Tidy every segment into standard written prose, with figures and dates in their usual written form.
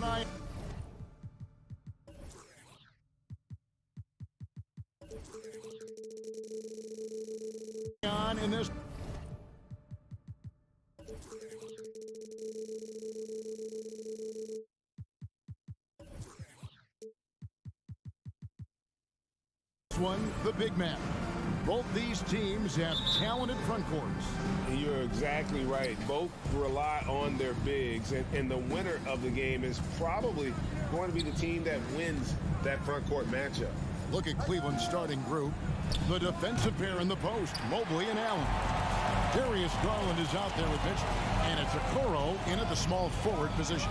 eye on in this one, the big man. Both these teams have talented front courts. You're exactly right. Both rely on their bigs, and the winner of the game is probably going to be the team that wins that front court matchup. Look at Cleveland's starting group. The defensive pair in the post, Mobley and Allen. Darius Garland is out there with Mitchell, and it's Okoro in at the small forward position.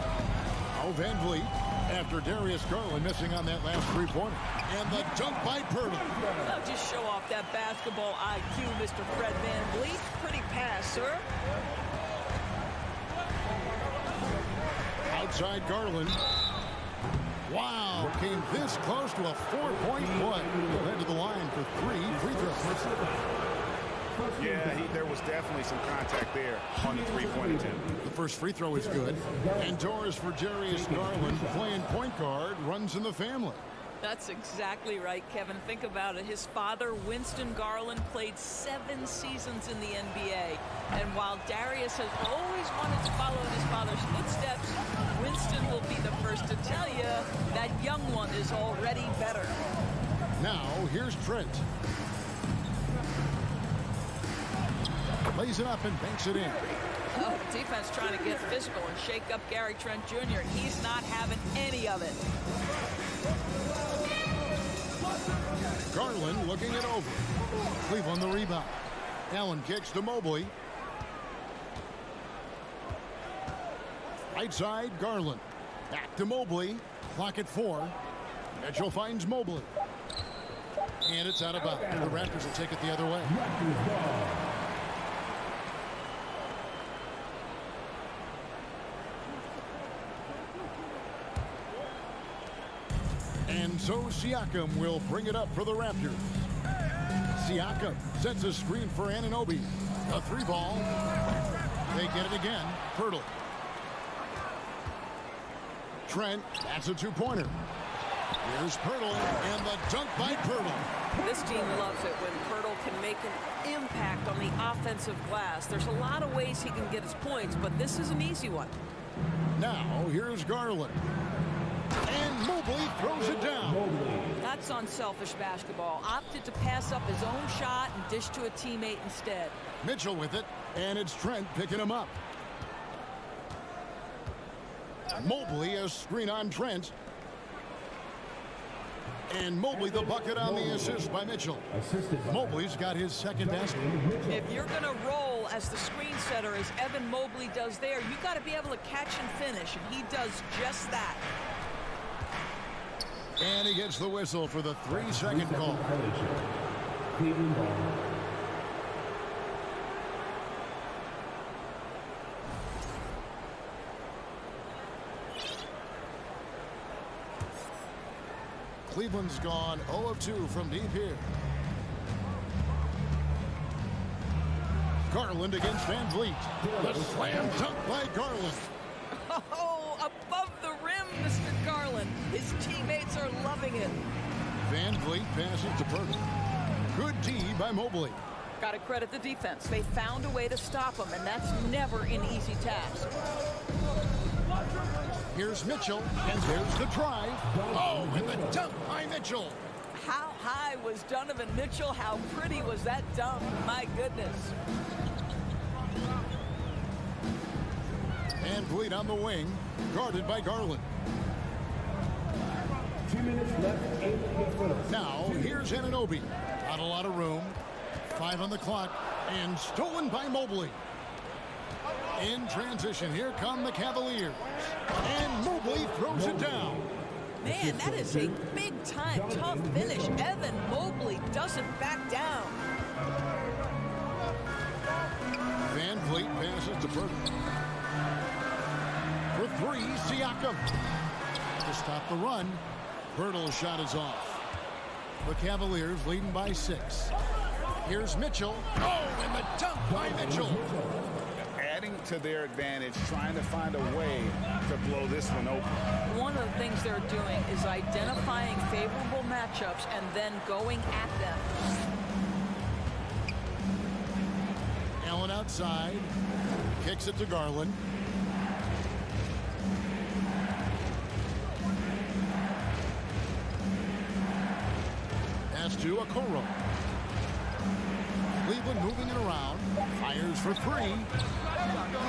Now Van Vliet, after Darius Garland missing on that last three-pointer. And the dunk by Pirtle. I'll just show off that basketball IQ, Mr. Fred Van Vliet. Pretty pass, sir. Outside Garland. Wow, came this close to a four-point play. Led to the line for 3 free throws. Yeah, there was definitely some contact there on the three-point attempt. The first free throw is good. And doors for Darius Garland, playing point guard, runs in the family. That's exactly right, Kevin. Think about it. His father, Winston Garland, played 7 seasons in the NBA. And while Darius has always wanted to follow in his father's footsteps, Winston will be the first to tell you that young one is already better. Now, here's Trent. Lays it up and banks it in. Oh, defense trying to get physical and shake up Gary Trent Jr. He's not having any of it. Garland looking it over. Cleveland the rebound. Allen kicks to Mobley. Right side, Garland. Back to Mobley. Clock at 4. Mitchell finds Mobley. And it's out of bounds. The Raptors will take it the other way. And so Siakam will bring it up for the Raptors. Siakam sets a screen for Anunoby. A 3-ball. They get it again. Pirtle. Trent, that's a 2-pointer. Here's Pirtle, and the dunk by Pirtle. This team loves it when Pirtle can make an impact on the offensive glass. There's a lot of ways he can get his points, but this is an easy one. Now, here's Garland. And Mobley throws it down. That's unselfish basketball. Opted to pass up his own shot and dish to a teammate instead. Mitchell with it, and it's Trent picking him up. Mobley, a screen on Trent. And Mobley the bucket on the assist by Mitchell. Mobley's got his second basket. If you're going to roll as the screen setter as Evan Mobley does there, you got to be able to catch and finish, and he does just that. And he gets the whistle for the 3-second call. Cleveland's gone 0 of 2 from deep here. Garland against Van Vliet. The slam dunk by Garland. Oh, above the rim, Mr. Garland. His teammates are loving it. Van Vliet passes to Pirtle. Good D by Mobley. Got to credit the defense. They found a way to stop him, and that's never an easy task. Here's Mitchell, and there's the drive. Oh, and the dunk by Mitchell. How high was Donovan Mitchell? How pretty was that dunk? My goodness. Van Vliet on the wing, guarded by Garland. 2 minutes left. Now, here's Anunoby. Not a lot of room. 5 on the clock, and stolen by Mobley. In transition, here come the Cavaliers. And Mobley throws it down. Man, that is a big-time tough finish. Evan Mobley doesn't back down. Van Vliet passes to Pirtle. For 3, Siakam. To stop the run, Pirtle's shot is off. The Cavaliers leading by 6. Here's Mitchell. Oh, and the dunk by Mitchell. Adding to their advantage, trying to find a way to blow this one open. One of the things they're doing is identifying favorable matchups and then going at them. Allen outside. Kicks it to Garland. Pass to Okoro. Cleveland moving it around. Fires for three.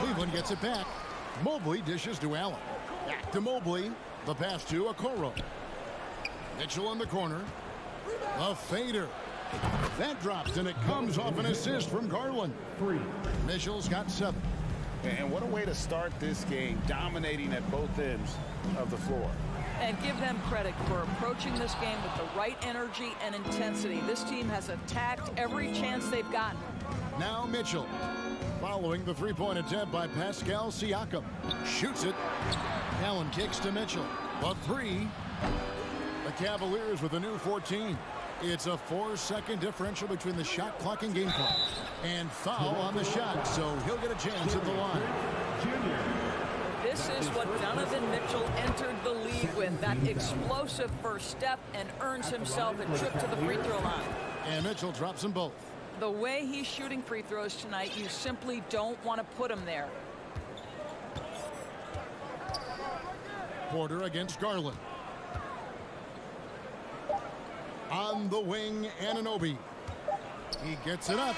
Cleveland gets it back. Mobley dishes to Allen. Back to Mobley. The pass to Okoro. Mitchell in the corner. A fader. That drops, and it comes off an assist from Garland. Mitchell's got 7. And what a way to start this game, dominating at both ends of the floor. And give them credit for approaching this game with the right energy and intensity. This team has attacked every chance they've gotten. Now Mitchell, following the three-point attempt by Pascal Siakam. Shoots it. Allen kicks to Mitchell. A 3. The Cavaliers with a new 14. It's a 4-second differential between the shot clock and game clock. And foul on the shot, so he'll get a chance at the line. This is what Donovan Mitchell entered the league with, that explosive first step, and earns himself a trip to the free throw line. And Mitchell drops them both. The way he's shooting free throws tonight, you simply don't want to put him there. Porter against Garland. On the wing, Anunoby. He gets it up.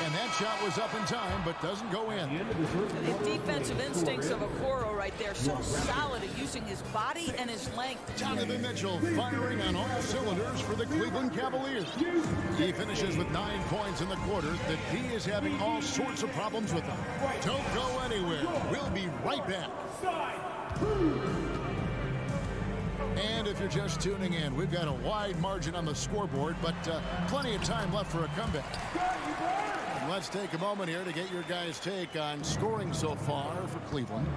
And that shot was up in time, but doesn't go in. The defensive instincts of Okoro right there, so solid at using his body and his length. Donovan Mitchell firing on all cylinders for the Cleveland Cavaliers. He finishes with 9 points in the quarter. The D is having all sorts of problems with him. Don't go anywhere. We'll be right back. And if you're just tuning in, we've got a wide margin on the scoreboard, but plenty of time left for a comeback. And let's take a moment here to get your guys' take on scoring so far for Cleveland.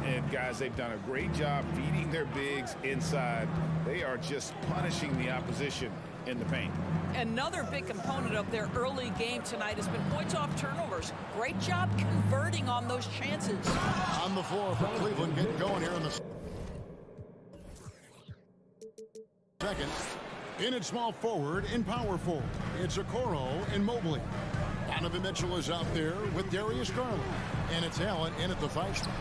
And guys, they've done a great job feeding their bigs inside. They are just punishing the opposition in the paint. Another big component of their early game tonight has been points off turnovers. Great job converting on those chances. On the floor for Cleveland, getting going here in the second. In at small forward, in power forward. It's Okoro and Mobley. Donovan Mitchell is out there with Darius Garland. And it's Allen in at the 5 spot.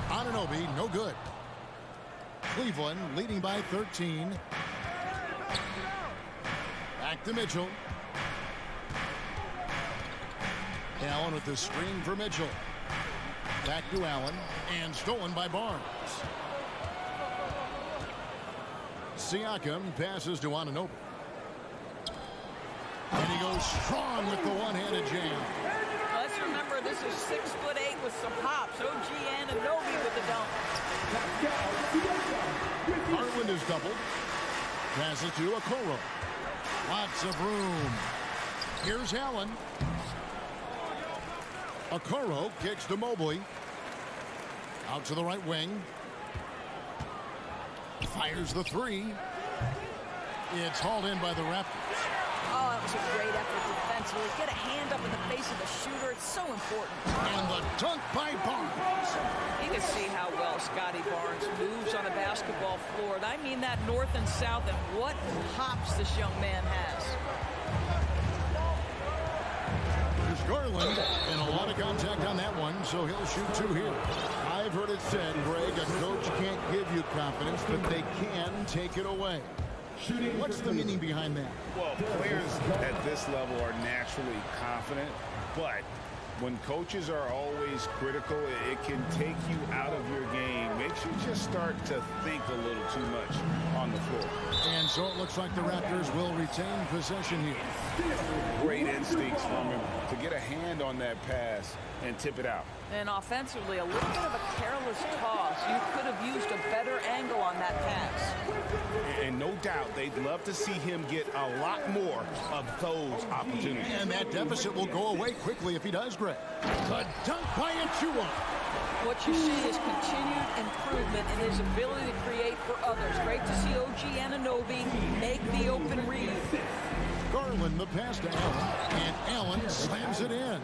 Anunoby, no good. Cleveland leading by 13. Back to Mitchell. Allen with the screen for Mitchell. Back to Allen. And stolen by Barnes. Siakam passes to Anunoby. And he goes strong with the one-handed jam. Let's remember this is 6'8" with some hops. OG Anunoby with the dunk. Garland is doubled. Passes to Okoro. Lots of room. Here's Allen. Okoro kicks to Mobley. Out to the right wing. Fires the 3. It's hauled in by the Raptors. Oh, that was a great effort defensively. Get a hand up in the face of the shooter. It's so important. And the dunk by Barnes. You can see how well Scotty Barnes moves on a basketball floor. And I mean that north and south, and what hops this young man has. There's Garland, and a lot of contact on that one, so he'll shoot 2 here. I've heard it said, Greg, a coach can't give you confidence, but they can take it away. What's the meaning behind that? Well, players at this level are naturally confident, but when coaches are always critical, it can take you out of your game. Makes you just start to think a little too much on the floor. And so it looks like the Raptors will retain possession here. Great instincts from him to get a hand on that pass and tip it out. And offensively, a little bit of a careless toss. You could have used a better angle on that pass. And no doubt, they'd love to see him get a lot more of those opportunities. And that deficit will go away quickly if he does, Greg. The dunk by Achua. What you see is continued improvement in his ability to create for others. Great to see OG Anunoby make the open read. Garland the pass to Allen, and Allen slams it in.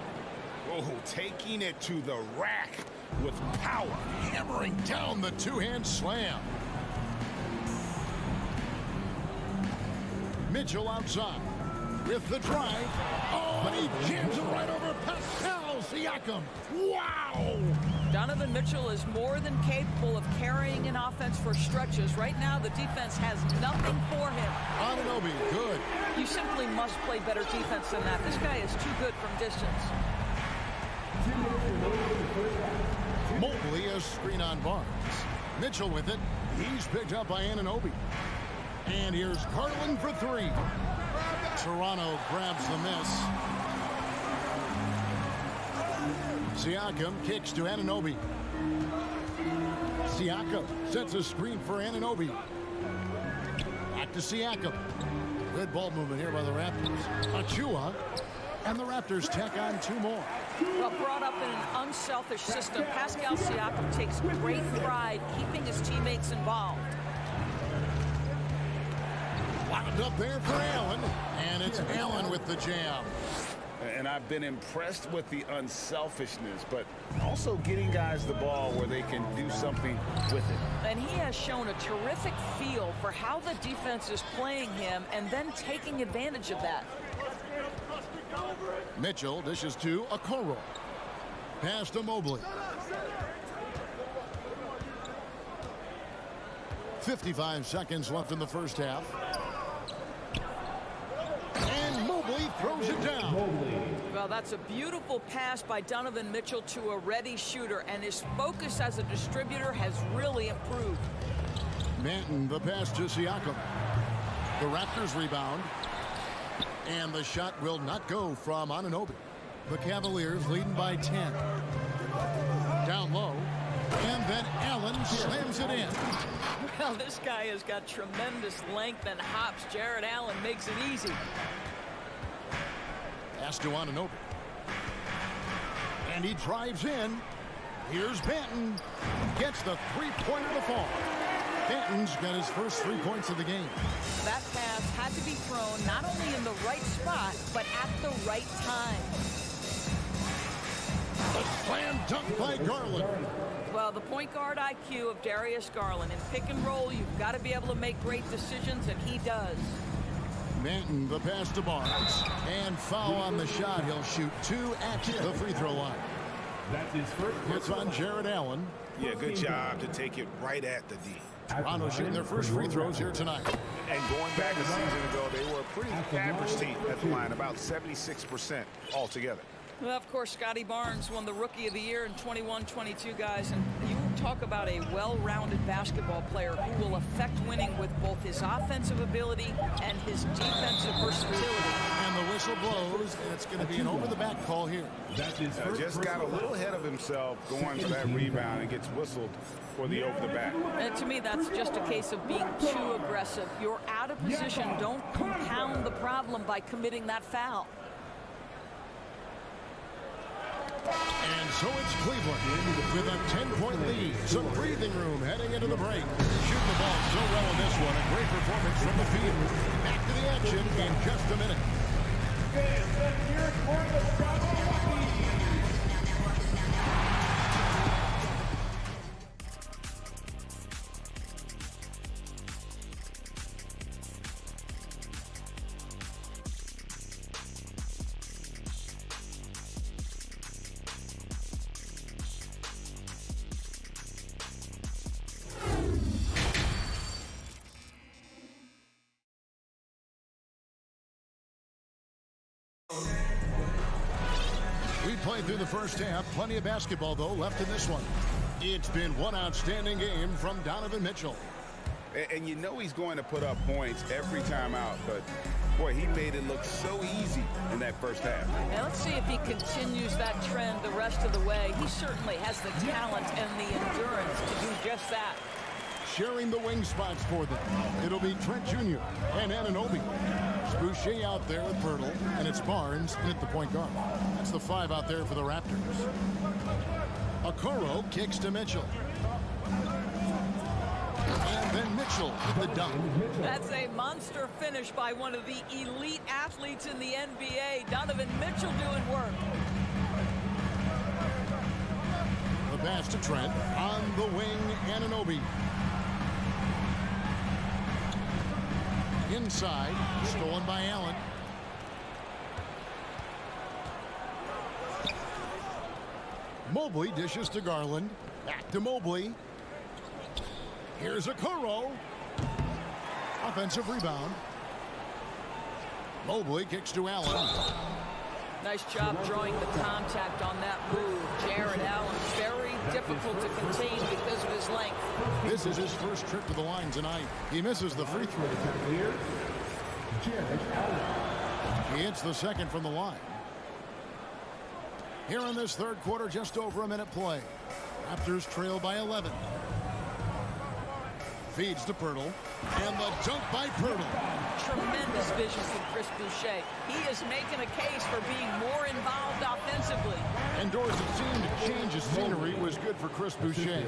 Oh, taking it to the rack with power. Hammering down the two-hand slam. Mitchell outside with the drive. Oh, and he jams it right over Pascal Siakam. Wow! Donovan Mitchell is more than capable of carrying an offense for stretches. Right now, the defense has nothing for him. Anunoby, good. You simply must play better defense than that. This guy is too good from distance. Mobley, a screen on Barnes. Mitchell with it. He's picked up by Anunoby. And here's Garland for three. Toronto grabs the miss. Siakam kicks to Anunoby. Siakam sets a screen for Anunoby. Back to Siakam. Good ball movement here by the Raptors. Achua. And the Raptors tack on two more. Well, brought up in an unselfish system, Pascal Siakam takes great pride keeping his teammates involved. Wound up there for Allen. And it's Allen with the jam. And I've been impressed with the unselfishness, but also getting guys the ball where they can do something with it. And he has shown a terrific feel for how the defense is playing him and then taking advantage of that. Mitchell dishes to Okoro. Pass to Mobley. 55 seconds left in the first half. And Mobley throws it down. Well, that's a beautiful pass by Donovan Mitchell to a ready shooter, and his focus as a distributor has really improved. Manton, the pass to Siakam. The Raptors rebound. And the shot will not go from Anunoby. The Cavaliers leading by 10. Down low. And then Allen slams it in. Well, this guy has got tremendous length and hops. Jared Allen makes it easy. Pass to Anunoby. And he drives in. Here's Banton. Gets the three-pointer to fall. Banton's got his first 3 points of the game. That pass had to be thrown not only in the right spot, but at the right time. The slam dunk by Garland. Well, the point guard IQ of Darius Garland. In pick and roll, you've got to be able to make great decisions, and he does. Manton, the pass to Barnes. And foul on the shot. He'll shoot two at the free throw line. That's his first. It's on Jared Allen. Yeah, good job to take it right at the D. Toronto shooting their first free throws here tonight. And going back a season ago, they were a pretty average team at the line, about 76% altogether. Well, of course, Scotty Barnes won the Rookie of the Year in 21-22, guys. And you talk about a well-rounded basketball player who will affect winning with both his offensive ability and his defensive versatility. And the whistle blows, and it's going to be an over-the-back call here. That's his first. Just got a little ahead of himself going for that rebound and gets whistled for the over-the-back. And to me, that's just a case of being too aggressive. You're out of position. Don't compound the problem by committing that foul. And so it's Cleveland with a 10-point lead. Some breathing room heading into the break. Shooting the ball so well in this one. A great performance from the field. Back to the action in just a minute. We played through the first half. Plenty of basketball, though, left in this one. It's been one outstanding game from Donovan Mitchell. And you know he's going to put up points every time out, but boy, he made it look so easy in that first half. Now let's see if he continues that trend the rest of the way. He certainly has the talent and the endurance to do just that. Sharing the wing spots for them. It'll be Trent Jr. and Anunoby. It's Boucher out there with Pirtle, and it's Barnes in at the point guard. That's the 5 out there for the Raptors. Okoro kicks to Mitchell. And then Mitchell with the dunk. That's a monster finish by one of the elite athletes in the NBA. Donovan Mitchell doing work. pass to Trent. On the wing, Anunoby. Inside, stolen by Allen. Mobley dishes to Garland. Back to Mobley. Here's a Okoro. Offensive rebound. Mobley kicks to Allen. Nice job drawing the contact on that move. Jared Allen, very difficult to contain because of his length. This is his first trip to the line tonight. He misses the free throw. He hits the second from the line. Here in this third quarter, just over a minute play. Raptors trail by 11. Feeds to Pirtle. And the dunk by Pirtle. Tremendous vision from Chris Boucher. He is making a case for being more involved offensively. And Doris, it seemed to change his scenery was good for Chris Boucher.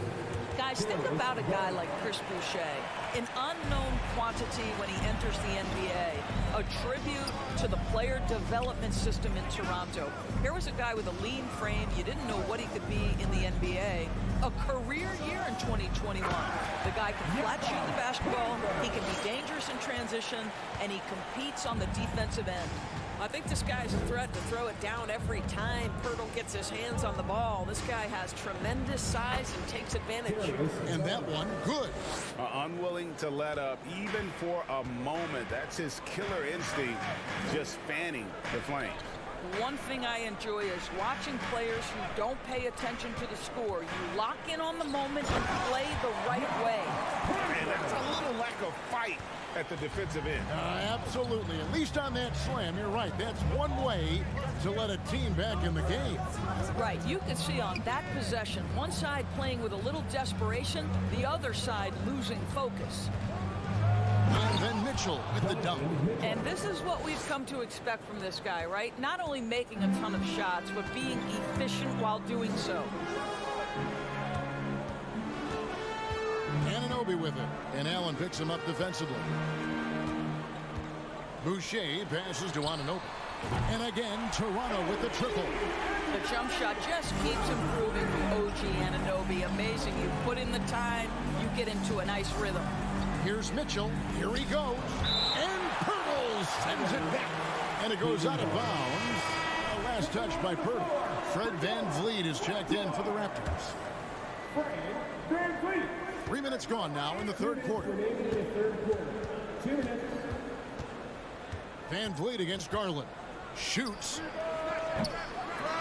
Guys, think about a guy like Chris Boucher. An unknown quantity when he enters the NBA. A tribute to the player development system in Toronto. Here was a guy with a lean frame. You didn't know what he could be in the NBA. A career year in 2021. The guy can flat shoot the basketball. He can be dangerous in transition. And he competes on the defensive end. I think this guy's a threat to throw it down every time Pirtle gets his hands on the ball. This guy has tremendous size and takes advantage. And that one, good. Unwilling to let up even for a moment. That's his killer instinct, just fanning the flame. One thing I enjoy is watching players who don't pay attention to the score. You lock in on the moment and play the right way. And that's a little lack of fight at the defensive end. Absolutely. At least on that slam, you're right. That's one way to let a team back in the game. Right. You can see on that possession, one side playing with a little desperation, the other side losing focus. And then Mitchell with the dunk. And this is what we've come to expect from this guy, right? Not only making a ton of shots, but being efficient while doing so. Anunoby with it. And Allen picks him up defensively. Boucher passes to Anunoby. And again, Toronto with the triple. The jump shot just keeps improving for OG Anunoby. Amazing. You put in the time, you get into a nice rhythm. Here's Mitchell. Here he goes. And Pirtle sends it back. And it goes out of bounds. A last touch by Pirtle. Fred VanVleet is checked in for the Raptors. 3 minutes gone now in the third quarter. 2 minutes. VanVleet against Garland. Shoots.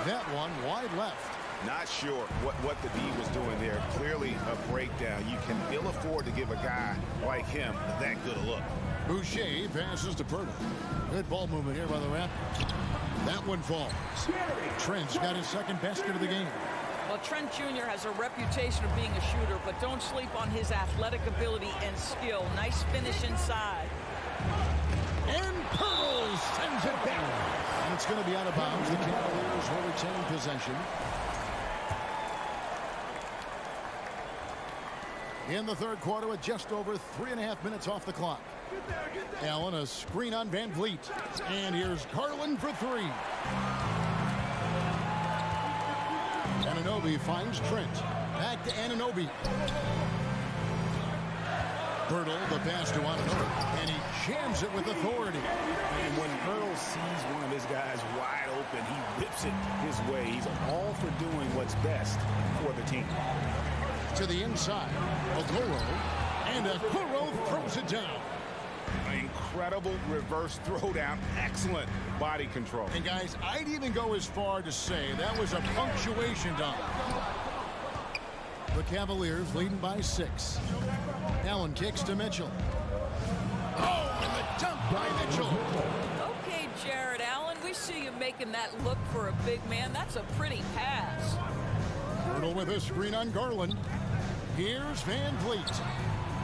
That one wide left. Not sure what the D was doing there. Clearly a breakdown. You can ill afford to give a guy like him that good a look. Boucher passes to Pirtle. Good ball movement here by the Raptors. That one falls. Trent's got his second basket of the game. Well, Trent Jr. has a reputation of being a shooter, but don't sleep on his athletic ability and skill. Nice finish inside. And Pirtle sends it back. And it's going to be out of bounds. The Cavaliers will retain possession. In the third quarter with just over 3.5 minutes off the clock. Allen, a screen on VanVleet. And here's Garland for three. Anunoby finds Trent. Back to Anunoby. Pirtle, the pass to Anunoby. And he jams it with authority. And when Pirtle sees one of his guys wide open, he whips it his way. He's all for doing what's best for the team. To the inside. Okoro. And Okoro throws it down. An incredible reverse throwdown. Excellent body control. And guys, I'd even go as far to say that was a punctuation dunk. The Cavaliers leading by 6. Allen kicks to Mitchell. Oh, and the dunk by Mitchell. Okay, Jared Allen, we see you making that look for a big man. That's a pretty pass. Pirtle with a screen on Garland. Here's VanVleet.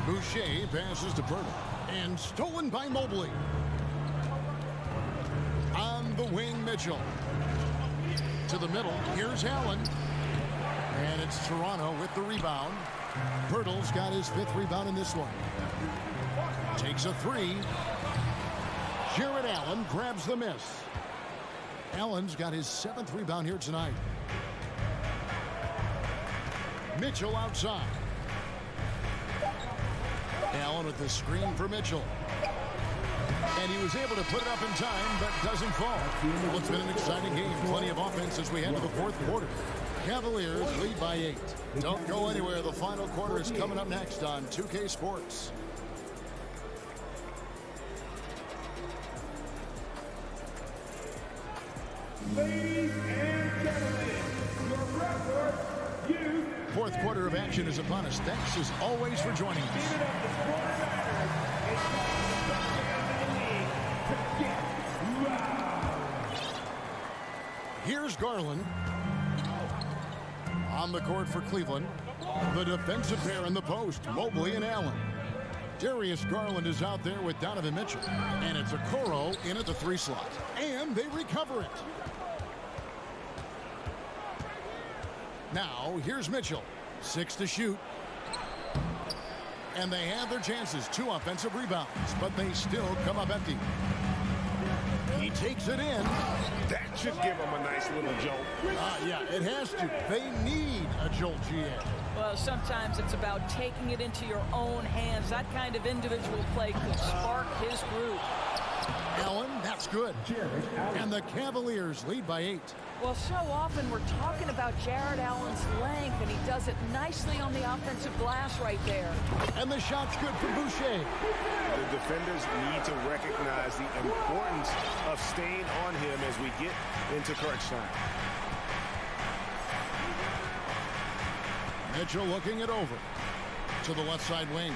Boucher passes to Pirtle. And stolen by Mobley. On the wing, Mitchell. To the middle, here's Allen. And it's Toronto with the rebound. Pirtle's got his 5th rebound in this one. Takes a three. Jared Allen grabs the miss. Allen's got his 7th rebound here tonight. Mitchell outside. Allen with the screen for Mitchell. And he was able to put it up in time, but doesn't fall. Well, it's been an exciting game. Plenty of offense as we head to the fourth quarter. Cavaliers lead by 8. Don't go anywhere. The final quarter is coming up next on 2K Sports. Ladies and gentlemen, your Raptors, you. Fourth quarter of action is upon us. Thanks as always for joining us. Here's Garland. On the court for Cleveland. The defensive pair in the post, Mobley and Allen. Darius Garland is out there with Donovan Mitchell. And it's Okoro in at the 3 slot. And they recover it. Now, here's Mitchell. 6 to shoot. And they have their chances. 2 offensive rebounds, but they still come up empty. He takes it in. That should give them a nice little jolt. Yeah, it has to. They need a jolt, GA. Well, sometimes it's about taking it into your own hands. That kind of individual play could spark his group. Allen, that's good. And the Cavaliers lead by 8. Well, so often we're talking about Jared Allen's length, and he does it nicely on the offensive glass right there. And the shot's good for Boucher. The defenders need to recognize the importance of staying on him as we get into crunch time. Mitchell looking it over to the left side wing.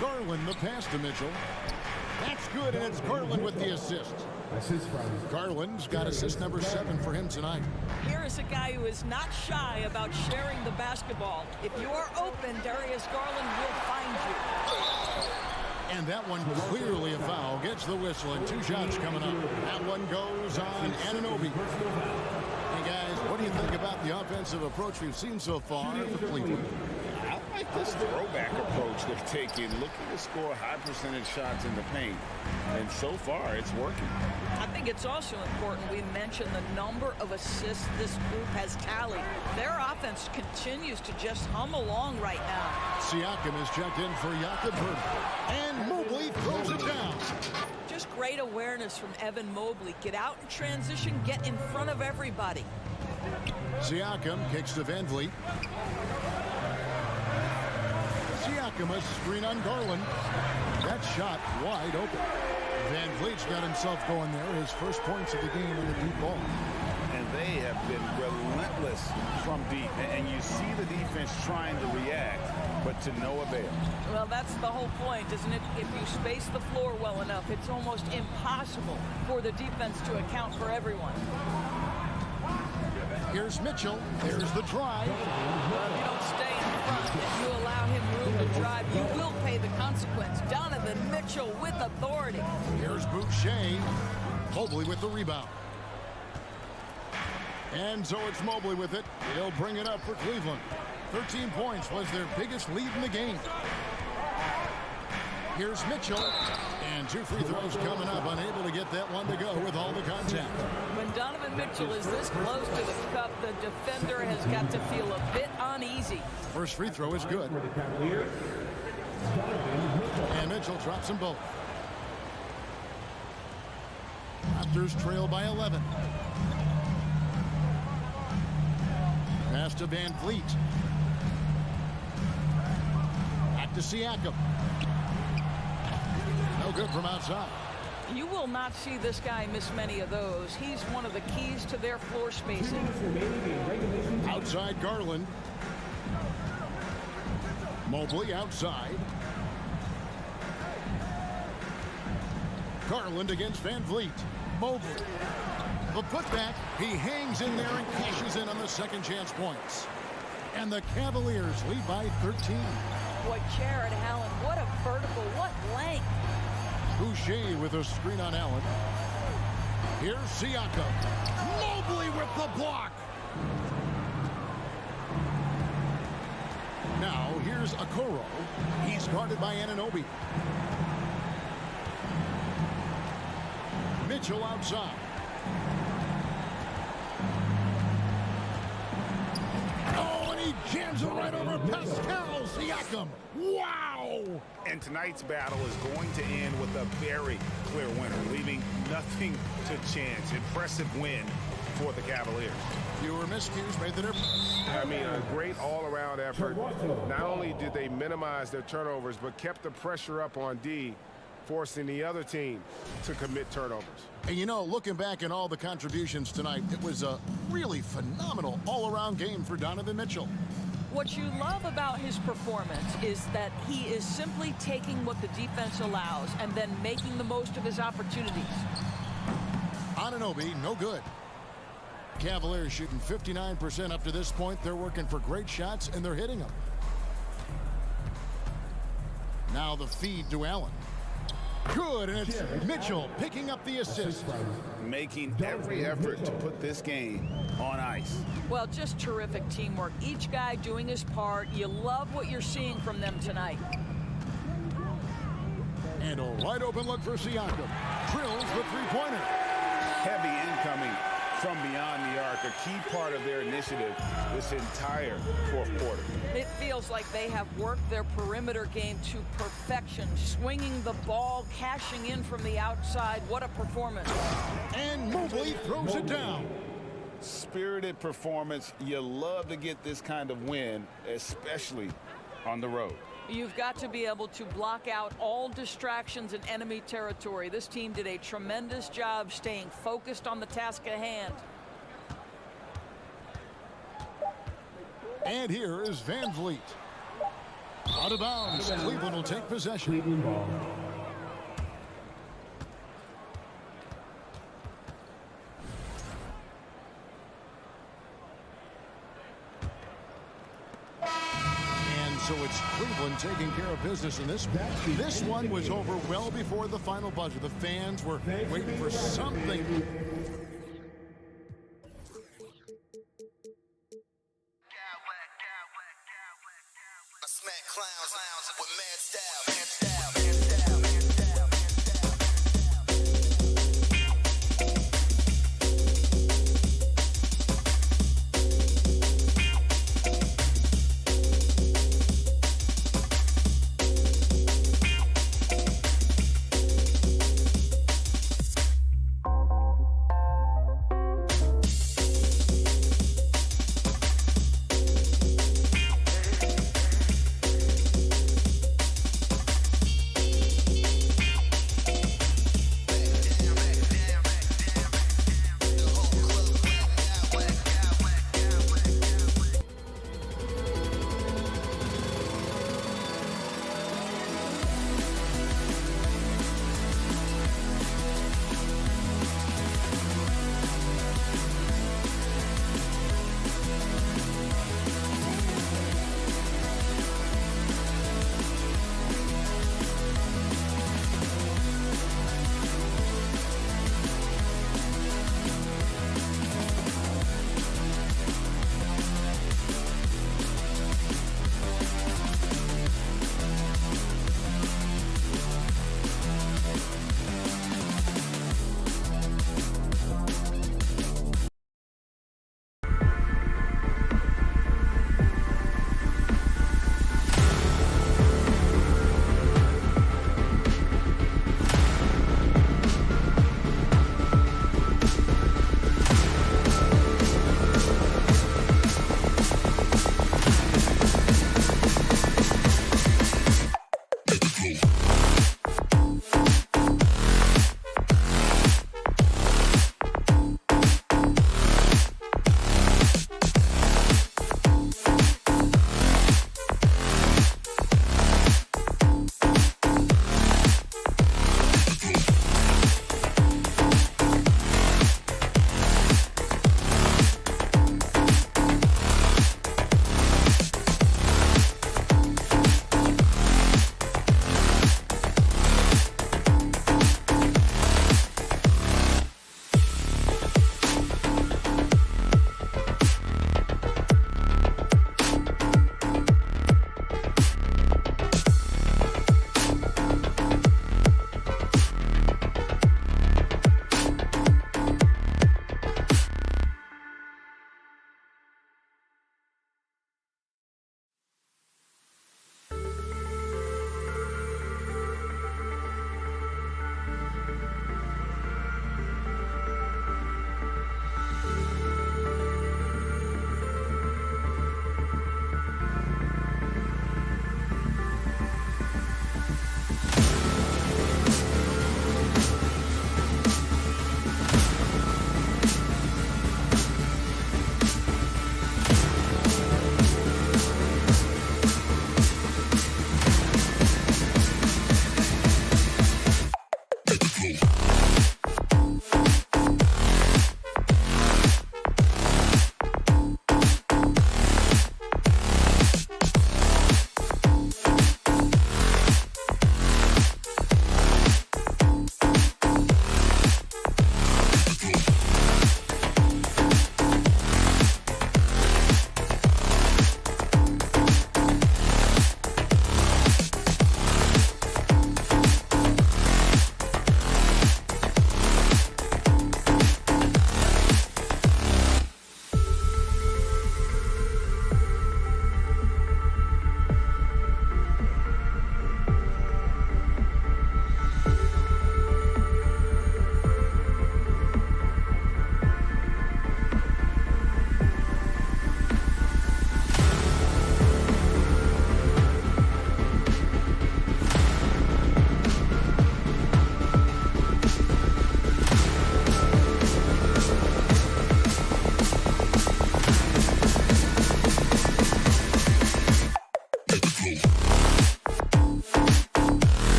Garland, the pass to Mitchell. That's good, and it's Garland with the assist. Garland's got assist number 7 for him tonight. Here is a guy who is not shy about sharing the basketball. If you are open, Darius Garland will find you. And that one clearly a foul. Gets the whistle, and 2 shots coming up. That one goes on Anunoby. Hey, guys, what do you think about the offensive approach we've seen so far for Cleveland? I like this throwback approach they're taking, looking to score high percentage shots in the paint. And so far, it's working. I think it's also important we mention the number of assists this group has tallied. Their offense continues to just hum along right now. Siakam is checked in for Jakob Poeltl. And Mobley throws it down. Just great awareness from Evan Mobley. Get out in transition, get in front of everybody. Siakam kicks to Van Vliet. Siakam a screen on Garland. That shot wide open. Van Vliet's got himself going there. His first points of the game in the deep ball. And they have been relentless from deep. And you see the defense trying to react, but to no avail. Well, that's the whole point, isn't it? If you space the floor well enough, it's almost impossible for the defense to account for everyone. Here's Mitchell. There's the drive. If you don't stay in front, if you allow him room to drive, you will pay the consequence. Donovan Mitchell with authority. Here's Boucher. Mobley with the rebound. And so it's Mobley with it. He'll bring it up for Cleveland. 13 points was their biggest lead in the game. Here's Mitchell. And 2 free throws coming up. Unable to get that one to go with all the contact. When Donovan Mitchell is this close to the cup, the defender has got to feel a bit uneasy. First free throw is good. And Mitchell drops them both. Raptors trail by 11. Pass to Van Vliet. Back to Siakam. No good from outside. You will not see this guy miss many of those. He's one of the keys to their floor spacing. Outside Garland. Mobley outside. Garland against Van Vliet. Mobley. The putback. He hangs in there and cashes in on the second chance points. And the Cavaliers lead by 13. Boy, Jared Allen, what a vertical, what length. Boucher with a screen on Allen. Here's Siakam. Mobley with the block. Now here's Okoro. He's guarded by Anunoby. Mitchell outside. And he jams it right over Pascal Siakam. Wow! And tonight's battle is going to end with a very clear winner, leaving nothing to chance. Impressive win for the Cavaliers. Fewer miscues made the difference. I mean, a great all-around effort. Not only did they minimize their turnovers, but kept the pressure up on D, forcing the other team to commit turnovers. And you know, looking back at all the contributions tonight, it was a really phenomenal all-around game for Donovan Mitchell. What you love about his performance is that he is simply taking what the defense allows and then making the most of his opportunities. Anunoby, no good. Cavaliers shooting 59% up to this point. They're working for great shots, and they're hitting them. Now the feed to Allen. Good, and it's Mitchell picking up the assist. Making every effort to put this game on ice. Well, just terrific teamwork. Each guy doing his part. You love what you're seeing from them tonight. And a wide open look for Siakam. Drills the three-pointer. Heavy incoming from beyond the arc, a key part of their initiative this entire fourth quarter. It feels like they have worked their perimeter game to perfection, swinging the ball, cashing in from the outside. What a performance. And Mobley throws it down. Spirited performance. You love to get this kind of win, especially on the road. You've got to be able to block out all distractions in enemy territory. This team did a tremendous job staying focused on the task at hand. And here is Van Vliet. Out of bounds. Cleveland will take possession. Cleveland ball. So it's Cleveland taking care of business in this one. This one was over well before the final buzzer. The fans were waiting for something. I smack clowns with mad style.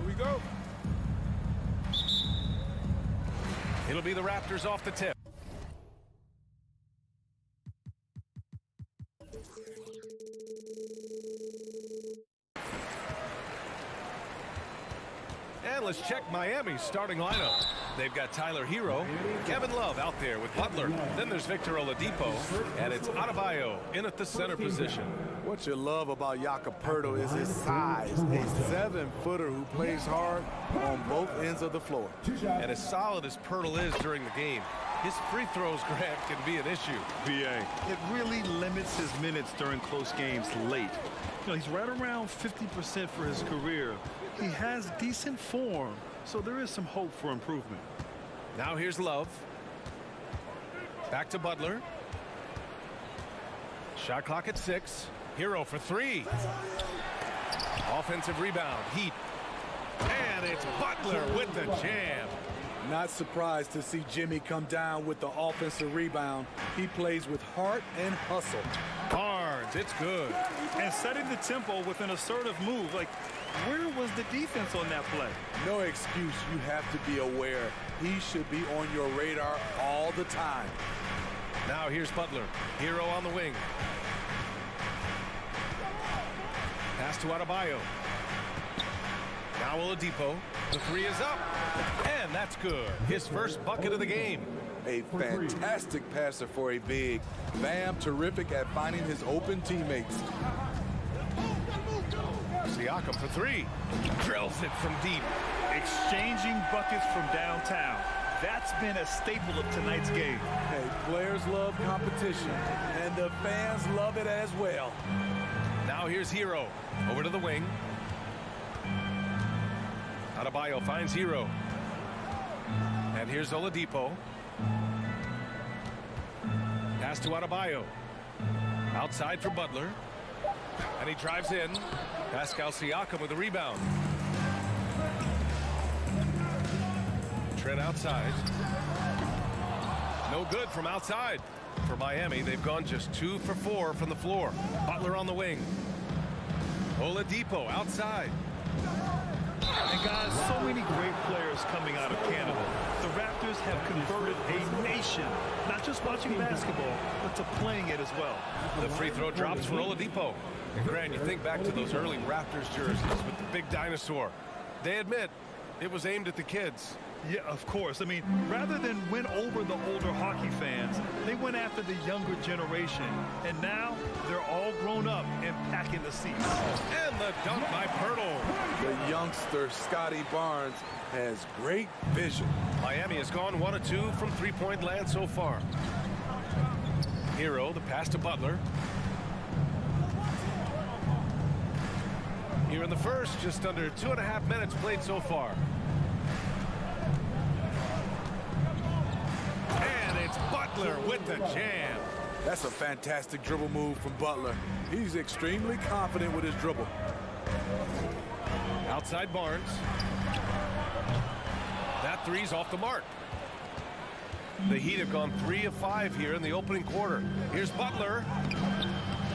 we go. It'll be the Raptors off the tip. And let's check Miami's starting lineup. They've got Tyler Hero, Kevin Love out there with Butler. Then there's Victor Oladipo, and it's Adebayo in at the center position. What you love about Jakob Poeltl is his size. A 7-footer who plays hard on both ends of the floor. And as solid as Poeltl is during the game, his free throws, Grant, can be an issue. BA. It really limits his minutes during close games late. You know, he's right around 50% for his career. He has decent form, so there is some hope for improvement. Now here's Love. Back to Butler. Shot clock at 6. Hero for 3. Offensive rebound. Heat. And it's Butler with the jam. Not surprised to see Jimmy come down with the offensive rebound. He plays with heart and hustle. Barnes, it's good. And setting the tempo with an assertive move. Like, where was the defense on that play? No excuse. You have to be aware. He should be on your radar all the time. Now here's Butler. Hero on the wing. Pass to Adebayo. Now Oladipo. The 3 is up. And that's good. His first bucket of the game. A fantastic passer for a big. Bam, terrific at finding his open teammates. Siakam for 3. Drills it from deep. Exchanging buckets from downtown. That's been a staple of tonight's game. Hey, players love competition, and the fans love it as well. Now here's Hero. Over to the wing. Adebayo finds Hero. And here's Oladipo. Pass to Adebayo. Outside for Butler. And he drives in. Pascal Siakam with the rebound. Trent outside. No good from outside. For Miami, they've gone just 2 for 4 from the floor. Butler on the wing. Oladipo outside. And guys, so many great players coming out of Canada. The Raptors have converted a nation, not just watching basketball, but to playing it as well. The free throw drops for Oladipo. And Grant, you think back to those early Raptors jerseys with the big dinosaur. They admit it was aimed at the kids. Yeah, of course. I mean, rather than win over the older hockey fans, they went after the younger generation. And now they're all grown up and packing the seats. And the dunk by Poeltl. The youngster, Scotty Barnes, has great vision. Miami has gone 1 of 2 from three-point land so far. Hero, the pass to Butler. Here in the first, just under 2.5 minutes played so far. And it's Butler with the jam. That's a fantastic dribble move from Butler. He's extremely confident with his dribble. Outside Barnes. That 3's off the mark. The Heat have gone 3 of 5 here in the opening quarter. Here's Butler.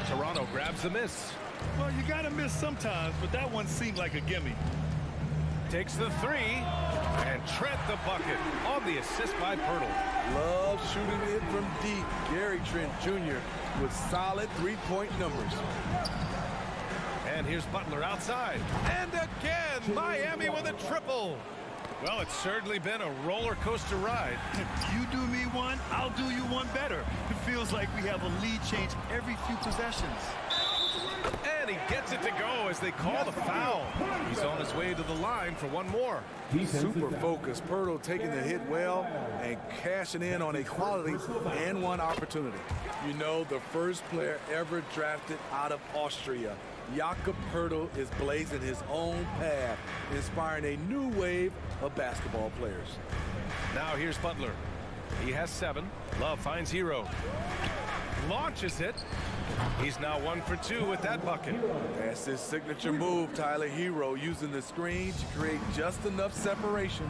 Toronto grabs the miss. Well, you got to miss sometimes, but that one seemed like a gimme. Takes the 3, and Trent the bucket on the assist by Poeltl. Love shooting it from deep. Gary Trent Jr. with solid three-point numbers. And here's Butler outside. And again, Miami with a triple. Well, it's certainly been a roller coaster ride. If you do me one, I'll do you one better. It feels like we have a lead change every few possessions. And he gets it to go as they call the foul. He's on his way to the line for one more. Super focused. Poeltl taking the hit well and cashing in on a quality and one opportunity. You know, the first player ever drafted out of Austria. Jakob Poeltl is blazing his own path, inspiring a new wave of basketball players. Now here's Butler. He has 7. Love finds Hero. launches it. He's now 1 for 2 with that bucket. That's his signature move, Tyler Hero, using the screen to create just enough separation.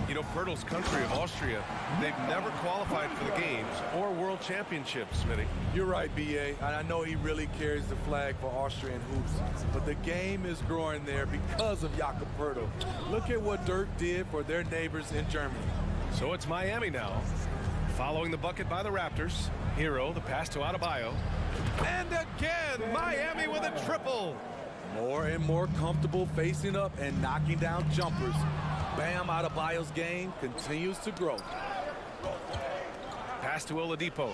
You know, Pirtle's country of Austria, they've never qualified for the games or world championships, Smitty. You're right, B.A., and I know he really carries the flag for Austrian hoops, but the game is growing there because of Jakob Pirtle. Look at what Dirk did for their neighbors in Germany. So it's Miami now. Following the bucket by the Raptors. Hero, the pass to Adebayo. And again, Miami with a triple. More and more comfortable facing up and knocking down jumpers. Bam Adebayo's game continues to grow. Pass to Oladipo.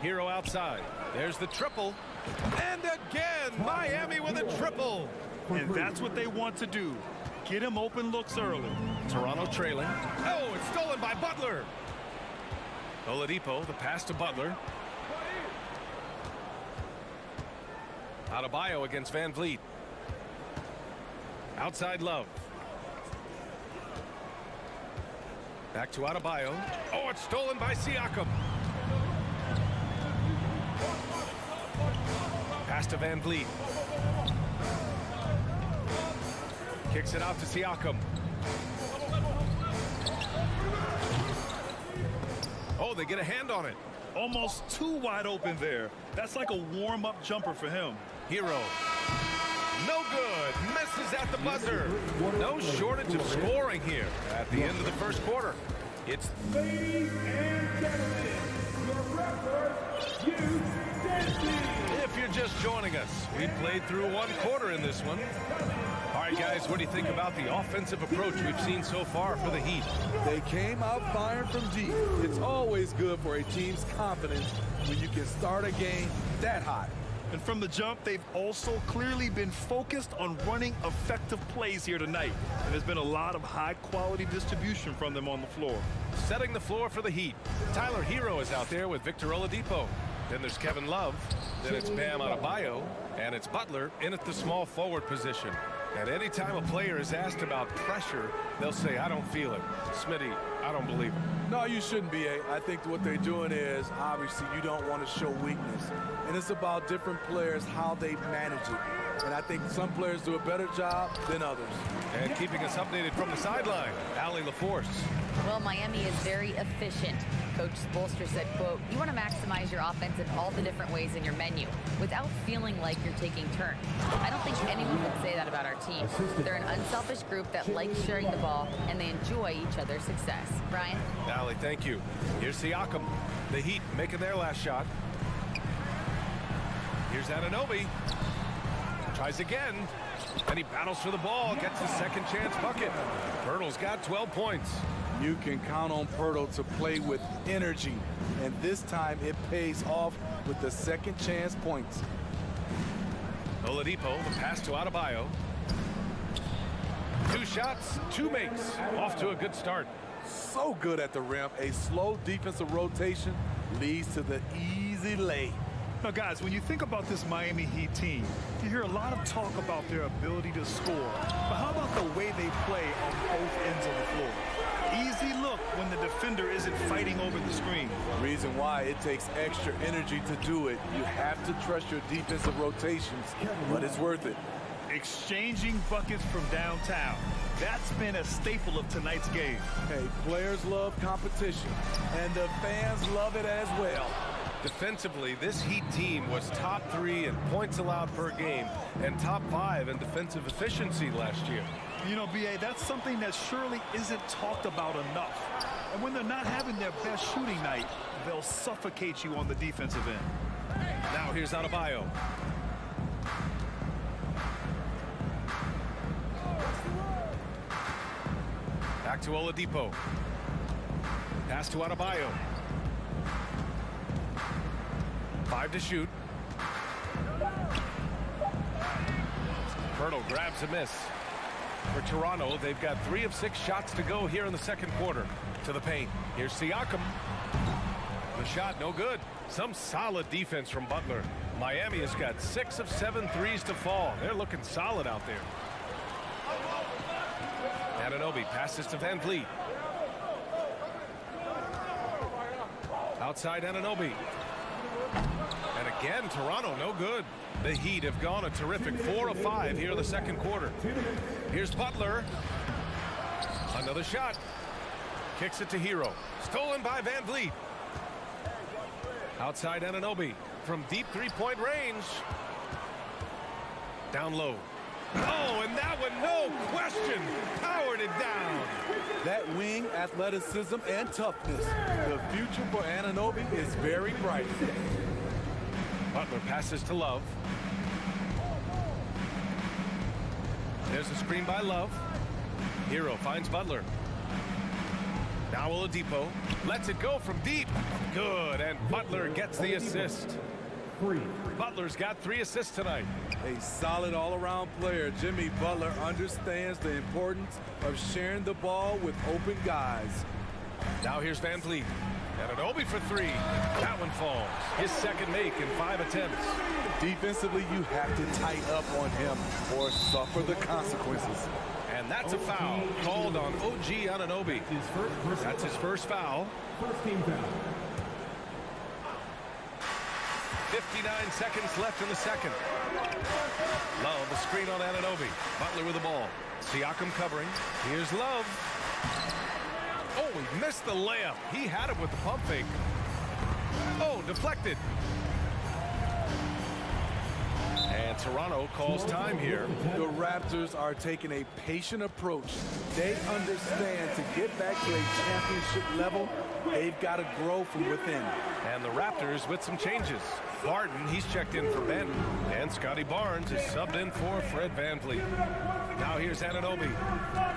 Hero outside. There's the triple. And again, Miami with a triple. And that's what they want to do. Get him open looks early. Toronto trailing. Oh, it's stolen by Butler. Oladipo, the pass to Butler. Adebayo against Van Vliet. Outside Love. Back to Adebayo. Oh, it's stolen by Siakam. Pass to Van Vliet. Kicks it out to Siakam. Oh, they get a hand on it. Almost too wide open there. That's like a warm-up jumper for him. Hero. No good. Misses at the buzzer. No shortage of scoring here at the end of the first quarter. It's... Ladies and gentlemen, your Raptors, If you're just joining us, we played through 1 quarter in this one. All right, guys, what do you think about the offensive approach we've seen so far for the Heat? They came out firing from deep. It's always good for a team's confidence when you can start a game that hot. And from the jump, they've also clearly been focused on running effective plays here tonight. And there's been a lot of high-quality distribution from them on the floor. Setting the floor for the Heat. Tyler Hero is out there with Victor Oladipo. Then there's Kevin Love. Then it's Bam Adebayo. And it's Butler in at the small forward position. And any time a player is asked about pressure, they'll say, I don't feel it. Smitty, I don't believe it. No, you shouldn't be. I think what they're doing is, obviously, you don't want to show weakness. And it's about different players, how they manage it. And I think some players do a better job than others. And keeping us updated from the sideline, Allie LaForce. Well, Miami is very efficient. Coach Spoelstra said, quote, you want to maximize your offense in all the different ways in your menu without feeling like you're taking turns. I don't think anyone would say that about our team. They're an unselfish group that likes sharing the ball, and they enjoy each other's success. Brian? Allie, thank you. Here's Siakam. The Heat making their last shot. Here's Anunoby. Tries again. And he battles for the ball, gets his second chance bucket. Pirtle's got 12 points. You can count on Pirtle to play with energy, and this time it pays off with the second chance points. Oladipo, the pass to Adebayo. 2 shots, 2 makes. Off to a good start. So good at the rim. A slow defensive rotation leads to the easy lay. Now, guys, when you think about this Miami Heat team, you hear a lot of talk about their ability to score. But how about the way they play on both ends of the floor? Easy look when the defender isn't fighting over the screen. Reason why it takes extra energy to do it. You have to trust your defensive rotations, but it's worth it. Exchanging buckets from downtown. That's been a staple of tonight's game. Hey, players love competition, and the fans love it as well. Defensively, this Heat team was top 3 in points allowed per game and top 5 in defensive efficiency last year. You know, B.A., that's something that surely isn't talked about enough. And when they're not having their best shooting night, they'll suffocate you on the defensive end. Now here's Adebayo. Back to Oladipo. Pass to Adebayo. 5 to shoot. Pirtle grabs a miss. For Toronto, they've got 3 of 6 shots to go here in the second quarter. To the paint. Here's Siakam. The shot, no good. Some solid defense from Butler. Miami has got 6 of 7 threes to fall. They're looking solid out there. Anunoby passes to Van Vliet. Outside Anunoby. And again, Toronto, no good. The Heat have gone a terrific 4 of 5 here in the second quarter. Here's Butler. Another shot. Kicks it to Hero. Stolen by Van Vliet. Outside Anunoby from deep three-point range. Down low. Oh, and that one, no question, powered it down. That wing athleticism and toughness. The future for Anunoby is very bright. Butler passes to Love. There's a screen by Love. Hero finds Butler. Now Oladipo lets it go from deep. Good, and Butler gets the assist. Butler's got 3 assists tonight. A solid all-around player. Jimmy Butler understands the importance of sharing the ball with open guys. Now here's Van Vliet. Anunoby for 3. That one falls. His second make in 5 attempts. Defensively, you have to tighten up on him or suffer the consequences. And that's a foul called on OG Anunoby. That's his first foul. 59 seconds left in the second. Love, a screen on Anunoby. Butler with the ball. Siakam covering. Here's Love. Oh, he missed the layup. He had it with the pump fake. Oh, deflected. And Toronto calls time here. The Raptors are taking a patient approach. They understand to get back to a championship level, they've got to grow from within. And the Raptors with some changes. Barton, he's checked in for Ben. And Scotty Barnes is subbed in for Fred VanVleet. Now here's Anunoby.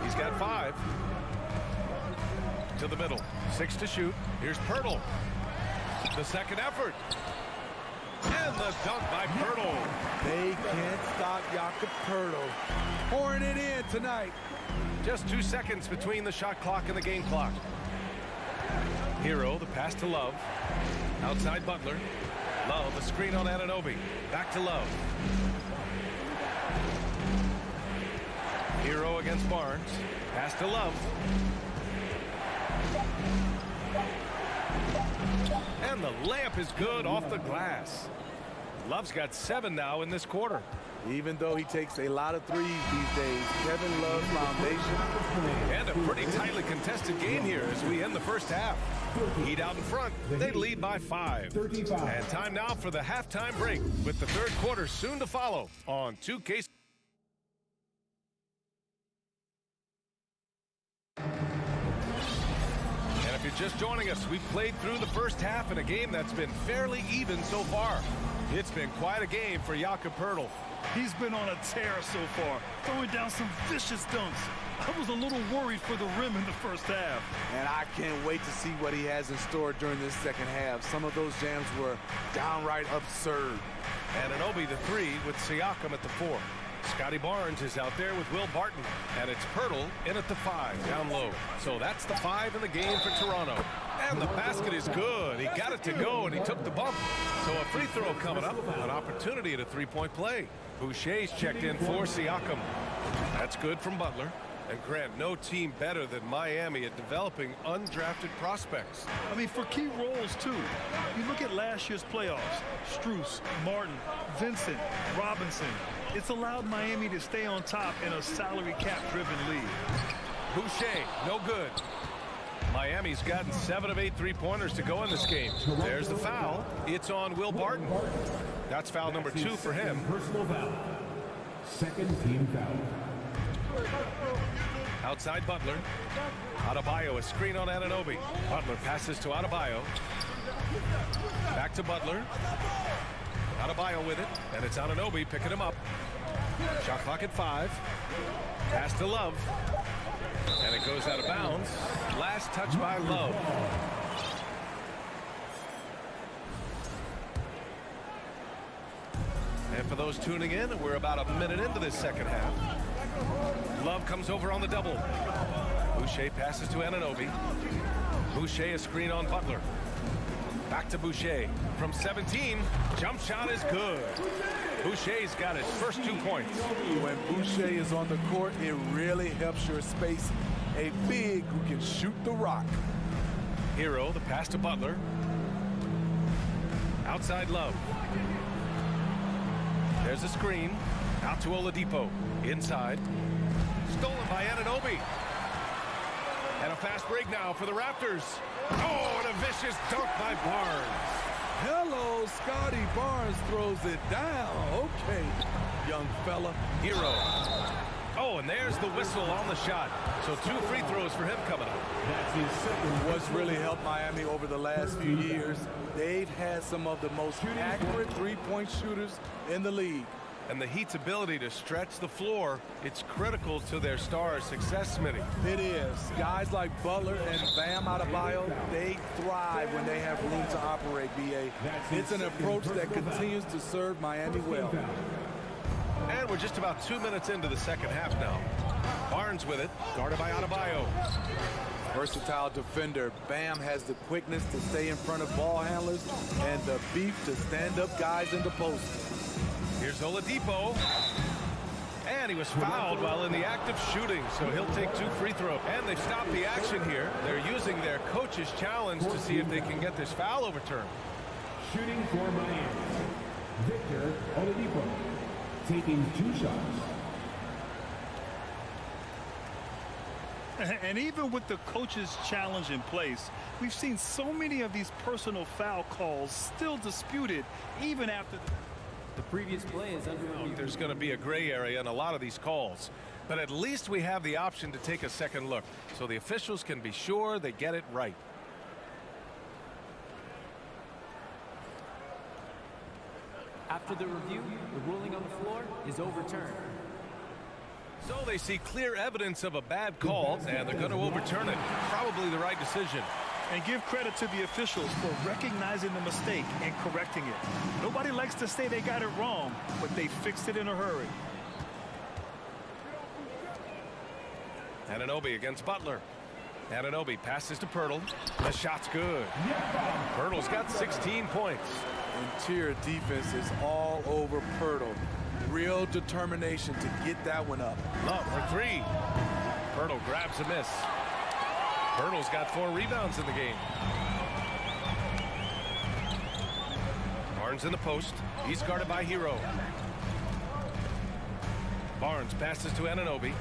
He's got 5. To the middle. 6 to shoot. Here's Pirtle. The second effort. And the dunk by Pirtle. They can't stop Jakob Pirtle. Pouring it in tonight. Just 2 seconds between the shot clock and the game clock. Hero, the pass to Love. Outside Butler. Love, the screen on Anunoby. Back to Love. Hero against Barnes. Pass to Love. And the layup is good off the glass. Love's got 7 now in this quarter. Even though he takes a lot of threes these days, Kevin Love's foundation. And a pretty tightly contested game here as we end the first half. Heat out in front. They lead by 5. And time now for the halftime break with the third quarter soon to follow on 2K. And if you're just joining us, we've played through the first half in a game that's been fairly even so far. It's been quite a game for Jakob Pirtle. He's been on a tear so far, throwing down some vicious dunks. I was a little worried for the rim in the first half. And I can't wait to see what he has in store during this second half. Some of those jams were downright absurd. Anunoby the 3 with Siakam at the 4. Scotty Barnes is out there with Will Barton. And it's Pirtle in at the 5, down low. So that's the 5 in the game for Toronto. And the basket is good. He got it to go, and he took the bump. So a free throw coming up. An opportunity at a three-point play. Boucher's checked in for Siakam. That's good from Butler. And Grant, no team better than Miami at developing undrafted prospects. I mean, for key roles, too. You look at last year's playoffs. Strus, Martin, Vincent, Robinson. It's allowed Miami to stay on top in a salary cap-driven league. Boucher, no good. Miami's gotten 7 of 8 three-pointers to go in this game. There's the foul. It's on Will Barton. That's foul number 2 for him. Personal foul. Second team foul. Outside Butler. Adebayo, a screen on Anunoby. Butler passes to Adebayo. Back to Butler. Adebayo with it, and it's Anunoby picking him up. Shot clock at 5. Pass to Love. And it goes out of bounds. Last touch by Love. And for those tuning in, we're about a minute into this second half. Love comes over on the double. Boucher passes to Anunoby. Boucher a screen on Butler. Back to Boucher. From 17, jump shot is good. Boucher's got his first 2 points. When Boucher is on the court, it really helps your space. A big who can shoot the rock. Hero, the pass to Butler. Outside Love. There's a screen. Out to Oladipo. Inside. Stolen by Anunoby. And a fast break now for the Raptors. Oh, and a vicious dunk by Barnes. Hello, Scotty Barnes throws it down. Okay, young fella. Hero. Oh, and there's the whistle on the shot. So 2 free throws for him coming up. That's his second. What's really helped Miami over the last few years, they've had some of the most accurate three-point shooters in the league. And the Heat's ability to stretch the floor, it's critical to their star's success, Smitty. It is. Guys like Butler and Bam Adebayo, they thrive when they have room to operate, B.A. It's an approach that continues to serve Miami well. And we're just about 2 minutes into the second half now. Barnes with it, guarded by Adebayo. Versatile defender. Bam has the quickness to stay in front of ball handlers and the beef to stand up guys in the post. Here's Oladipo. And he was fouled while in the act of shooting, so he'll take 2 free throws. And they've stopped the action here. They're using their coach's challenge to see if they can get this foul overturned. Shooting for Miami. Victor Oladipo. Taking 2 shots. And even with the coach's challenge in place, we've seen so many of these personal foul calls still disputed even after the previous play is under review. There's going to be a gray area in a lot of these calls, but at least we have the option to take a second look so the officials can be sure they get it right. After the review, the ruling on the floor is overturned. So they see clear evidence of a bad call, and they're going to overturn it. Probably the right decision. And give credit to the officials for recognizing the mistake and correcting it. Nobody likes to say they got it wrong, but they fixed it in a hurry. Anunoby against Butler. Anunoby passes to Pirtle. The shot's good. Pirtle's got 16 points. Interior defense is all over Pirtle. Real determination to get that one up. Love for 3. Pirtle grabs a miss. Pirtle's got 4 rebounds in the game. Barnes in the post. He's guarded by Hero. Barnes passes to Anunoby.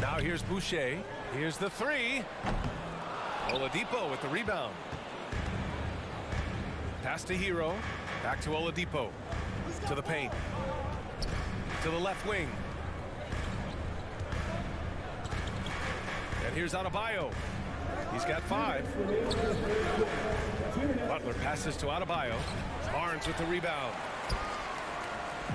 Now here's Boucher. Here's the 3. Oladipo with the rebound. Pass to Hero. Back to Oladipo. To the paint. To the left wing. And here's Adebayo. He's got 5. Butler passes to Adebayo. Barnes with the rebound.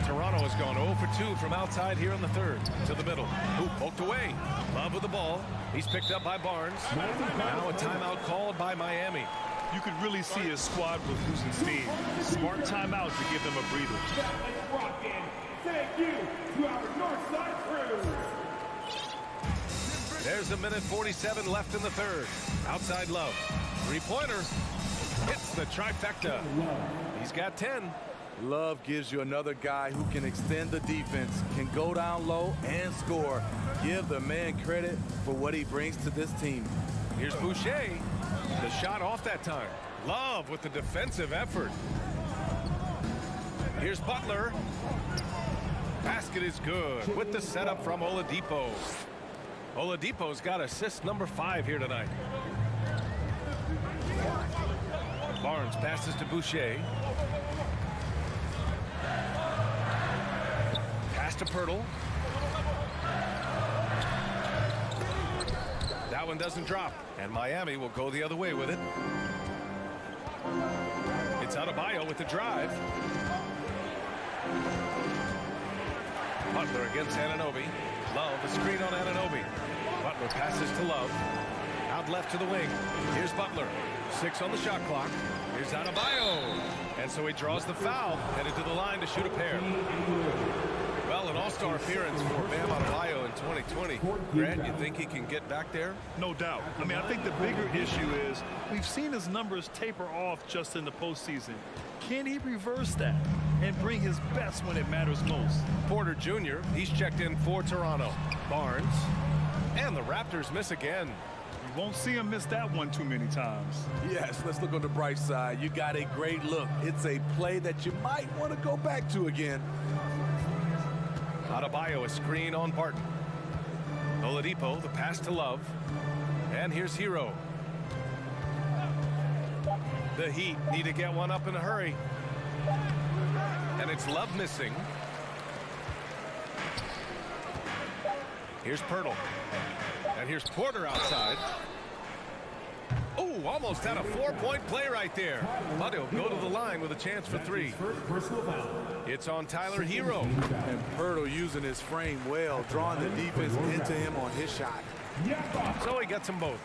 Toronto has gone 0 for 2 from outside here in the third. To the middle. Hoop poked away. Love with the ball. He's picked up by Barnes. Now a timeout called by Miami. You could really see his squad was losing steam. Smart timeout to give them a breather. Thank you to our Northside crew. There's 1:47 left in the third. Outside Love. 3-pointer. Hits the trifecta. He's got 10. Love gives you another guy who can extend the defense, can go down low and score. Give the man credit for what he brings to this team. Here's Boucher. The shot off that time. Love with the defensive effort. Here's Butler. Basket is good with the setup from Oladipo. Oladipo's got assist number 5 here tonight. Barnes passes to Boucher. Pass to Pirtle. That one doesn't drop, and Miami will go the other way with it. It's Adebayo with the drive. Butler against Anunoby. Love, a screen on Anunoby. Butler passes to Love. Out left to the wing. Here's Butler. 6 on the shot clock. Here's Adebayo. And so he draws the foul, headed to the line to shoot a pair. Well, an all-star appearance for Bam Adebayo in 2020. Grant, you think he can get back there? No doubt. I mean, I think the bigger issue is we've seen his numbers taper off just in the postseason. Can he reverse that and bring his best when it matters most? Porter Jr., he's checked in for Toronto. Barnes. And the Raptors miss again. You won't see him miss that one too many times. Yes, let's look on the bright side. You got a great look. It's a play that you might want to go back to again. Adebayo, a screen on Barton. Oladipo, the pass to Love. And here's Hero. The Heat need to get one up in a hurry. And it's Love missing. Here's Pirtle. And here's Porter outside. Oh, almost had a 4-point play right there. But he'll go to the line with a chance for 3. It's on Tyler Hero. And Pirtle using his frame well, drawing the defense into him on his shot. So he gets them both.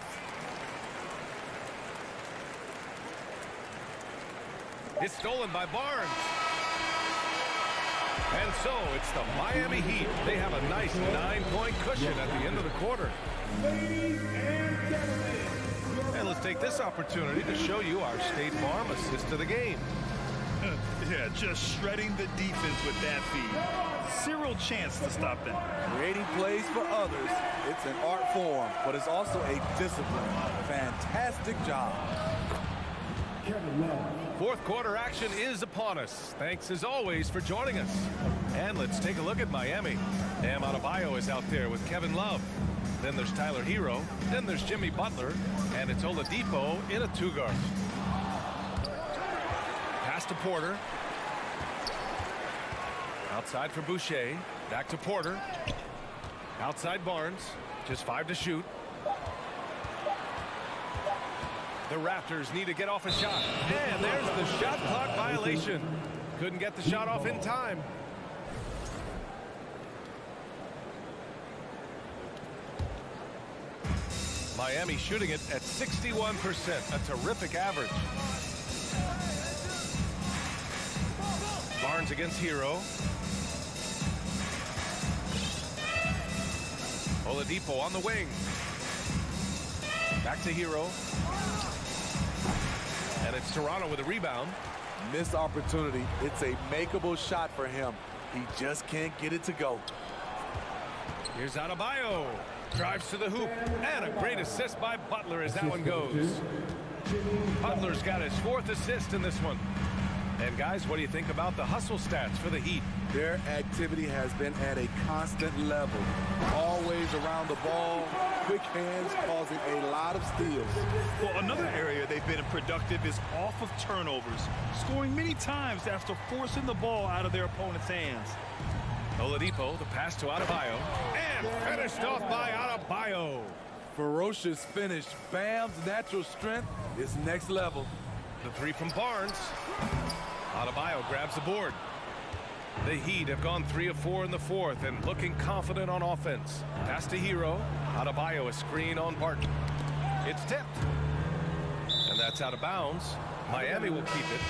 It's stolen by Barnes. And so it's the Miami Heat. They have a nice 9-point cushion at the end of the quarter. Ladies and gentlemen. And let's take this opportunity to show you our State Farm assist of the game. Yeah, just shredding the defense with that feed. Zero chance to stop that. Creating plays for others, it's an art form, but it's also a discipline. Fantastic job. Fourth quarter action is upon us. Thanks as always for joining us. And let's take a look at Miami. Bam Adebayo is out there with Kevin Love. Then there's Tyler Hero. Then there's Jimmy Butler. And it's Oladipo in a 2-guard. Pass to Porter. Outside for Boucher. Back to Porter. Outside Barnes. Just 5 to shoot. The Raptors need to get off a shot. And there's the shot clock violation. Couldn't get the shot off in time. Miami shooting it at 61%, a terrific average. Barnes against Hero. Oladipo on the wing. Back to Hero. And it's Toronto with a rebound. Missed opportunity. It's a makeable shot for him. He just can't get it to go. Here's Adebayo. Drives to the hoop. And a great assist by Butler as that one goes. Butler's got his 4th assist in this one. And guys, what do you think about the hustle stats for the Heat? Their activity has been at a constant level. Always around the ball. Quick hands causing a lot of steals. Well, another area they've been productive is off of turnovers, scoring many times after forcing the ball out of their opponent's hands. Oladipo, the pass to Adebayo. And finished off by Adebayo. Ferocious finish. Bam's natural strength is next level. The 3 from Barnes. Adebayo grabs the board. The Heat have gone 3 of 4 in the 4th and looking confident on offense. Pass to Hero. Adebayo, a screen on Barton. It's tipped. And that's out of bounds. Miami will keep it.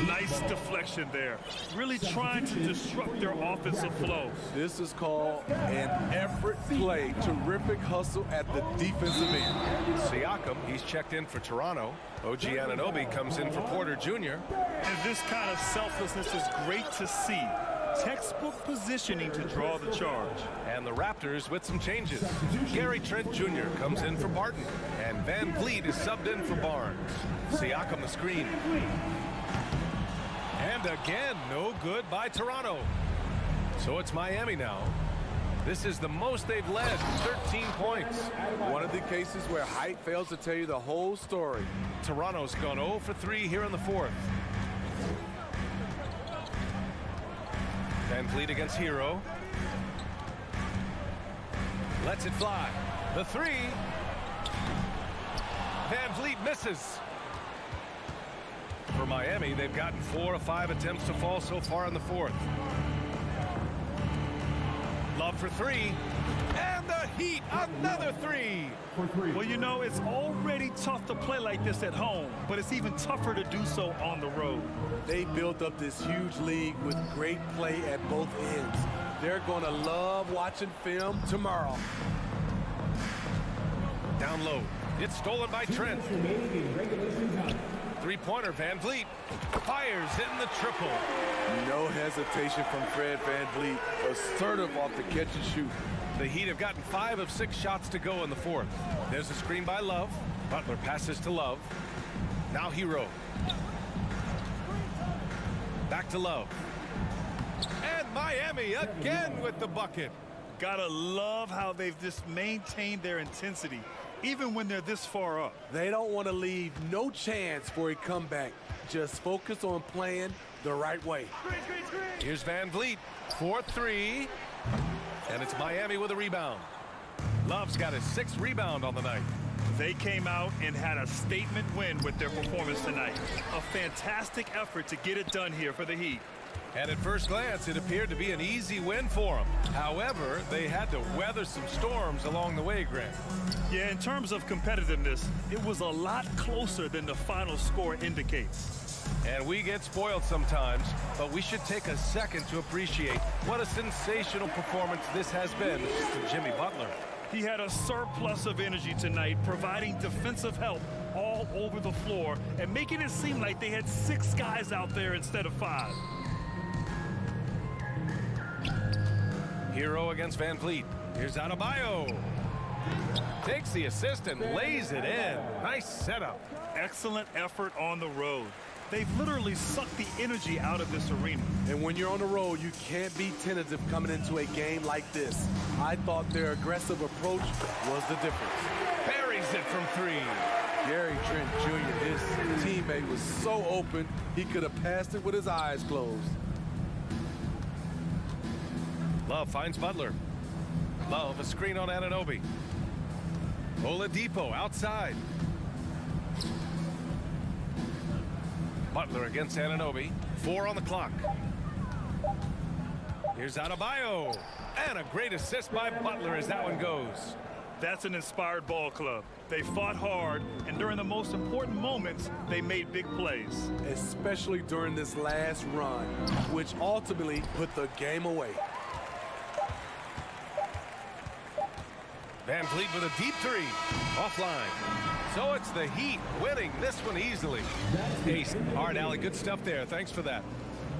Nice deflection there. Really trying to disrupt their offensive flow. This is called an effort play. Terrific hustle at the defensive end. Siakam, he's checked in for Toronto. OG Anunoby comes in for Porter Jr. And this kind of selflessness is great to see. Textbook positioning to draw the charge. And the Raptors with some changes. Gary Trent Jr. comes in for Barton. And Van Vliet is subbed in for Barnes. Siakam the screen. And again, no good by Toronto. So it's Miami now. This is the most they've led, 13 points. One of the cases where height fails to tell you the whole story. Toronto's gone 0 for 3 here in the 4th. Van Vliet against Hero. Lets it fly. The 3. Van Vliet misses. For Miami, they've gotten 4 of 5 attempts to fall so far in the 4th. Love for 3. And the Heat, another 3. Well, you know, it's already tough to play like this at home, but it's even tougher to do so on the road. They built up this huge league with great play at both ends. They're going to love watching film tomorrow. Down low. It's stolen by Trent. Three-pointer, Van Vliet fires, hitting the triple. No hesitation from Fred Van Vliet. Assertive off the catch and shoot. The Heat have gotten 5 of 6 shots to go in the fourth. There's a screen by Love. Butler passes to Love. Now Hero. Back to Love. And Miami again with the bucket. Gotta love how they've just maintained their intensity, even when they're this far up. They don't want to leave no chance for a comeback. Just focus on playing the right way. Here's Van Vliet, 4-3. And it's Miami with a rebound. Love's got his 6th rebound on the night. They came out and had a statement win with their performance tonight. A fantastic effort to get it done here for the Heat. And at first glance, it appeared to be an easy win for them. However, they had to weather some storms along the way, Grant. Yeah, in terms of competitiveness, it was a lot closer than the final score indicates. And we get spoiled sometimes, but we should take a second to appreciate what a sensational performance this has been for Jimmy Butler. He had a surplus of energy tonight, providing defensive help all over the floor and making it seem like they had 6 guys out there instead of 5. Hero against Van Vliet. Here's Adebayo. Takes the assist and lays it in. Nice setup. Excellent effort on the road. They've literally sucked the energy out of this arena. And when you're on the road, you can't be tentative coming into a game like this. I thought their aggressive approach was the difference. Buries it from 3. Gary Trent Jr., his teammate, was so open, he could have passed it with his eyes closed. Love finds Butler. Love, a screen on Anunoby. Oladipo outside. Butler against Anunoby. 4 on the clock. Here's Adebayo. And a great assist by Butler as that one goes. That's an inspired ball club. They fought hard, and during the most important moments, they made big plays. Especially during this last run, which ultimately put the game away. Van Vliet with a deep 3. Offline. So it's the Heat winning this one easily. Ace, hard alley, good stuff there. Thanks for that.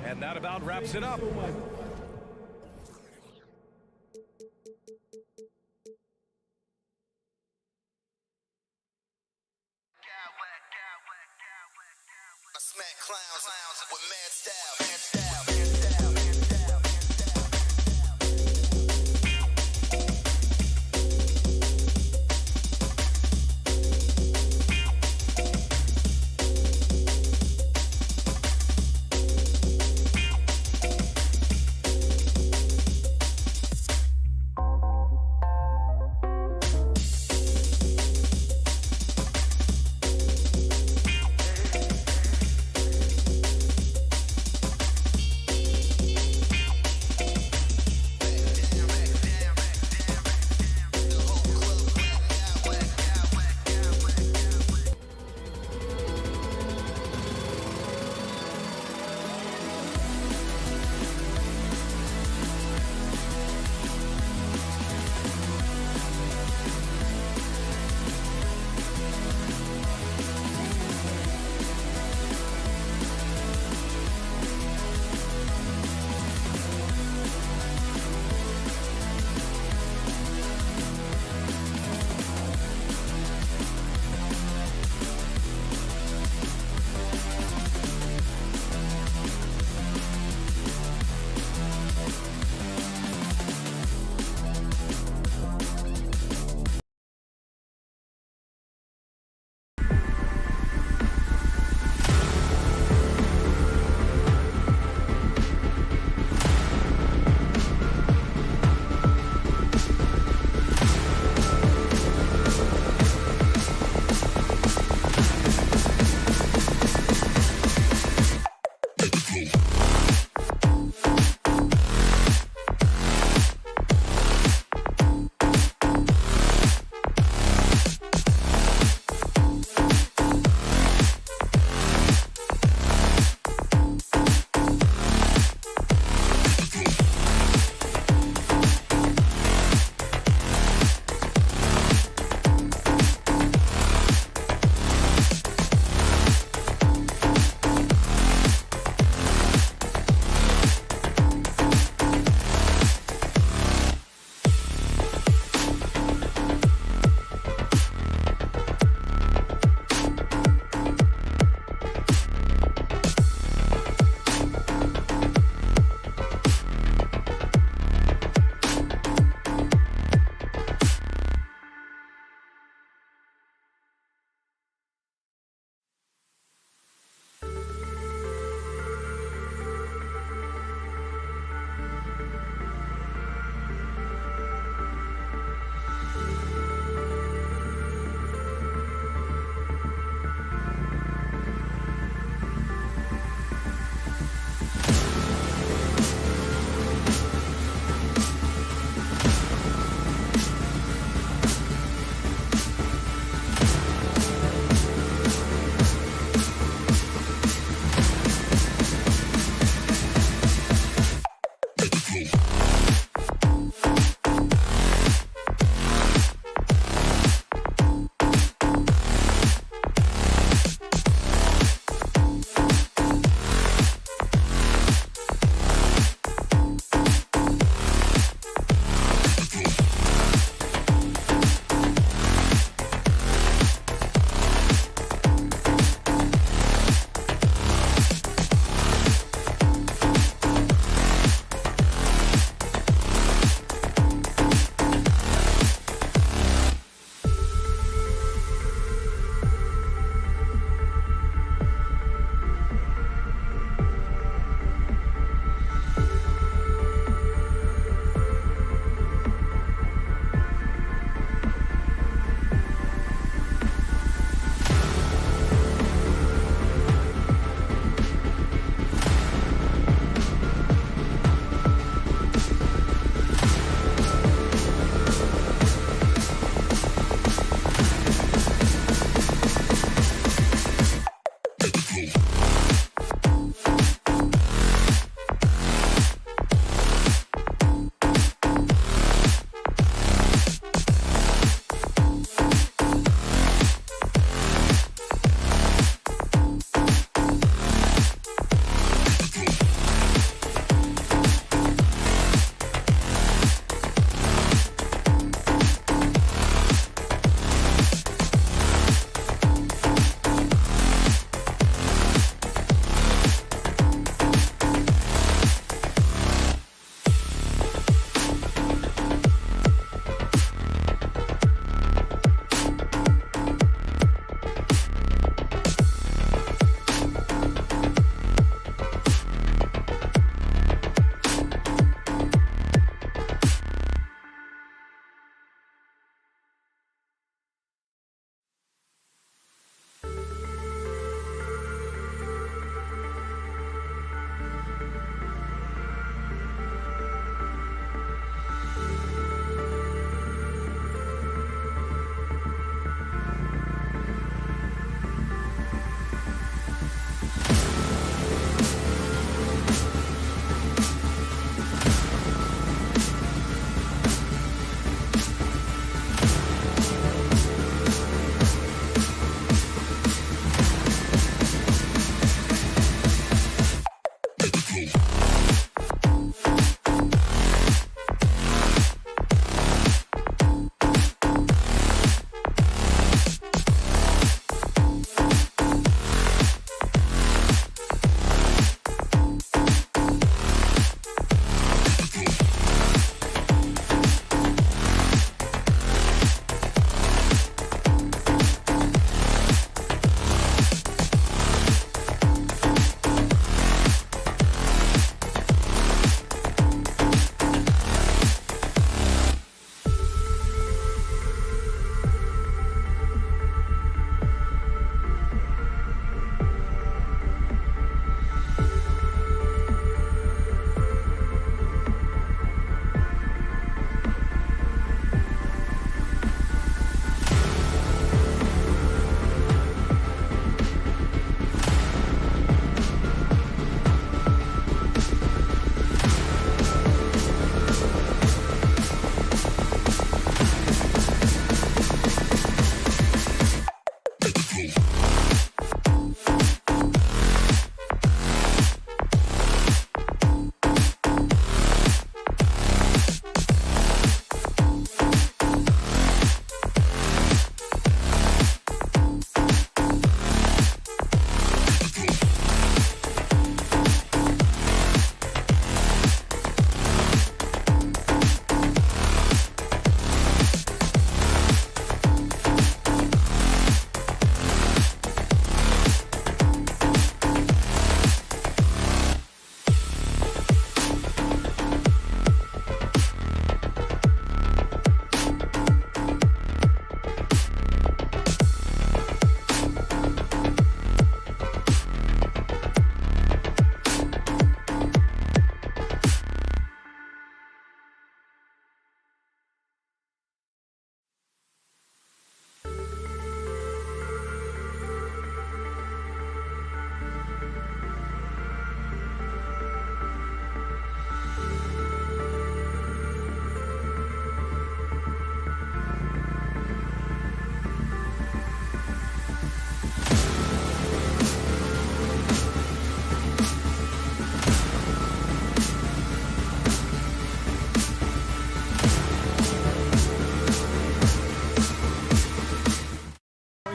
And that about wraps it up. Smack clowns with mad style.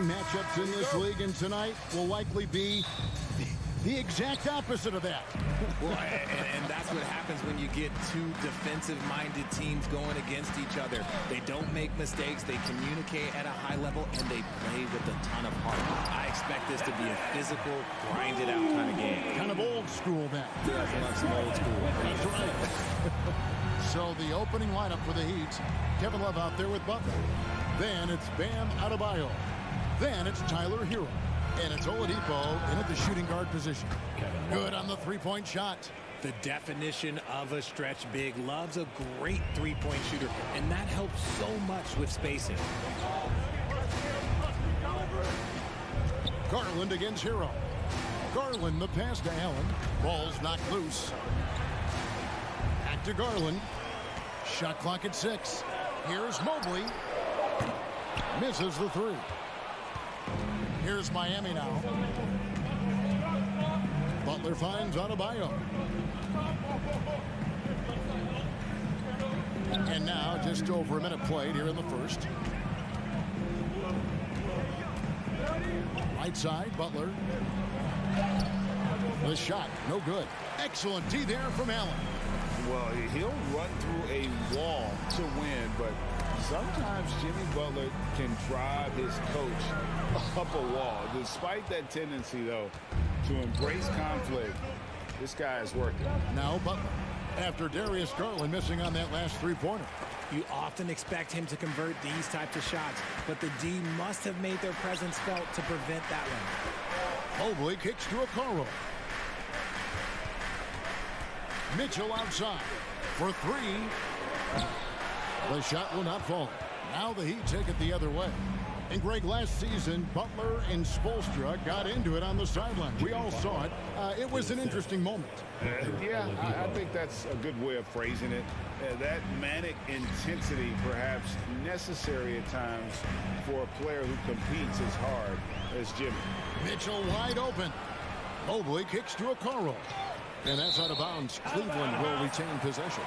Matchups in this league and tonight will likely be the exact opposite of that. Well, and that's what happens when you get two defensive-minded teams going against each other. They don't make mistakes, they communicate at a high level, and they play with a ton of heart. I expect this to be a physical, grinded-out kind of game. Kind of old school then. Yeah, I love some old school. That's right. So the opening lineup for the Heat, Kevin Love out there with Butler. Then it's Bam Adebayo. Then it's Tyler Hero. And it's Oladipo in at the shooting guard position. Good on the three-point shot. The definition of a stretch big. Love's a great three-point shooter, and that helps so much with spacing. Garland against Hero. Garland the pass to Allen. Ball's knocked loose. Back to Garland. Shot clock at 6. Here's Mobley. Misses the three. Here's Miami now. Butler finds Adebayo. And now just over a minute played here in the first. Right side, Butler. The shot, no good. Excellent D there from Allen. Well, he'll run through a wall to win, but sometimes Jimmy Butler can drive his coach up a wall. Despite that tendency, though, to embrace conflict, this guy is working. Now Butler, after Darius Garland missing on that last three-pointer. You often expect him to convert these types of shots, but the D must have made their presence felt to prevent that one. Mobley kicks to Okoro. Mitchell outside for three. The shot will not fall. Now the Heat take it the other way. And Greg, last season, Butler and Spoelstra got into it on the sideline. We all saw it. It was an interesting moment. Yeah, I think that's a good way of phrasing it. That manic intensity, perhaps necessary at times for a player who competes as hard as Jimmy. Mitchell wide open. Mobley kicks to Okoro. And that's out of bounds. Cleveland will retain possession.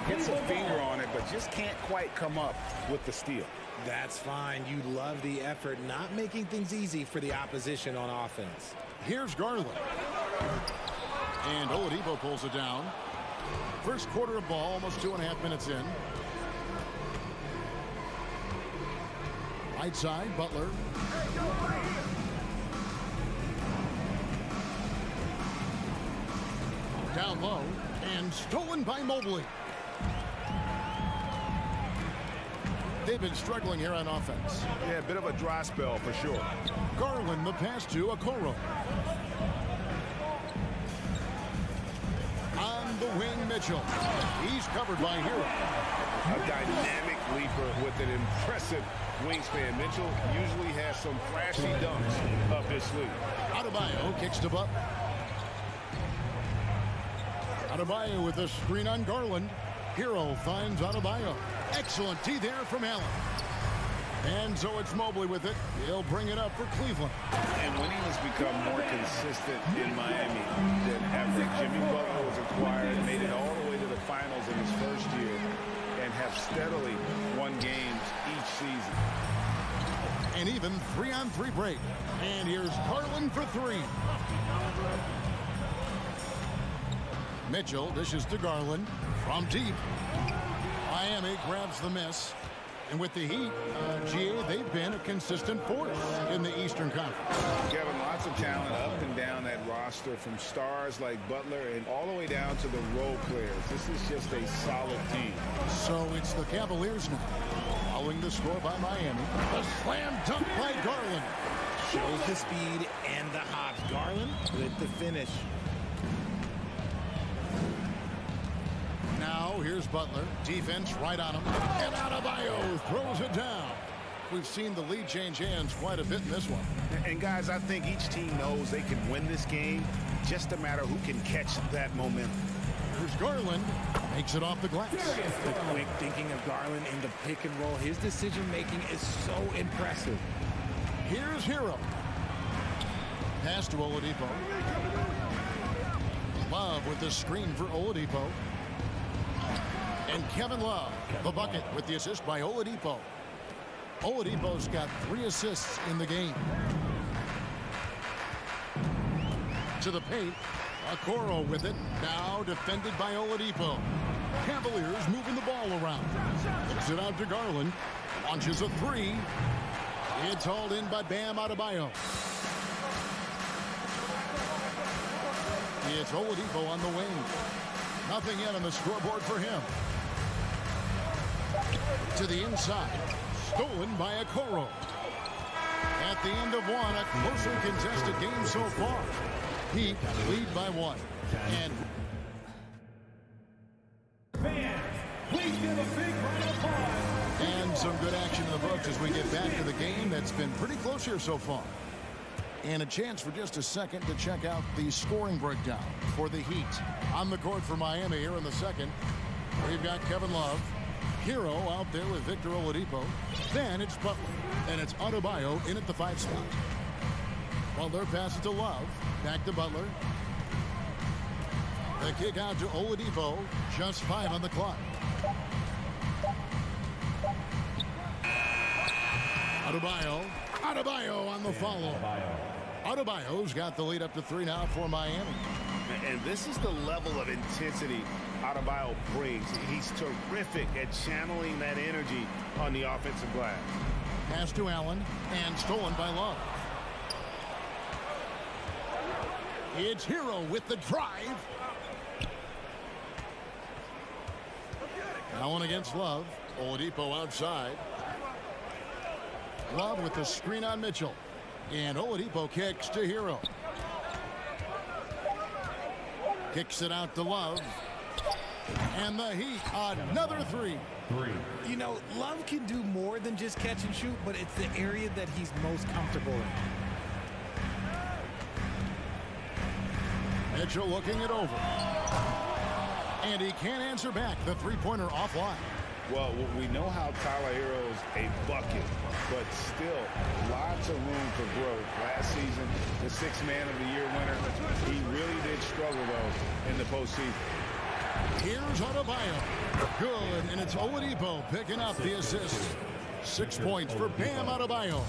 Gets a finger on it, but just can't quite come up with the steal. That's fine. You love the effort, not making things easy for the opposition on offense. Here's Garland. And Oladipo pulls it down. First quarter of ball, almost 2.5 minutes in. Right side, Butler. Down low, and stolen by Mobley. They've been struggling here on offense. Yeah, a bit of a dry spell for sure. Garland, the pass to Okoro. On the wing, Mitchell. He's covered by Hero. A dynamic leaper with an impressive wingspan. Mitchell usually has some flashy dunks up his sleeve. Adebayo kicks to Butler. Adebayo with a screen on Garland. Hero finds Adebayo. Excellent D there from Allen. And so it's Mobley with it. He'll bring it up for Cleveland. And winning has become more consistent in Miami than ever. Jimmy Butler was acquired, made it all the way to the finals in his first year, and have steadily won games each season. An even 3-on-3 break. And here's Garland for three. Mitchell dishes to Garland from deep. Miami grabs the miss. And with the Heat, they've been a consistent force in the Eastern Conference. Kevin, lots of talent up and down that roster, from stars like Butler and all the way down to the role players. This is just a solid team. So it's the Cavaliers now. Following the score by Miami. A slam dunk by Garland. Shows the speed and the hops. Garland with the finish. Now here's Butler. Defense right on him. And Adebayo throws it down. We've seen the lead change hands quite a bit in this one. And guys, I think each team knows they can win this game. Just a matter who can catch that momentum. Here's Garland. Makes it off the glass. The quick thinking of Garland in the pick and roll. His decision making is so impressive. Here's Hero. Pass to Oladipo. Love with the screen for Oladipo. And Kevin Love, the bucket with the assist by Oladipo. Oladipo's got 3 assists in the game. To the paint. Okoro with it. Now defended by Oladipo. Cavaliers moving the ball around. Kicks it out to Garland. Launches a 3. It's hauled in by Bam Adebayo. It's Oladipo on the wing. Nothing yet on the scoreboard for him. To the inside. Stolen by Okoro. At the end of one, a closely contested game so far. Heat lead by 1. And please give a big round of applause. And some good action in the books as we get back to the game that's been pretty close here so far. And a chance for just a second to check out the scoring breakdown for the Heat. On the court for Miami here in the second, we've got Kevin Love. Hero out there with Victor Oladipo. Then it's Butler. And it's Adebayo in at the 5 spot. Butler passes to Love. Back to Butler. The kick out to Oladipo. Just 5 on the clock. Adebayo on the follow. Adebayo's got the lead up to 3 now for Miami. And this is the level of intensity Adebayo brings. He's terrific at channeling that energy on the offensive glass. Pass to Allen and stolen by Love. It's Hero with the drive. Allen against Love. Oladipo outside. Love with the screen on Mitchell. And Oladipo kicks to Hero. Kicks it out to Love. And the Heat, another 3. You know, Love can do more than just catch and shoot, but it's the area that he's most comfortable in. Mitchell looking it over. And he can't answer back. The 3-pointer offline. Well, we know how Tyler Hero's a bucket, but still lots of room for growth. Last season, the Sixth Man of the Year winner, he really did struggle, though, in the postseason. Here's Adebayo. Good, and it's Oladipo picking up the assist. 6 points for Bam Adebayo.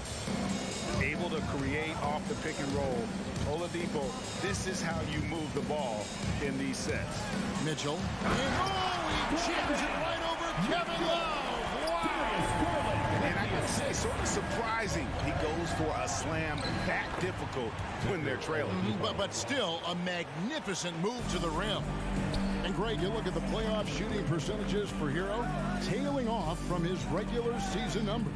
Able to create off the pick and roll. Oladipo, this is how you move the ball in these sets. Mitchell. And he jams it right over Kevin Love. Wow. And I gotta say, sort of surprising. He goes for a slam that difficult when they're trailing. But still a magnificent move to the rim. And Greg, you look at the playoff shooting percentages for Hero, tailing off from his regular season numbers.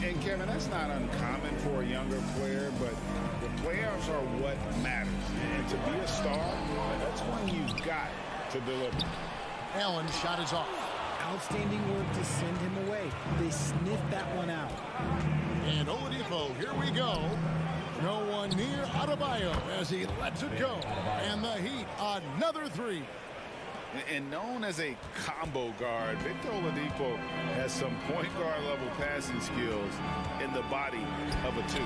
And Kevin, that's not uncommon for a younger player, but the playoffs are what matters. And to be a star, that's when you've got to deliver. Allen's shot is off. Outstanding work to send him away. They sniffed that one out. And Oladipo, here we go. No one near Adebayo as he lets it go. And the Heat, another three. And known as a combo guard, Victor Oladipo has some point guard level passing skills in the body of a two.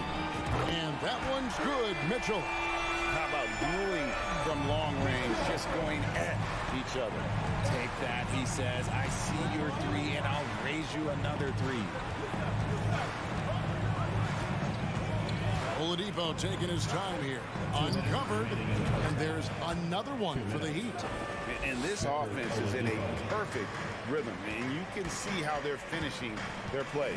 And that one's good, Mitchell. How about dueling from long range, just going at each other? Take that, he says. I see your three, and I'll raise you another three. Oladipo taking his time here. Uncovered. And there's another one for the Heat. And this offense is in a perfect rhythm. And you can see how they're finishing their play.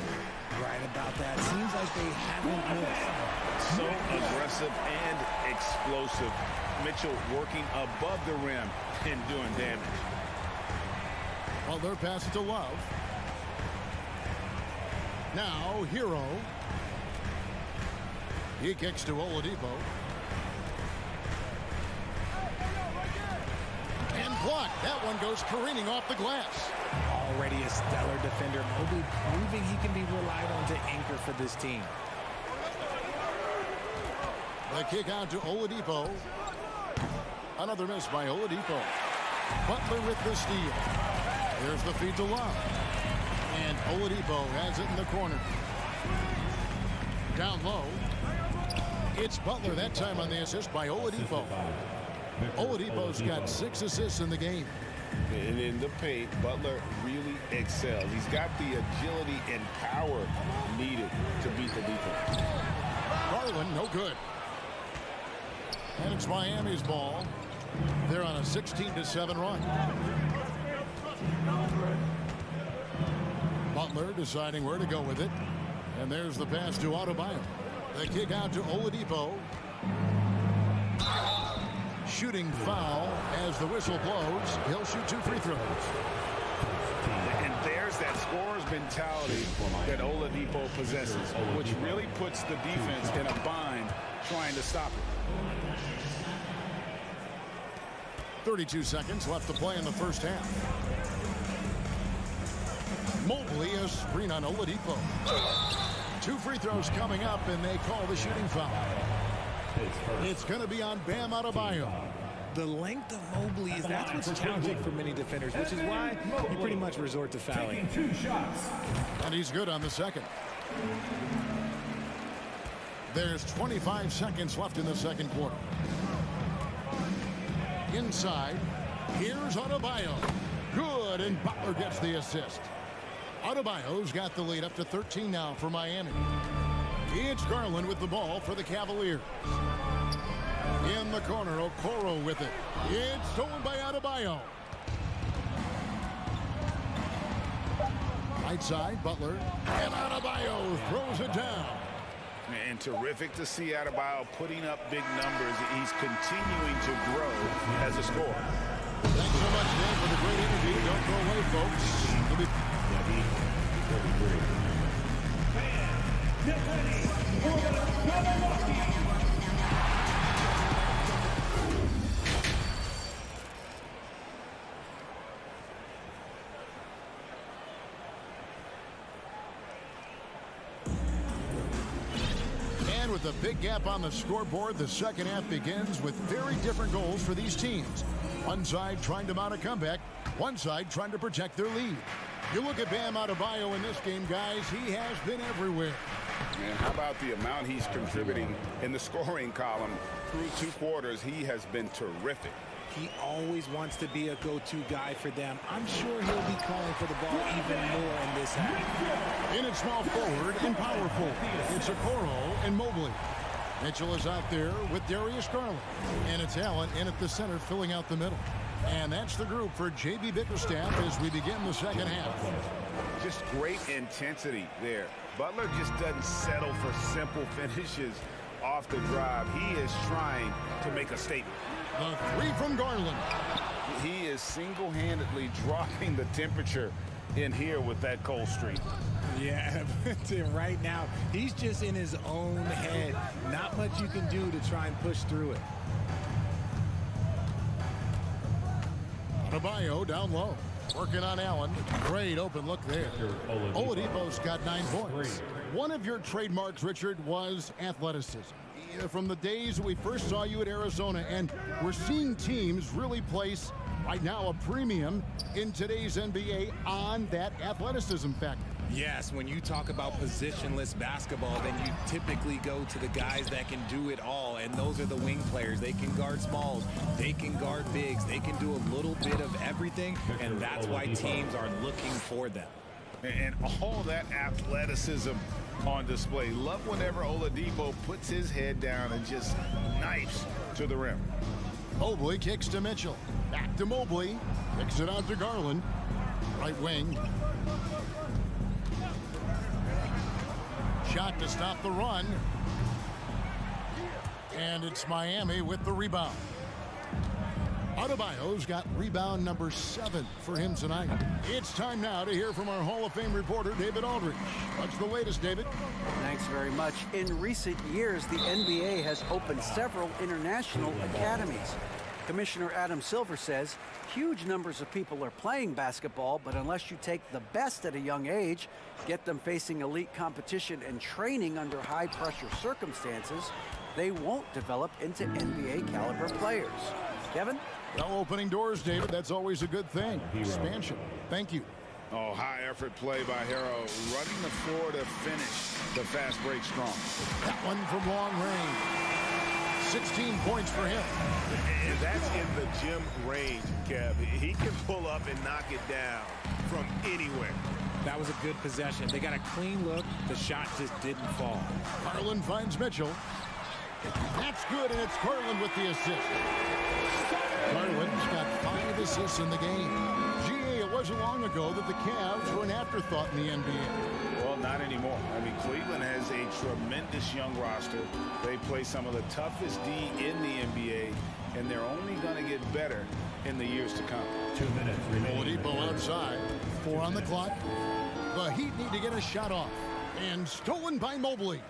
Right about that. Seems like they haven't missed. So aggressive and explosive. Mitchell working above the rim and doing damage. Well, they're passing to Love. Now, Hero. He kicks to Oladipo. And blocked. That one goes careening off the glass. Already a stellar defender. Mobley proving he can be relied on to anchor for this team. The kick out to Oladipo. Another miss by Oladipo. Butler with the steal. There's the feed to Love. And Oladipo has it in the corner. Down low. It's Butler that time on the assist by Oladipo. Oladipo's got 6 assists in the game. And in the paint, Butler really excels. He's got the agility and power needed to beat the defense. Garland, no good. And it's Miami's ball. They're on a 16-7 run. Butler deciding where to go with it. And there's the pass to Adebayo. The kick out to Oladipo. Shooting foul as the whistle blows. He'll shoot 2 free throws. And there's that scorer's mentality that Oladipo possesses, which really puts the defense in a bind trying to stop it. 32 seconds left to play in the first half. Mobley, a screen on Oladipo. 2 free throws coming up, and they call the shooting foul. It's going to be on Bam Adebayo. The length of Mobley is that's what's challenging for many defenders, which is why you pretty much resort to fouling. 2 shots. And he's good on the second. There's 25 seconds left in the second quarter. Inside, here's Adebayo. Good, and Butler gets the assist. Adebayo's got the lead up to 13 now for Miami. It's Garland with the ball for the Cavaliers. In the corner, Okoro with it. It's stolen by Adebayo. Right side, Butler. And Adebayo throws it down. And terrific to see Adebayo putting up big numbers. He's continuing to grow as a scorer. Thanks so much, Dan, for the great interview. Don't go away, folks. We'll be Get ready for the Milwaukee. And with a big gap on the scoreboard, the second half begins with very different goals for these teams. One side trying to mount a comeback, one side trying to protect their lead. You look at Bam Adebayo in this game, guys. He has been everywhere. And how about the amount he's contributing in the scoring column through 2 quarters? He has been terrific. He always wants to be a go-to guy for them. I'm sure he'll be calling for the ball even more in this half. In at small forward and power forward, it's Okoro and Mobley. Mitchell is out there with Darius Garland. And it's Allen in at the center, filling out the middle. And that's the group for J.B. Bickerstaff as we begin the second half. Just great intensity there. Butler just doesn't settle for simple finishes off the drive. He is trying to make a statement. The 3 from Garland. He is single-handedly dropping the temperature in here with that cold streak. Yeah, right now, he's just in his own head. Not much you can do to try and push through it. Adebayo down low. Working on Allen. Great open look there. Oladipo's got 9 points. One of your trademarks, Richard, was athleticism. From the days we first saw you at Arizona, and we're seeing teams really place, right now, a premium in today's NBA on that athleticism factor. Yes, when you talk about positionless basketball, then you typically go to the guys that can do it all, and those are the wing players. They can guard smalls, they can guard bigs, they can do a little bit of everything, and that's why teams are looking for them. And all that athleticism on display. Love whenever Oladipo puts his head down and just knifes to the rim. Mobley kicks to Mitchell. Back to Mobley. Kicks it out to Garland. Right wing. Shot to stop the run. And it's Miami with the rebound. Adebayo's got rebound number 7 for him tonight. It's time now to hear from our Hall of Fame reporter, David Aldridge. What's the latest, David? Thanks very much. In recent years, the NBA has opened several international academies. Commissioner Adam Silver says huge numbers of people are playing basketball, but unless you take the best at a young age, get them facing elite competition and training under high-pressure circumstances, they won't develop into NBA caliber players. Kevin? Well, opening doors, David. That's always a good thing. Expansion. Thank you. Oh, high effort play by Hero. Running the floor to finish the fast break strong. That one from long range. 16 points for him. And that's in the gym range, Kev. He can pull up and knock it down from anywhere. That was a good possession. They got a clean look. The shot just didn't fall. Garland finds Mitchell. That's good, and it's Garland with the assist. Garland's got 5 assists in the game. GA, it wasn't long ago that the Cavs were an afterthought in the NBA. Well, not anymore. I mean, Cleveland has a tremendous young roster. They play some of the toughest D in the NBA, and they're only going to get better in the years to come. 2 minutes remaining. Oladipo outside. 4 on the clock. The Heat need to get a shot off. And stolen by Mobley.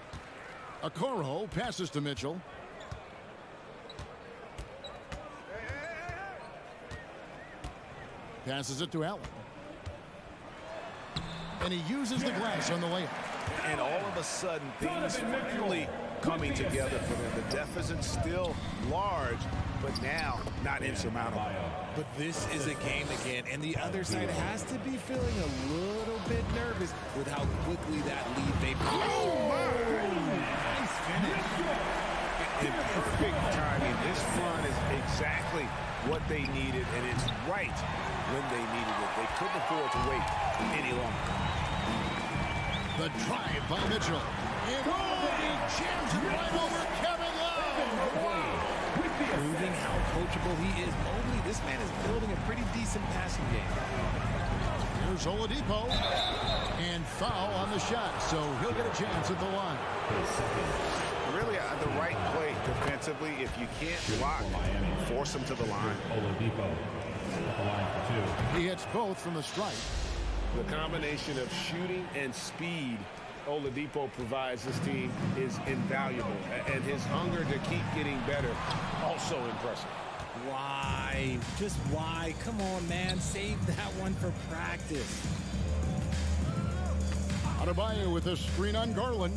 Okoro passes to Mitchell. Passes it to Allen. And he uses the glass on the layup. And all of a sudden, things finally coming together for them. The deficit still large, but now not insurmountable. But this is a game again, and the other side has to be feeling a little bit nervous with how quickly that lead they put. Oh, my! Nice finish. In perfect timing. This run is exactly what they needed, and it's right when they needed it. They couldn't afford to wait any longer. The drive by Mitchell. And he jams it right over Kevin Love. Proving how coachable he is. Mobley, this man is building a pretty decent passing game. Here's Oladipo. And foul on the shot, so he'll get a chance at the line. Really the right play defensively. If you can't block, force him to the line. Oladipo at the line for 2. He hits both from the stripe. The combination of shooting and speed Oladipo provides this team is invaluable. And his hunger to keep getting better, also impressive. Why? Just why? Come on, man. Save that one for practice. Adebayo with a screen on Garland.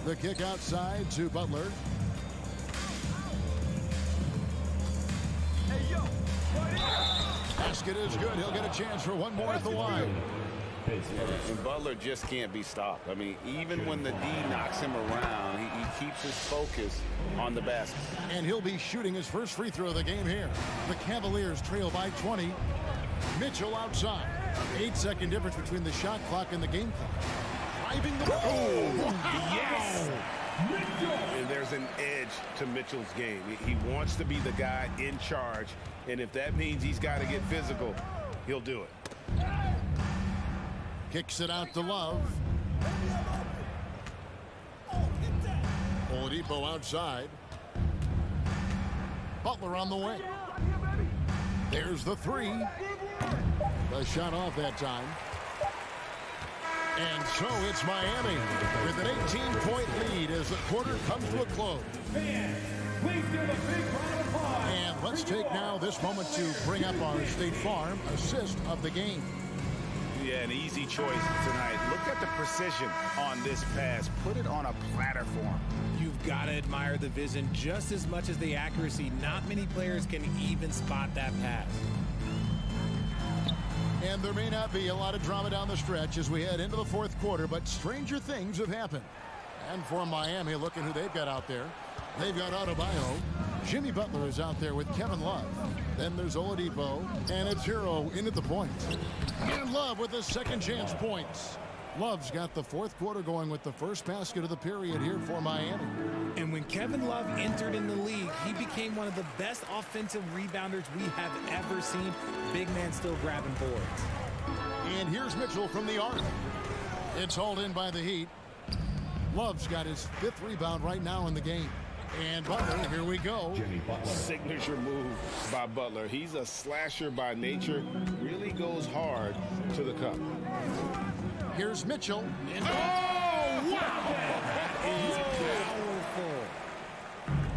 The kick outside to Butler. Pass basket is good. He'll get a chance for one more at the line. And Butler just can't be stopped. I mean, even when the D knocks him around, he keeps his focus on the basket. And he'll be shooting his first free throw of the game here. The Cavaliers trail by 20. Mitchell outside. 8-second difference between the shot clock and the game clock. Driving the ball. Yes! And there's an edge to Mitchell's game. He wants to be the guy in charge, and if that means he's got to get physical, he'll do it. Kicks it out to Love. Oladipo outside. Butler on the way. There's the three. The shot off that time. And so it's Miami with an 18-point lead as the quarter comes to a close. And let's take now this moment to bring up our State Farm assist of the game. Yeah, an easy choice tonight. Look at the precision on this pass. Put it on a platter for him. You've got to admire the vision just as much as the accuracy. Not many players can even spot that pass. And there may not be a lot of drama down the stretch as we head into the fourth quarter, but stranger things have happened. And for Miami, look at who they've got out there. They've got Adebayo. Jimmy Butler is out there with Kevin Love. Then there's Oladipo, and it's Hero in at the point. And Love with his second chance points. Love's got the fourth quarter going with the first basket of the period here for Miami. And when Kevin Love entered in the league, he became one of the best offensive rebounders we have ever seen. Big man still grabbing boards. And here's Mitchell from the arc. It's hauled in by the Heat. Love's got his fifth rebound right now in the game. And Butler, here we go. Signature move by Butler. He's a slasher by nature. Really goes hard to the cup. Here's Mitchell. And oh, wow! That is powerful.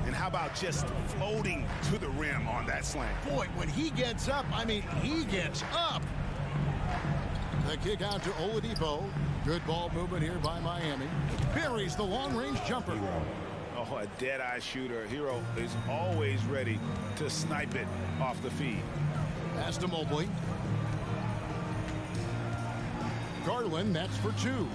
And how about just floating to the rim on that slant? Boy, when he gets up, I mean, he gets up. The kick out to Oladipo. Good ball movement here by Miami. Buries the long-range jumper. Oh, a dead-eye shooter. Hero is always ready to snipe it off the feed. Pass to Mobley. Garland, that's for two.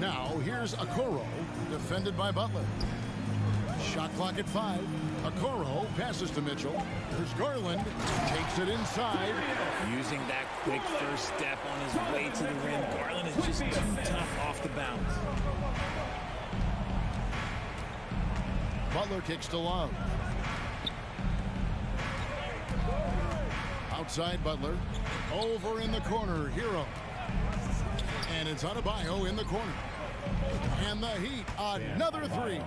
Now, here's Okoro, defended by Butler. Shot clock at 5. Okoro passes to Mitchell. There's Garland, takes it inside. Using that quick first step on his way to the rim. Garland is just too tough off the bounce. Butler kicks to Love. Outside Butler. Over in the corner, Hero. And it's Adebayo in the corner. And the Heat, another three.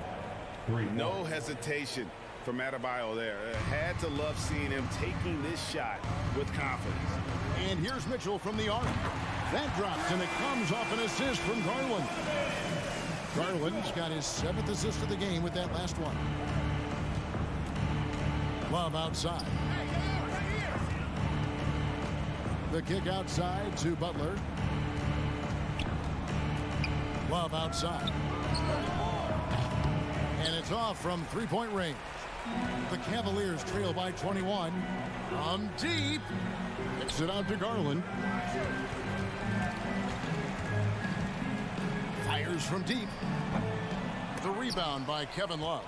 No hesitation from Adebayo there. Had to love seeing him taking this shot with confidence. And here's Mitchell from the arc. That drops, and it comes off an assist from Garland. Garland's got his 7th assist of the game with that last one. Love outside. The kick outside to Butler. Love outside. And it's off from three-point range. The Cavaliers trail by 21. From deep. Kicks it out to Garland. Fires from deep. The rebound by Kevin Love.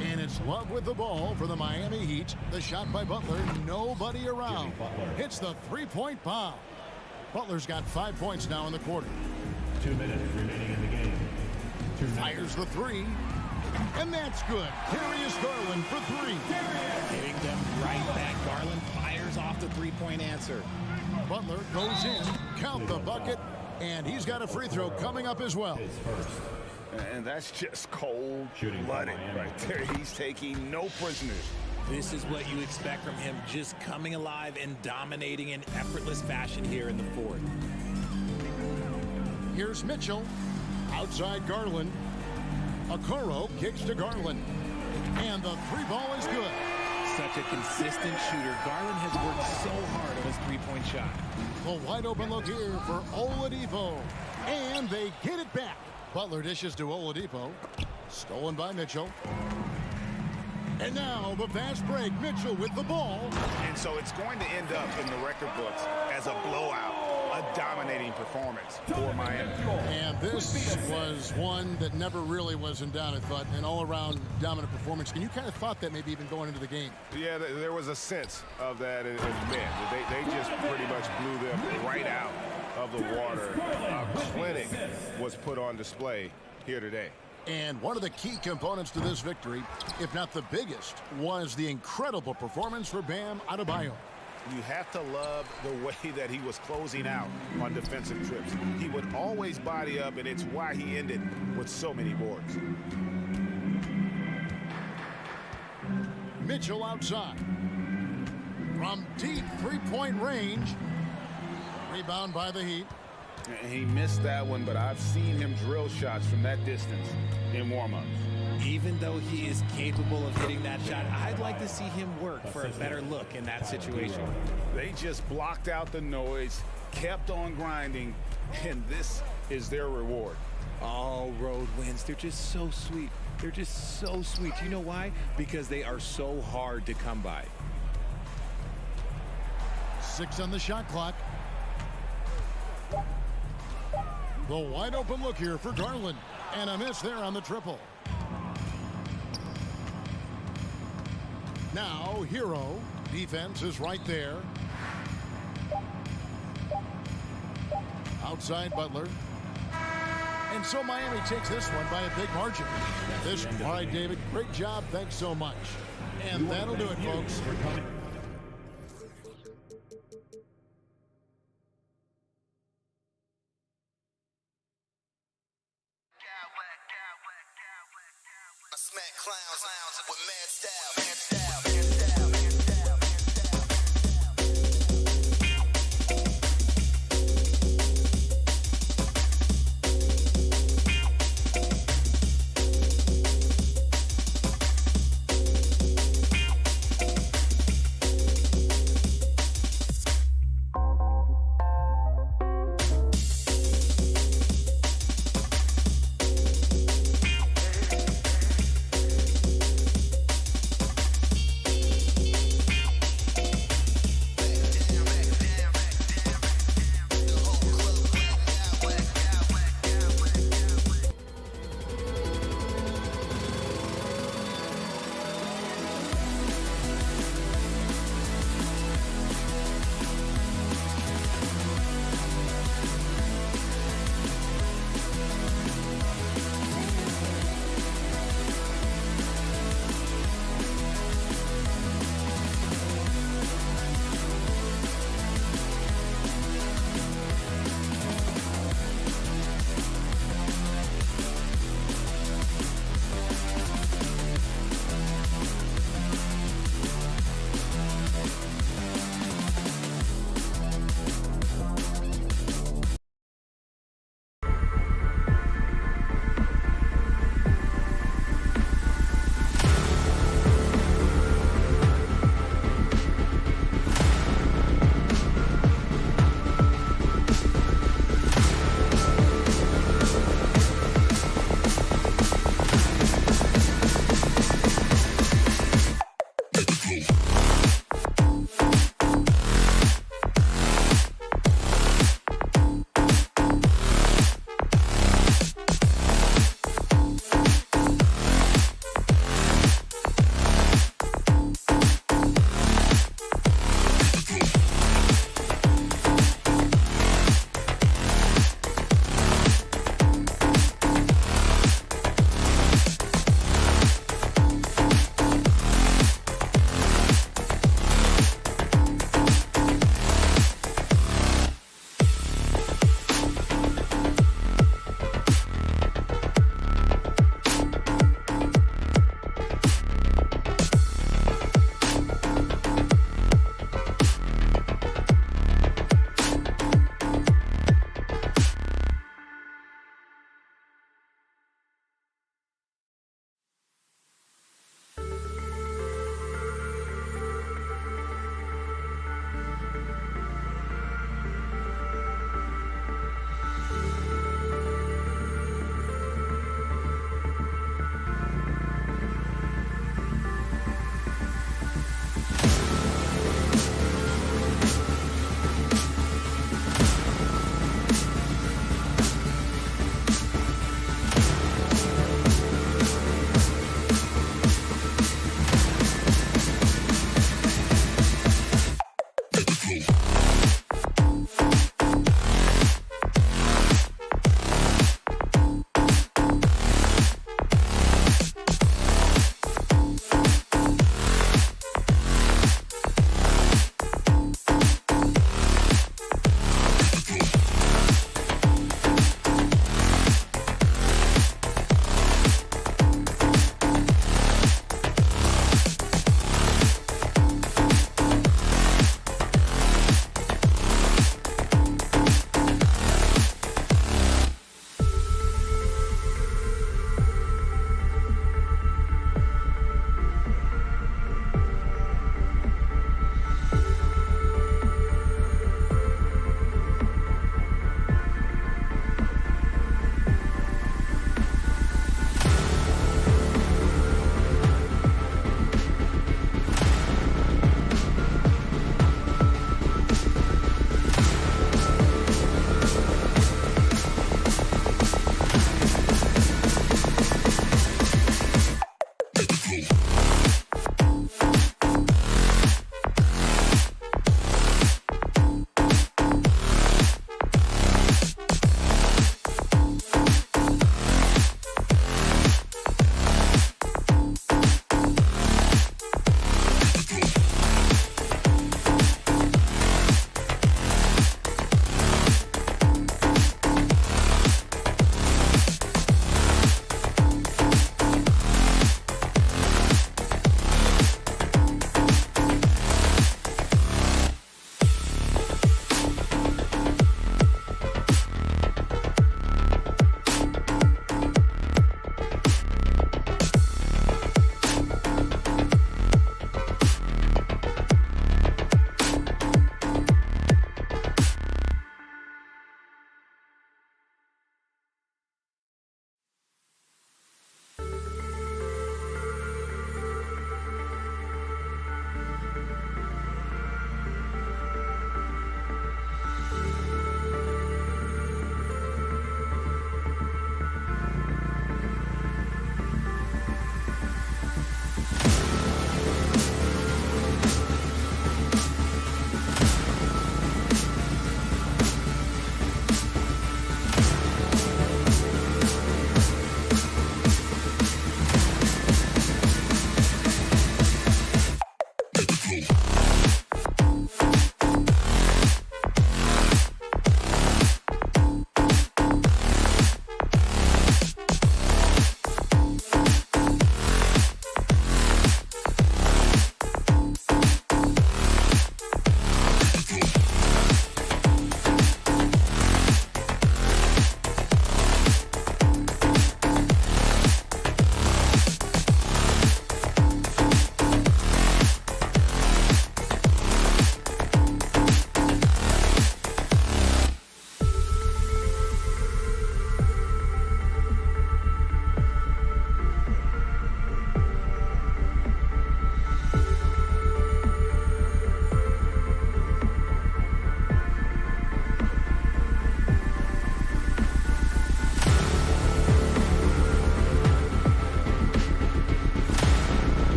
And it's Love with the ball for the Miami Heat. The shot by Butler. Nobody around. Hits the three-point bomb. Butler's got 5 points now in the quarter. 2 minutes remaining in the game. Fires the three. And that's good. Darius Garland for three. Hitting them right back. Garland fires off the three-point answer. Butler goes in. Count the bucket. And he's got a free throw coming up as well. And that's just cold-blooded right there. He's taking no prisoners. This is what you expect from him, just coming alive and dominating in effortless fashion here in the fourth. Here's Mitchell. Outside Garland. Okoro kicks to Garland. And the three ball is good. Such a consistent shooter. Garland has worked so hard on his three-point shot. A wide open look here for Oladipo. And they get it back. Butler dishes to Oladipo. Stolen by Mitchell. And now the fast break. Mitchell with the ball. And so it's going to end up in the record books as a blowout, a dominating performance for Miami. And this was one that never really was in doubt, I thought, an all-around dominant performance. And you kind of thought that maybe even going into the game. Yeah, there was a sense of that as men. They just pretty much blew them right out of the water. A clinic was put on display here today. And one of the key components to this victory, if not the biggest, was the incredible performance for Bam Adebayo. You have to love the way that he was closing out on defensive trips. He would always body up, and it's why he ended with so many boards. Mitchell outside. From deep three-point range. Rebound by the Heat. He missed that one, but I've seen him drill shots from that distance in warm-ups. Even though he is capable of hitting that shot, I'd like to see him work for a better look in that situation. They just blocked out the noise, kept on grinding, and this is their reward. All road wins. They're just so sweet. They're just so sweet. You know why? Because they are so hard to come by. 6 on the shot clock. The wide open look here for Garland. And a miss there on the triple. Now, Hero. Defense is right there. Outside Butler. And so Miami takes this one by a big margin. All right, David, great job. Thanks so much. And that'll do it, folks. Smack clowns with mad style.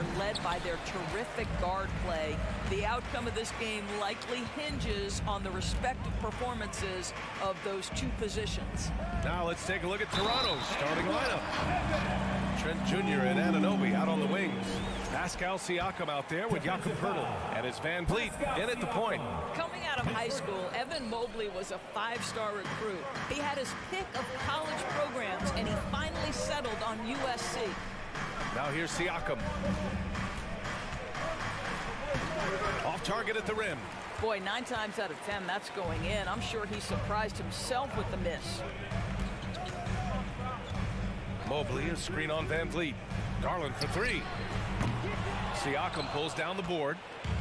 are led by their terrific guard play. The outcome of this game likely hinges on the respective performances of those two positions. Now let's take a look at Toronto's starting lineup. Trent Jr. and Anunoby out on the wings. Pascal Siakam out there with Jakob Poeltl. And it's Van Vliet in at the point. Coming out of high school, Evan Mobley was a 5-star recruit. He had his pick of college programs, and he finally settled on USC. Now here's Siakam. Off target at the rim. Boy, 9 times out of 10, that's going in. I'm sure he surprised himself with the miss. Mobley, a screen on Van Vliet. Garland for 3. Siakam pulls down the board,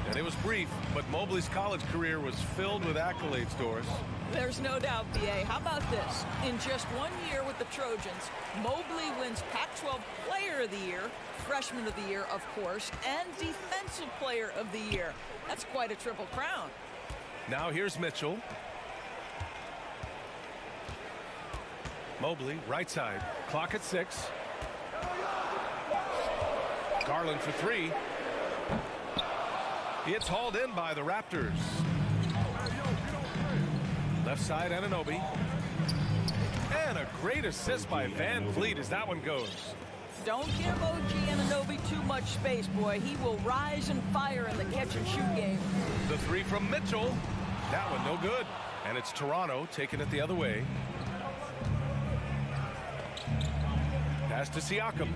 and it was brief, but Mobley's college career was filled with accolades, Doris. There's no doubt, B.A. How about this? In just 1 year with the Trojans, Mobley wins Pac-12 Player of the Year, Freshman of the Year, of course, and Defensive Player of the Year. That's quite a triple crown. Now here's Mitchell. Mobley, right side. Clock at 6. Garland for 3. It's hauled in by the Raptors. Left side, Anunoby. And a great assist by Van Vliet as that one goes. Don't give OG Anunoby too much space, boy. He will rise and fire in the catch-and-shoot game. The 3 from Mitchell. That one no good. And it's Toronto taking it the other way. Pass to Siakam.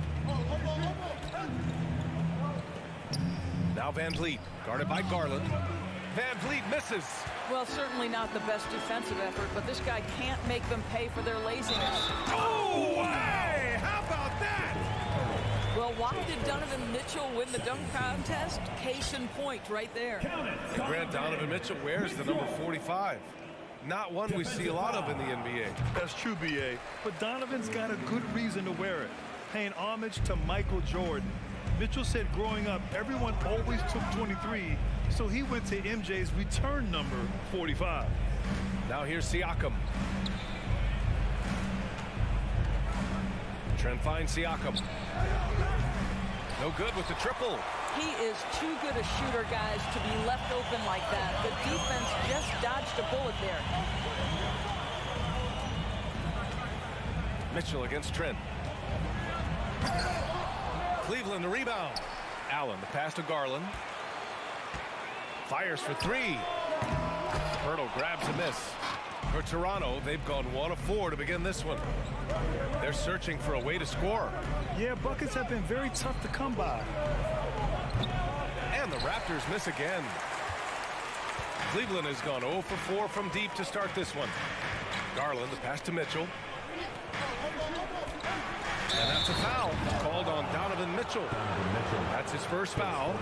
Now Van Vliet, guarded by Garland. Van Vliet misses. Well, certainly not the best defensive effort, but this guy can't make them pay for their laziness. Oh, hey! How about that? Well, why did Donovan Mitchell win the dunk contest? Case in point right there. And Grant, Donovan Mitchell wears the number 45. Not one we see a lot of in the NBA. That's true, B.A. But Donovan's got a good reason to wear it, paying homage to Michael Jordan. Mitchell said growing up, everyone always took 23, so he went to MJ's return number 45. Now here's Siakam. Trent finds Siakam. No good with the triple. He is too good a shooter, guys, to be left open like that. The defense just dodged a bullet there. Mitchell against Trent. Cleveland the rebound. Allen the pass to Garland. Fires for 3. Poeltl grabs a miss. For Toronto, they've gone 1 of 4 to begin this one. They're searching for a way to score. Yeah, buckets have been very tough to come by. And the Raptors miss again. Cleveland has gone 0 for 4 from deep to start this one. Garland the pass to Mitchell. And that's a foul called on Donovan Mitchell. That's his first foul.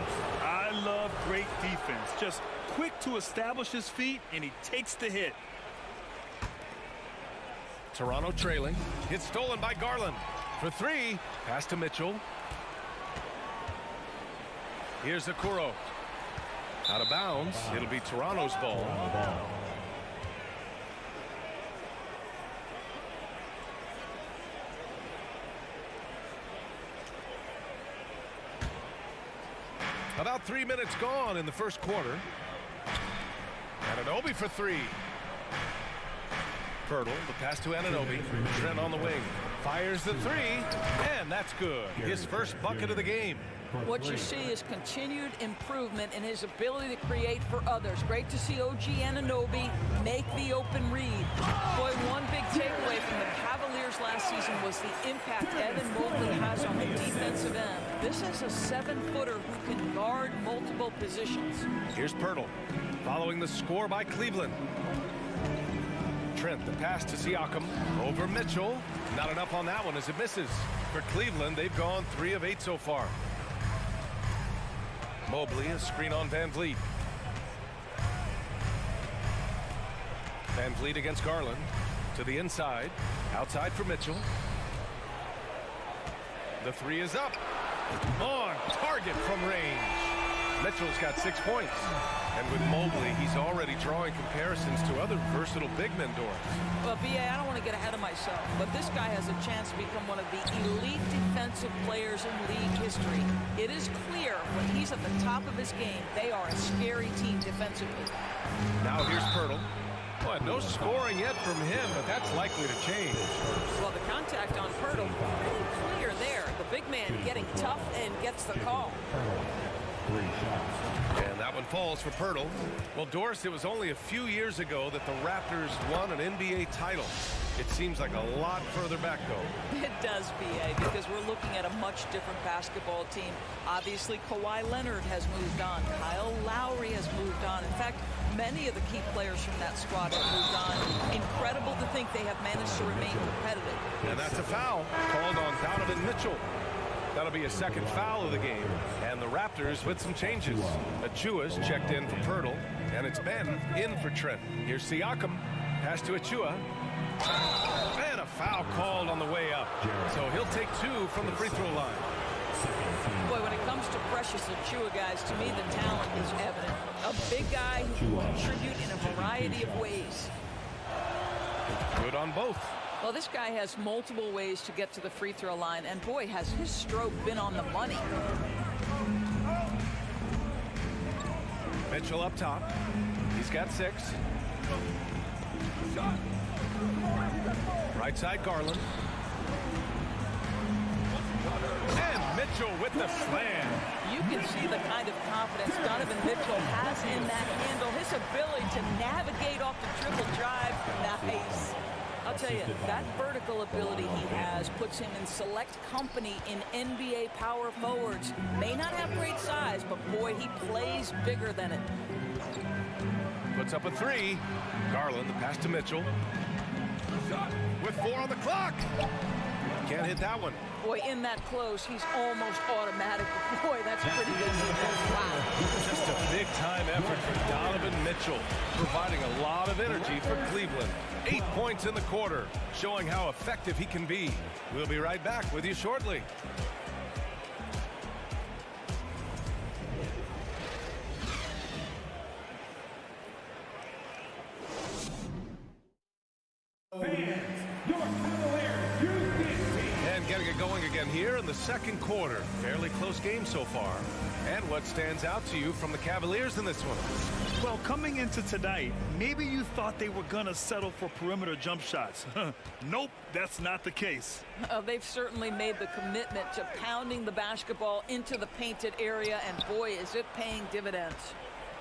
I love great defense. Just quick to establish his feet, and he takes the hit. Toronto trailing. It's stolen by Garland. For 3. Pass to Mitchell. Here's Okoro. Out of bounds. It'll be Toronto's ball. About 3 minutes gone in the first quarter. Anunoby for 3. Poeltl, the pass to Anunoby. Trent on the wing. Fires the 3, and that's good. His first bucket of the game. What you see is continued improvement in his ability to create for others. Great to see OG Anunoby make the open read. Boy, one big takeaway from the Cavaliers last season was the impact Evan Mobley has on the defensive end. This is a 7-footer who can guard multiple positions. Here's Poeltl, following the score by Cleveland. Trent, the pass to Siakam, over Mitchell. Not enough on that one as it misses. For Cleveland, they've gone 3 of 8 so far. Mobley, a screen on Van Vliet. Van Vliet against Garland. To the inside. Outside for Mitchell. The 3 is up. On target from range. Mitchell's got 6 points. And with Mobley, he's already drawing comparisons to other versatile big men, Doris. Well, B.A., I don't want to get ahead of myself, but this guy has a chance to become one of the elite defensive players in league history. It is clear when he's at the top of his game, they are a scary team defensively. Now here's Pirtle. Boy, no scoring yet from him, but that's likely to change. Well, the contact on Pirtle, pretty clear there. The big man getting tough and gets the call. And that one falls for Pirtle. Well, Doris, it was only a few years ago that the Raptors won an NBA title. It seems like a lot further back, though. It does, B.A., because we're looking at a much different basketball team. Obviously, Kawhi Leonard has moved on. Kyle Lowry has moved on. In fact, many of the key players from that squad have moved on. Incredible to think they have managed to remain competitive. And that's a foul called on Donovan Mitchell. That'll be a second foul of the game. And the Raptors with some changes. Achua's checked in for Pirtle, and it's Ben in for Trent. Here's Siakam. Pass to Achua. And a foul called on the way up. So he'll take 2 from the free throw line. Boy, when it comes to Precious Achua, guys, to me the talent is evident. A big guy who can contribute in a variety of ways. Good on both. Well, this guy has multiple ways to get to the free throw line, and boy, has his stroke been on the money. Mitchell up top. He's got 6. Right side, Garland. And Mitchell with the slam. You can see the kind of confidence Donovan Mitchell has in that handle. His ability to navigate off the triple drive. Nice. I'll tell you, that vertical ability he has puts him in select company in NBA power forwards. May not have great size, but boy, he plays bigger than it. Puts up a 3. Garland, the pass to Mitchell. With 4 on the clock. Can't hit that one. Boy, in that close, he's almost automatic. Boy, that's pretty good defense. Wow. Just a big-time effort for Donovan Mitchell, providing a lot of energy for Cleveland. 8 points in the quarter, showing how effective he can be. We'll be right back with you shortly. And getting it going again here in the second quarter. Fairly close game so far. And what stands out to you from the Cavaliers in this one? Well, coming into tonight, maybe you thought they were going to settle for perimeter jump shots. Nope, that's not the case. They've certainly made the commitment to pounding the basketball into the painted area, and boy, is it paying dividends.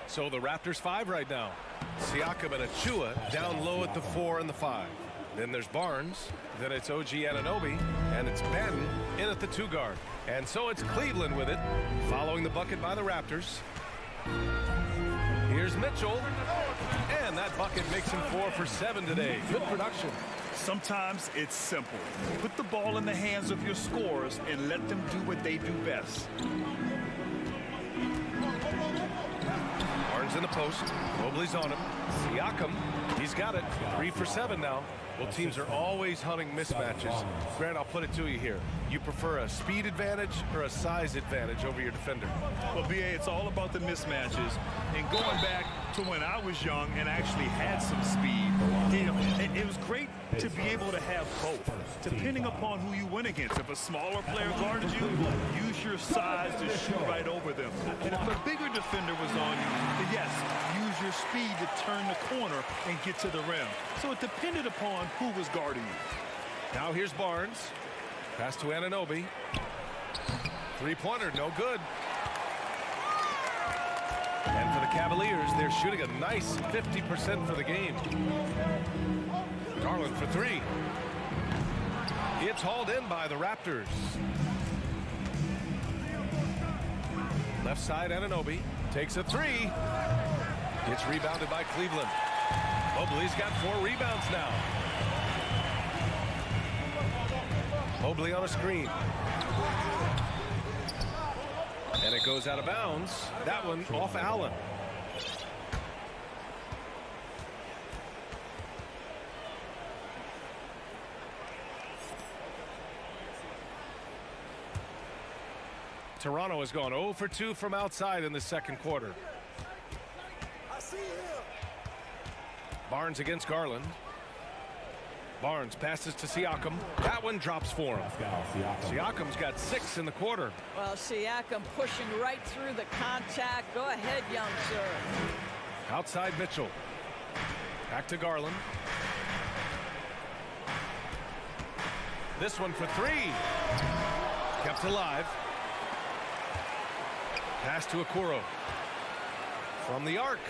So the Raptors 5 right now. Siakam and Achua down low at the 4 and the 5. Then there's Barnes. Then it's OG Anunoby. And it's Ben in at the 2 guard. And so it's Cleveland with it, following the bucket by the Raptors. Here's Mitchell. And that bucket makes him 4 for 7 today. Good production. Sometimes it's simple. Put the ball in the hands of your scorers and let them do what they do best. Barnes in the post. Mobley's on him. Siakam, he's got it. 3 for 7 now. Well, teams are always hunting mismatches. Grant, I'll put it to you here. You prefer a speed advantage or a size advantage over your defender? Well, B.A., it's all about the mismatches. And going back to when I was young and actually had some speed, you know, it was great to be able to have both, depending upon who you went against. If a smaller player guarded you, use your size to shoot right over them. And if a bigger defender was on you, then yes, use your speed to turn the corner and get to the rim. So it depended upon who was guarding you. Now here's Barnes. Pass to Anunoby. 3-pointer, no good. And for the Cavaliers, they're shooting a nice 50% for the game. Garland for 3. It's hauled in by the Raptors. Left side, Anunoby takes a 3. It's rebounded by Cleveland. Mobley's got 4 rebounds now. Mobley on a screen. And it goes out of bounds. That one off Allen. Toronto has gone 0 for 2 from outside in the second quarter. Barnes against Garland. Barnes passes to Siakam. That one drops for him. Siakam's got 6 in the quarter. Well, Siakam pushing right through the contact. Go ahead, young sir. Outside Mitchell. Back to Garland. This one for 3. Kept alive. Pass to Okoro. From the arc.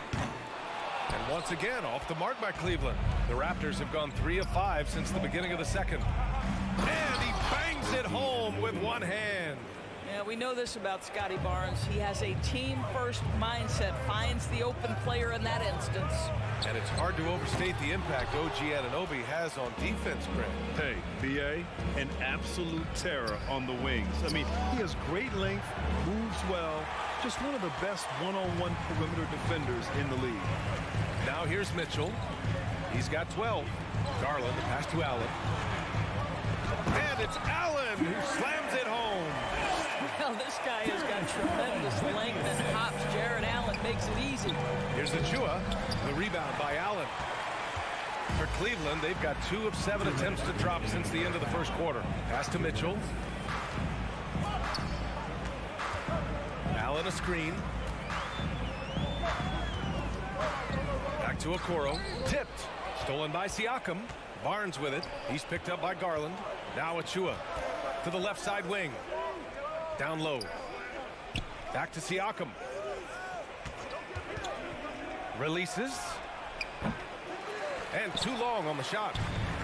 And once again, off the mark by Cleveland. The Raptors have gone 3 of 5 since the beginning of the second. And he bangs it home with one hand. Yeah, we know this about Scotty Barnes. He has a team-first mindset, finds the open player in that instance. And it's hard to overstate the impact OG Anunoby has on defense, Grant. Hey, B.A., an absolute terror on the wings. I mean, he has great length, moves well, just one of the best one-on-one perimeter defenders in the league. Now here's Mitchell. He's got 12. Garland, the pass to Allen. And it's Allen who slams it home. Well, this guy has got tremendous length and hops. Jared Allen makes it easy. Here's Achua. The rebound by Allen. For Cleveland, they've got 2 of 7 attempts to drop since the end of the first quarter. Pass to Mitchell. Allen a screen. Back to Okoro. Tipped. Stolen by Siakam. Barnes with it. He's picked up by Garland. Now Achua to the left side wing. Down low. Back to Siakam. Releases. And too long on the shot.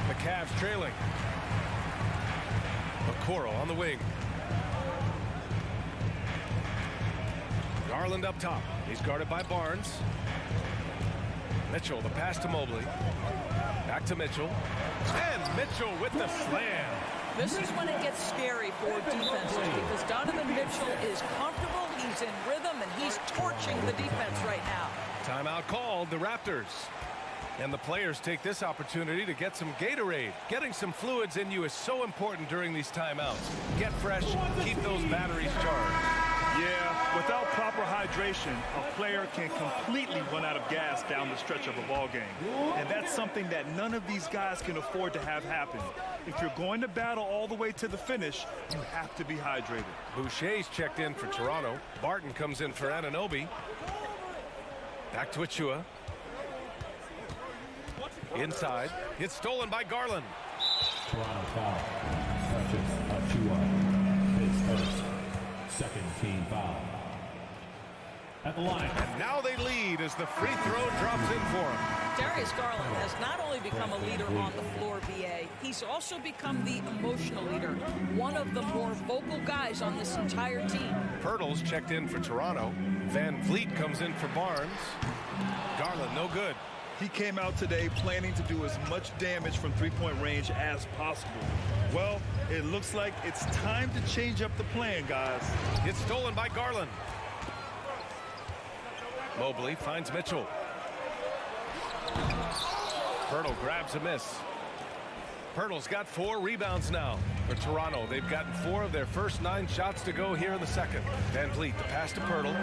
The Cavs trailing. Okoro on the wing. Garland up top. He's guarded by Barnes. Mitchell, the pass to Mobley. Back to Mitchell. And Mitchell with the slam. This is when it gets scary for defenses because Donovan Mitchell is comfortable, he's in rhythm, and he's torching the defense right now. Timeout called, the Raptors. And the players take this opportunity to get some Gatorade. Getting some fluids in you is so important during these timeouts. Get fresh, keep those batteries charged. Yeah, without proper hydration, a player can completely run out of gas down the stretch of a ball game. And that's something that none of these guys can afford to have happen. If you're going to battle all the way to the finish, you have to be hydrated. Boucher's checked in for Toronto. Barton comes in for Anunoby. Back to Achua. Inside. It's stolen by Garland. Toronto foul. Achua. His first. Second team foul. At the line. And now they lead as the free throw drops in for him. Darius Garland has not only become a leader on the floor, BA, he's also become the emotional leader. One of the more vocal guys on this entire team. Pirtle's checked in for Toronto. Van Vliet comes in for Barnes. Garland, no good. He came out today planning to do as much damage from three-point range as possible. Well, it looks like it's time to change up the plan, guys. It's stolen by Garland. Mobley finds Mitchell. Pirtle grabs a miss. Pirtle's got 4 rebounds now. For Toronto, they've gotten 4 of their first 9 shots to go here in the second. Van Vliet, the pass to Pirtle.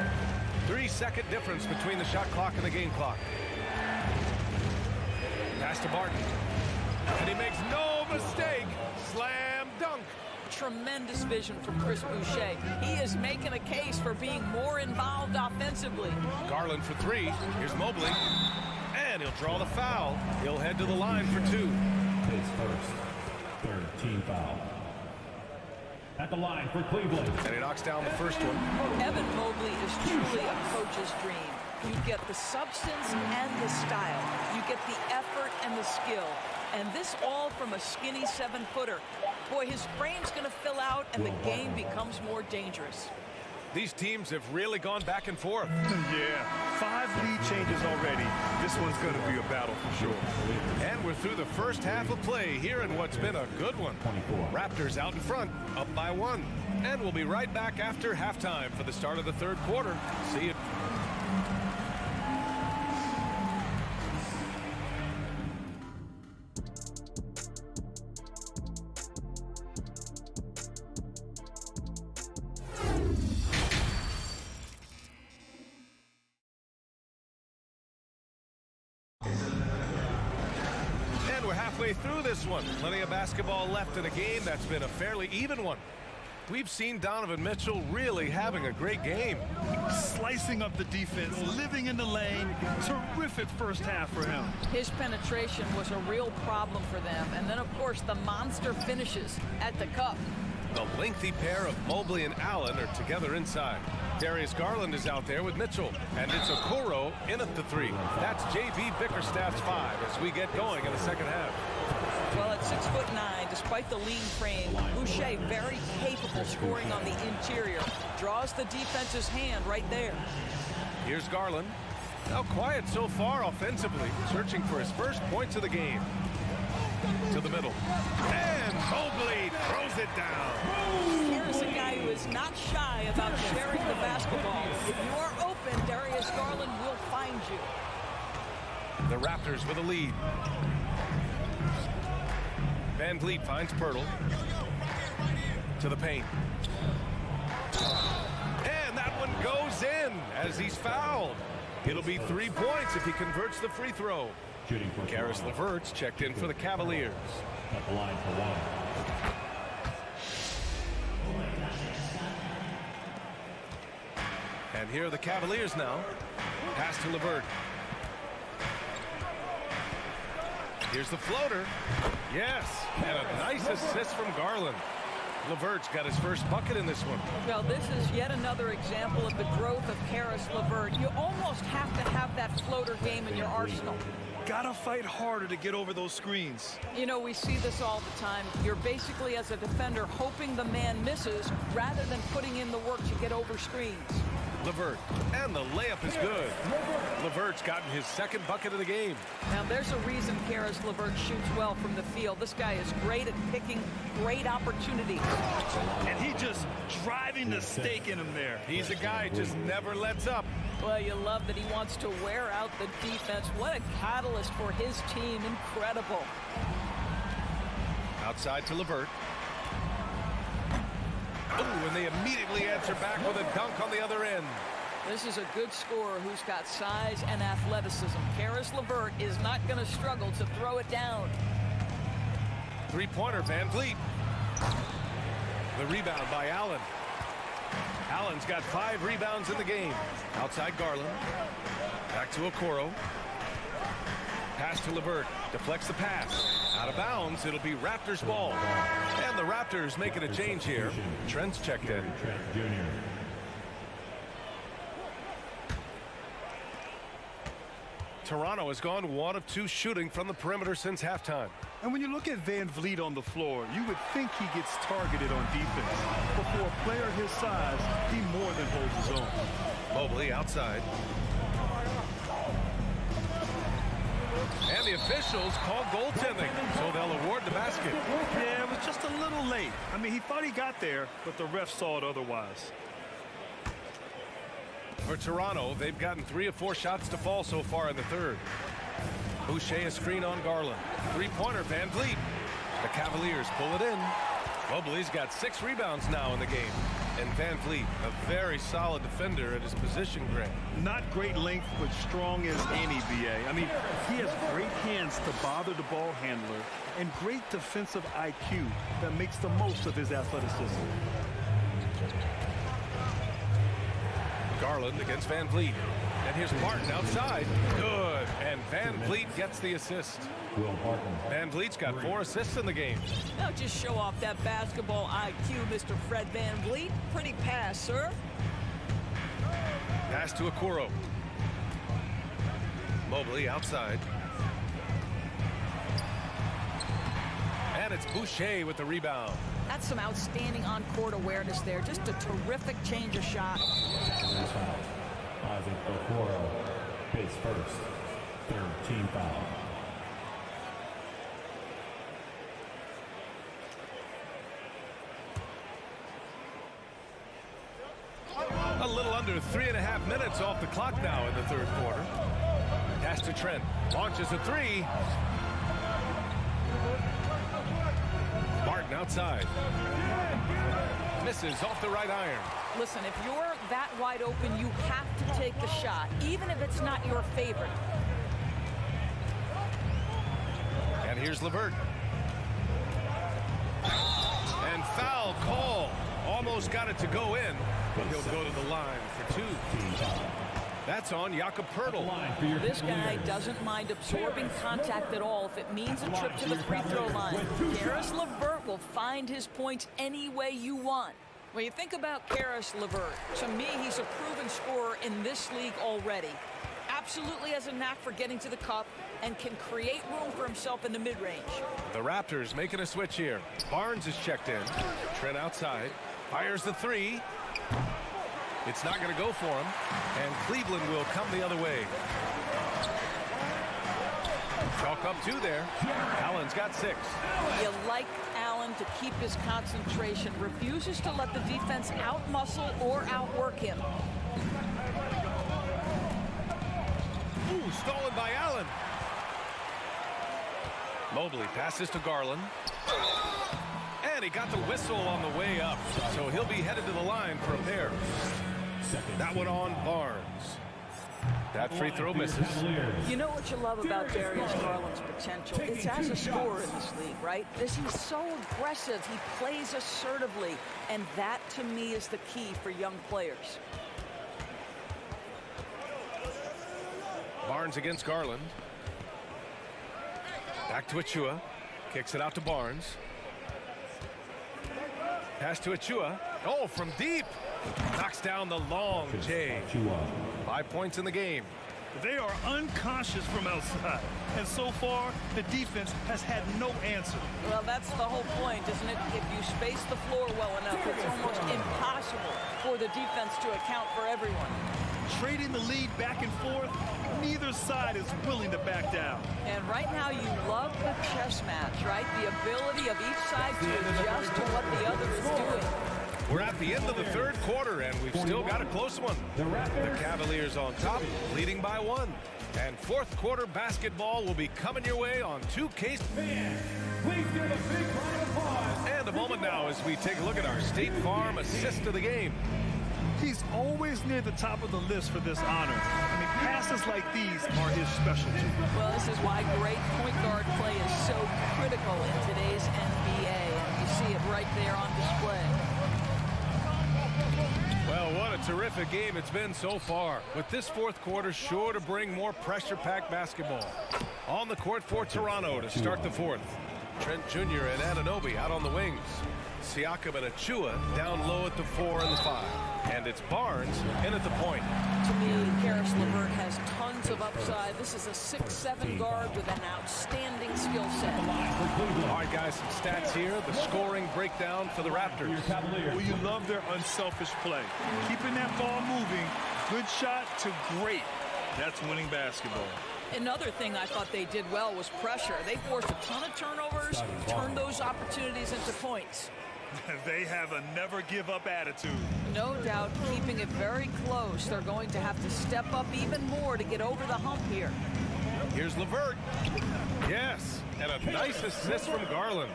3-second difference between the shot clock and the game clock. Pass to Barton. And he makes no mistake. Slam dunk. Tremendous vision from Chris Boucher. He is making a case for being more involved offensively. Garland for 3. Here's Mobley. And he'll draw the foul. He'll head to the line for 2. His first. Third team foul. At the line for Cleveland. And he knocks down the first one. Evan Mobley is truly a coach's dream. You get the substance and the style. You get the effort and the skill. And this all from a skinny 7-footer. Boy, his frame's going to fill out and the game becomes more dangerous. These teams have really gone back and forth. Yeah, 5 lead changes already. This one's going to be a battle for sure. And we're through the first half of play here in what's been a good one. Raptors out in front, up by 1. And we'll be right back after halftime for the start of the third quarter. See you. halfway through this one. Plenty of basketball left in a game that's been a fairly even one. We've seen Donovan Mitchell really having a great game. Slicing up the defense, living in the lane. Terrific first half for him. His penetration was a real problem for them. And then, of course, the monster finishes at the cup. The lengthy pair of Mobley and Allen are together inside. Darius Garland is out there with Mitchell. And it's Okoro in at the 3. That's J.B. Bickerstaff's 5 as we get going in the second half. Well, at 6'9", despite the lean frame, Boucher very capable scoring on the interior. Draws the defense's hand right there. Here's Garland. Now quiet so far offensively, searching for his first points of the game. To the middle. And Mobley throws it down. Here's a guy who is not shy about sharing the basketball. If you are open, Darius Garland will find you. The Raptors with a lead. Van Vliet finds Pirtle. To the paint. And that one goes in as he's fouled. It'll be 3 points if he converts the free throw. Karis LeVert's checked in for the Cavaliers. At the line for 1. And here are the Cavaliers now. Pass to LeVert. Here's the floater. Yes, and a nice assist from Garland. LeVert's got his first bucket in this one. Well, this is yet another example of the growth of Karis LeVert. You almost have to have that floater game in your arsenal. Gotta fight harder to get over those screens. You know, we see this all the time. You're basically, as a defender, hoping the man misses rather than putting in the work to get over screens. LeVert, and the layup is good. LeVert's gotten his second bucket of the game. Now, there's a reason Karis LeVert shoots well from the field. This guy is great at picking great opportunities. And he just driving the stake in him there. He's a guy who just never lets up. Well, you love that he wants to wear out the defense. What a catalyst for his team. Incredible. Outside to LeVert. Oh, and they immediately answer back with a dunk on the other end. This is a good scorer who's got size and athleticism. Karis LeVert is not going to struggle to throw it down. Three-pointer, Van Vliet. The rebound by Allen. Allen's got 5 rebounds in the game. Outside Garland. Back to Okoro. Pass to LeVert. Deflects the pass. Out of bounds. It'll be Raptors ball. And the Raptors making a change here. Trent's checked in. Toronto has gone 1 of 2 shooting from the perimeter since halftime. And when you look at Van Vliet on the floor, you would think he gets targeted on defense. But for a player his size, he more than holds his own. Mobley outside. And the officials call goaltending, so they'll award the basket. Yeah, it was just a little late. I mean, he thought he got there, but the ref saw it otherwise. For Toronto, they've gotten 3 of 4 shots to fall so far in the third. Boucher a screen on Garland. Three-pointer, Van Vliet. The Cavaliers pull it in. Mobley's got 6 rebounds now in the game. And Van Vliet, a very solid defender at his position grade. Not great length, but strong as any, B.A. I mean, he has great hands to bother the ball handler and great defensive IQ that makes the most of his athleticism. Garland against Van Vliet. And here's Martin outside. Good. And Van Vliet gets the assist. Van Vliet's got 4 assists in the game. Now just show off that basketball IQ, Mr. Fred Van Vliet. Pretty pass, sir. Pass to Okoro. Mobley outside. And it's Boucher with the rebound. That's some outstanding on-court awareness there. Just a terrific change of shot. Isaac Okoro, base first, 3rd team foul. A little under 3.5 minutes off the clock now in the third quarter. Pass to Trent. Launches a 3. Martin outside. Misses off the right iron. Listen, if you're that wide open, you have to take the shot, even if it's not your favorite. And here's LeVert. And foul call. Almost got it to go in, but he'll go to the line for 2. That's on Jakob Poeltl. This guy doesn't mind absorbing contact at all if it means a trip to the free throw line. Caris LeVert will find his points any way you want. When you think about Caris LeVert, to me, he's a proven scorer in this league already. Absolutely has a knack for getting to the cup and can create room for himself in the mid-range. The Raptors making a switch here. Barnes is checked in. Trent outside. Fires the 3. It's not going to go for him. And Cleveland will come the other way. Chalk up 2 there. Allen's got 6. You like Allen to keep his concentration. Refuses to let the defense out-muscle or outwork him. Ooh, stolen by Allen. Mobley passes to Garland. And he got the whistle on the way up. So he'll be headed to the line for a pair. That one on Barnes. That free throw misses. You know what you love about Darius Garland's potential? It's as a scorer in this league, right? He's so aggressive. He plays assertively. And that, to me, is the key for young players. Barnes against Garland. Back to Achua. Kicks it out to Barnes. Pass to Achua. Oh, from deep. Knocks down the long J. 5 points in the game. They are unconscious from outside. And so far, the defense has had no answer. Well, that's the whole point, isn't it? If you space the floor well enough, it's almost impossible for the defense to account for everyone. Trading the lead back and forth, neither side is willing to back down. And right now you love the chess match, right? The ability of each side to adjust to what the other is doing. We're at the end of the 3rd quarter, and we've still got a close one. The Cavaliers on top, leading by 1. And 4th quarter basketball will be coming your way on 2K. And a moment now as we take a look at our State Farm assist of the game. He's always near the top of the list for this honor. I mean, passes like these are his specialty. Well, this is why great point guard play is so critical in today's NBA. And you see it right there on display. Well, what a terrific game it's been so far. With this 4th quarter sure to bring more pressure-packed basketball. On the court for Toronto to start the 4th. Trent Jr. and Anunoby out on the wings. Siakam and Achua down low at the 4 and the 5. And it's Barnes in at the point. To me, Caris LeVert has tons of upside. This is a 6'7" guard with an outstanding skill set. All right, guys, some stats here. The scoring breakdown for the Raptors. Well, you love their unselfish play. Keeping that ball moving, good shot to great. That's winning basketball. Another thing I thought they did well was pressure. They forced a ton of turnovers, turned those opportunities into points. They have a never-give-up attitude. No doubt, keeping it very close. They're going to have to step up even more to get over the hump here. Here's LeVert. Yes, and a nice assist from Garland.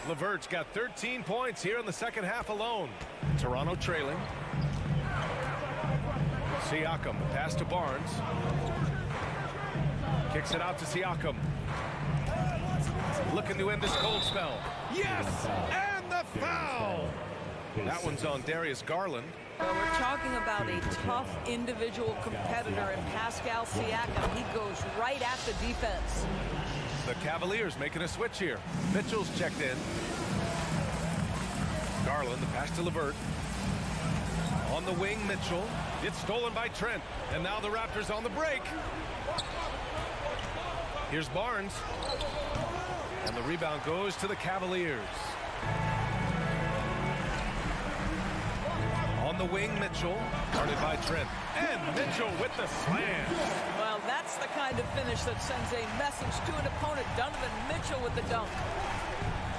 LeVert's got 13 points here in the 2nd half alone. Toronto trailing. Siakam, pass to Barnes. Kicks it out to Siakam. Looking to end this cold spell. Yes! And the foul! That one's on Darius Garland. Well, we're talking about a tough individual competitor in Pascal Siakam. He goes right at the defense. The Cavaliers making a switch here. Mitchell's checked in. Garland, the pass to LeVert. On the wing, Mitchell. It's stolen by Trent. And now the Raptors on the break. Here's Barnes. And the rebound goes to the Cavaliers. On the wing, Mitchell. Guarded by Trent. And Mitchell with the slam. Well, that's the kind of finish that sends a message to an opponent. Donovan Mitchell with the dunk.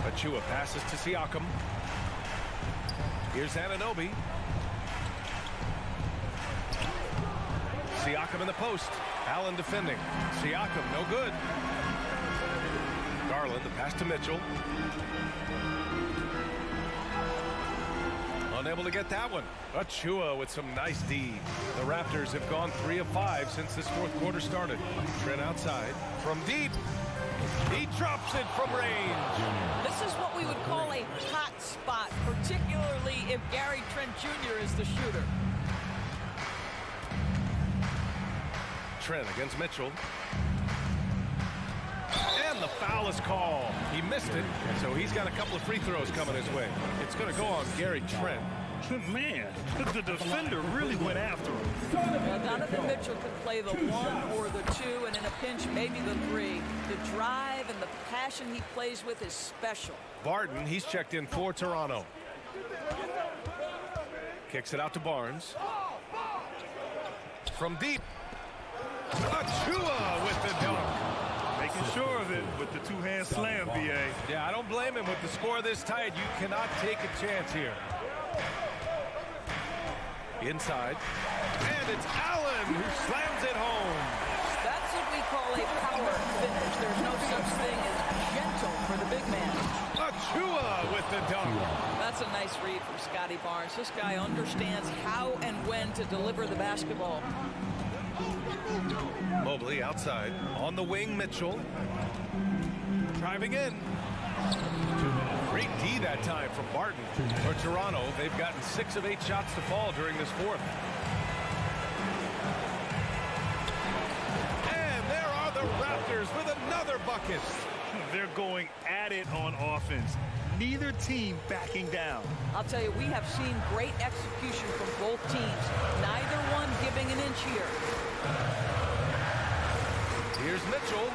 Achua passes to Siakam. Here's Anunoby. Siakam in the post. Allen defending. Siakam, no good. Garland, the pass to Mitchell. Unable to get that one. Achua with some nice D. The Raptors have gone 3 of 5 since this 4th quarter started. Trent outside. From deep. He drops it from range. This is what we would call a hot spot, particularly if Gary Trent Jr. is the shooter. Trent against Mitchell. And the foul is called. He missed it, so he's got a couple of free throws coming his way. It's going to go on Gary Trent. Man, the defender really went after him. Well, Donovan Mitchell could play the 1 or the 2, and in a pinch, maybe the 3. The drive and the passion he plays with is special. Barton, he's checked in for Toronto. Kicks it out to Barnes. From deep. Achua with the dunk. Making sure of it with the two-hand slam, B.A. Yeah, I don't blame him. With the score this tight, you cannot take a chance here. Inside. And it's Allen who slams it home. That's what we call a power finish. There's no such thing as gentle for the big man. Achua with the dunk. That's a nice read from Scotty Barnes. This guy understands how and when to deliver the basketball. Mobley outside. On the wing, Mitchell. Driving in. Great D that time from Barton. For Toronto, they've gotten 6 of 8 shots to fall during this fourth. And there are the Raptors with another bucket. They're going at it on offense. Neither team backing down. I'll tell you, we have seen great execution from both teams. Neither one giving an inch here. Here's Mitchell.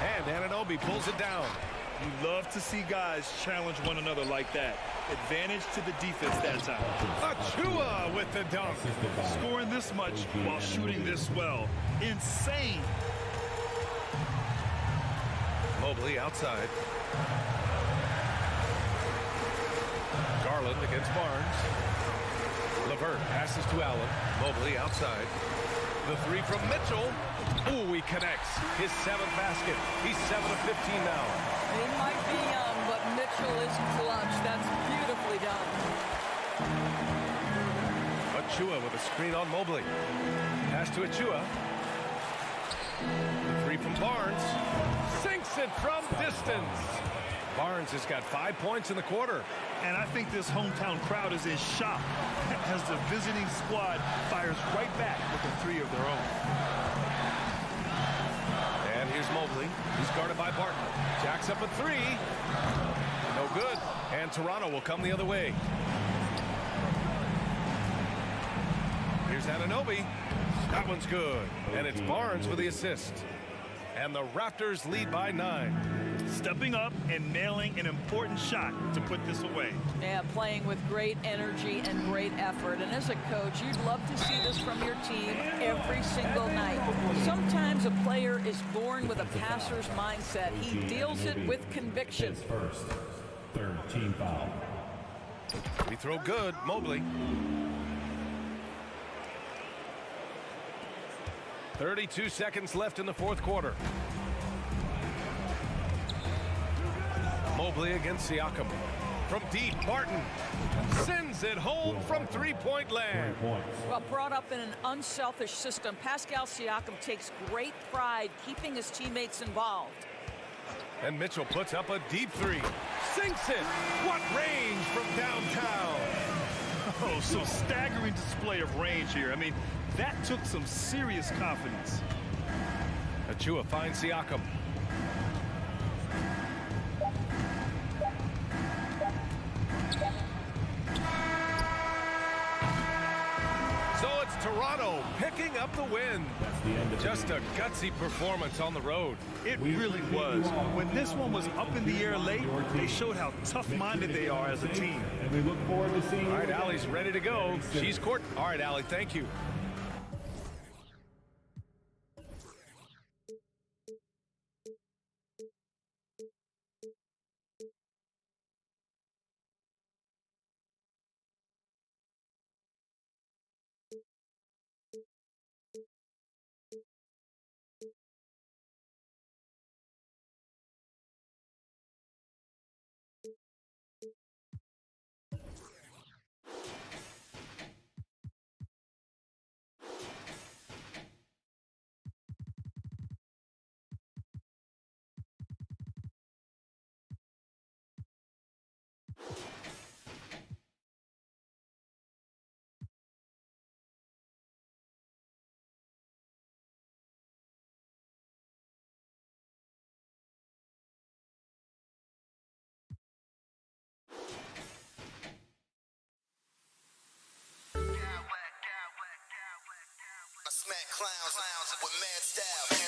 And Anunoby pulls it down. You love to see guys challenge one another like that. Advantage to the defense that time. Achua with the dunk. Scoring this much while shooting this well. Insane. Mobley outside. Garland against Barnes. LeVert passes to Allen. Mobley outside. The 3 from Mitchell. Ooh, he connects. His 7th basket. He's 7 of 15 now. He might be young, but Mitchell is clutch. That's beautifully done. Achua with a screen on Mobley. Pass to Achua. The 3 from Barnes. Sinks it from distance. Barnes has got 5 points in the quarter. And I think this hometown crowd is in shock as the visiting squad fires right back with a 3 of their own. And here's Mobley. He's guarded by Barton. Jacks up a 3. No good. And Toronto will come the other way. Here's Anunoby. That one's good. And it's Barnes with the assist. And the Raptors lead by 9. Stepping up and nailing an important shot to put this away. Yeah, playing with great energy and great effort. And as a coach, you'd love to see this from your team every single night. Sometimes a player is born with a passer's mindset. He deals it with conviction. First, 3rd team foul. We throw good. Mobley. 32 seconds left in the fourth quarter. Mobley against Siakam. From deep, Barton sends it home from three-point land. Well, brought up in an unselfish system, Pascal Siakam takes great pride keeping his teammates involved. And Mitchell puts up a deep 3. Sinks it. What range from downtown. Oh, so staggering display of range here. I mean, that took some serious confidence. Achua finds Siakam. So it's Toronto picking up the win. Just a gutsy performance on the road. It really was. When this one was up in the air late, they showed how tough-minded they are as a team. And we look forward to seeing you. All right, Allie's ready to go. She's court. All right, Allie, thank you. clowns with mad style.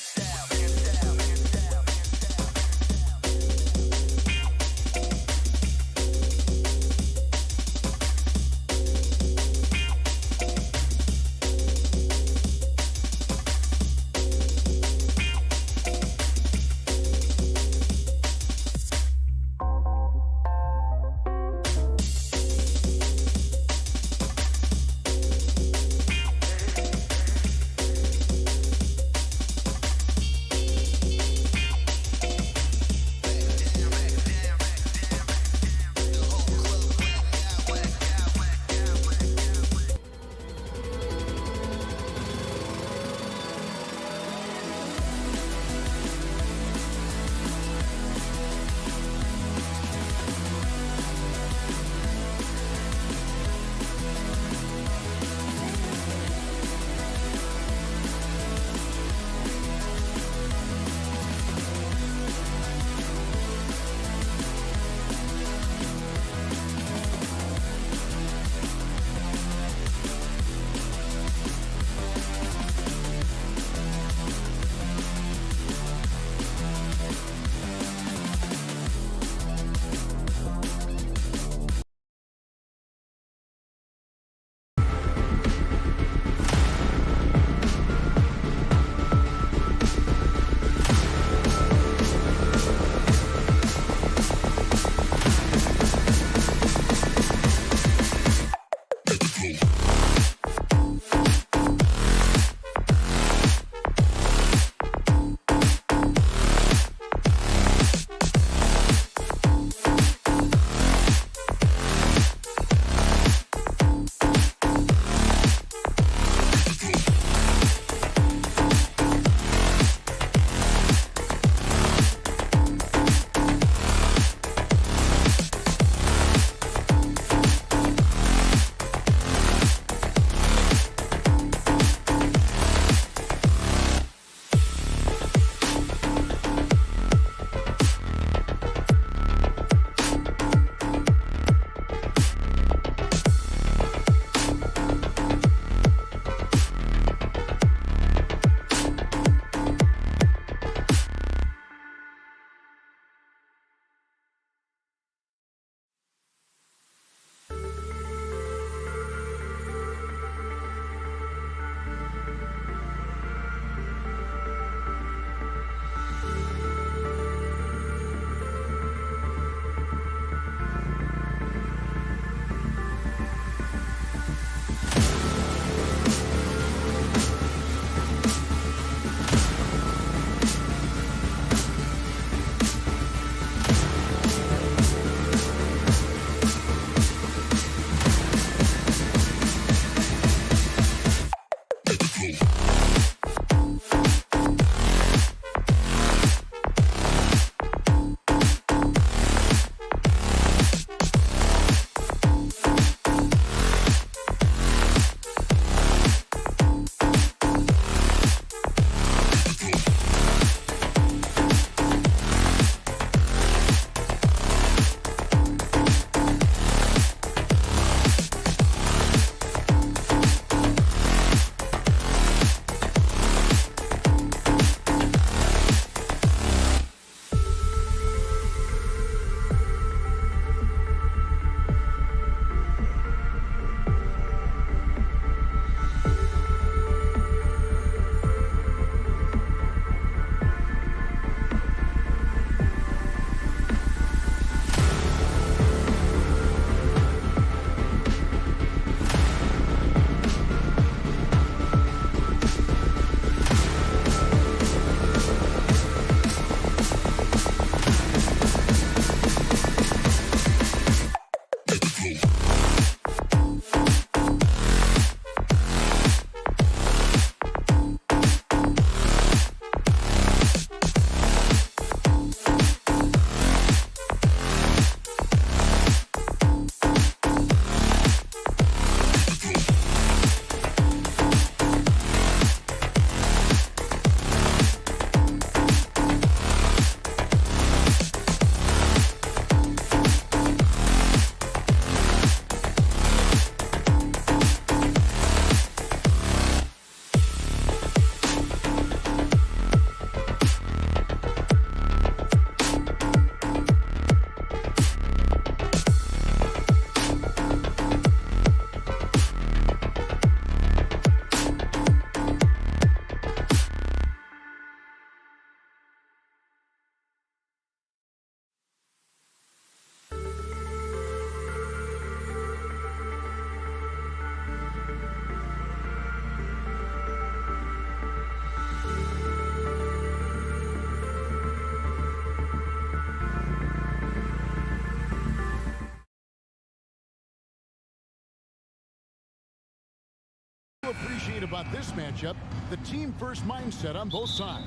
appreciate about this matchup, the team-first mindset on both sides.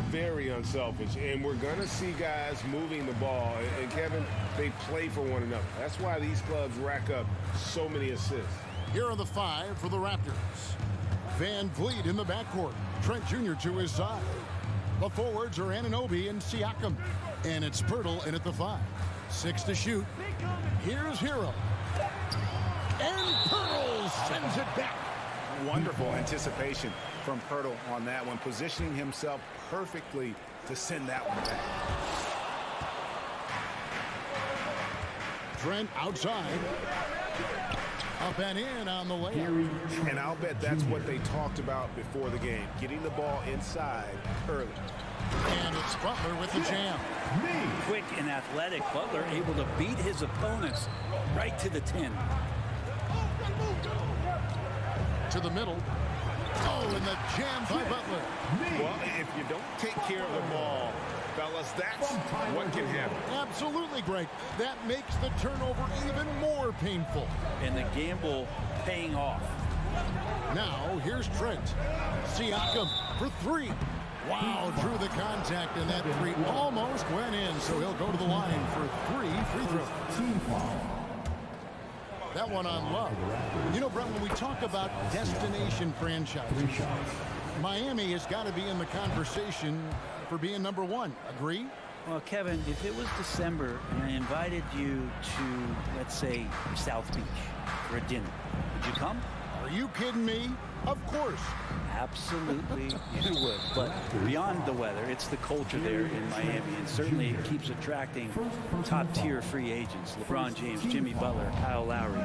Very unselfish, and we're going to see guys moving the ball. And Kevin, they play for one another. That's why these clubs rack up so many assists. Here are the 5 for the Raptors. Van Vliet in the backcourt. Trent Jr. to his side. The forwards are Anunoby and Siakam. And it's Pirtle in at the 5. 6 to shoot. Here's Hero. And Pirtle sends it back. Wonderful anticipation from Pirtle on that one, positioning himself perfectly to send that one back. Trent outside. Up and in on the layup. And I'll bet that's what they talked about before the game, getting the ball inside early. And it's Butler with the jam. Quick and athletic, Butler able to beat his opponents right to the 10. To the middle. Oh, and the jam by Butler. Well, if you don't take care of the ball, fellas, that's what can happen. Absolutely, Greg. That makes the turnover even more painful. And the gamble paying off. Now, here's Trent. Siakam for 3. Wow, drew the contact, and that 3 almost went in, so he'll go to the line for 3 free throws. Team foul. That one on Love. You know, Brett, when we talk about destination franchises, Miami has got to be in the conversation for being number 1. Agree? Well, Kevin, if it was December and I invited you to, let's say, South Beach for a dinner, would you come? Are you kidding me? Of course. Absolutely, you would. But beyond the weather, it's the culture there in Miami, and certainly it keeps attracting top-tier free agents. LeBron James, Jimmy Butler, Kyle Lowry.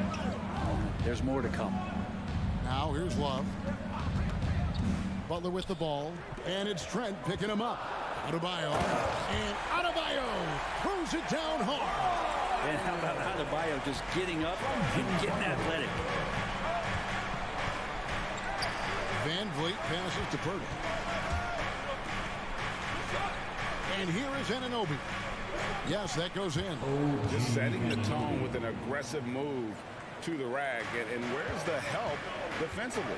There's more to come. Now here's Love. Butler with the ball, and it's Trent picking him up. Adebayo, and Adebayo throws it down hard. And how about Adebayo just getting up and getting athletic? Van Vliet passes to Pirtle. And here is Anunoby. Yes, that goes in. Just setting the tone with an aggressive move to the rack. And where's the help defensively?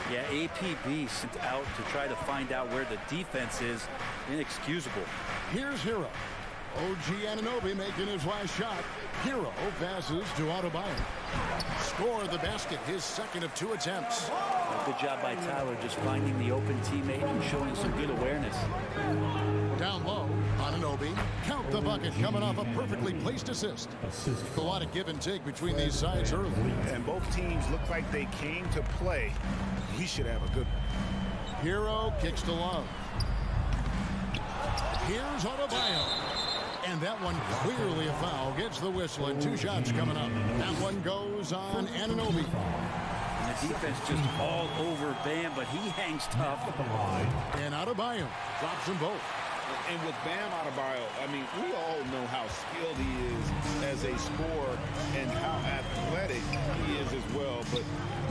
Yeah, APB sent out to try to find out where the defense is. Inexcusable. Here's Hero. OG Anunoby making his last shot. Hero passes to Adebayo. Score the basket, his second of 2 attempts. Good job by Tyler just finding the open teammate and showing some good awareness. Down low, Anunoby. Count the bucket coming off a perfectly placed assist. A lot of give and take between these sides early. And both teams look like they came to play. We should have a good one. Hero kicks to Love. Here's Adebayo. And that one clearly a foul. Gets the whistle, and 2 shots coming up. That one goes on Anunoby. And the defense just all over Bam, but he hangs tough. And Adebayo drops them both. And with Bam Adebayo, I mean, we all know how skilled he is as a scorer and how athletic he is as well. But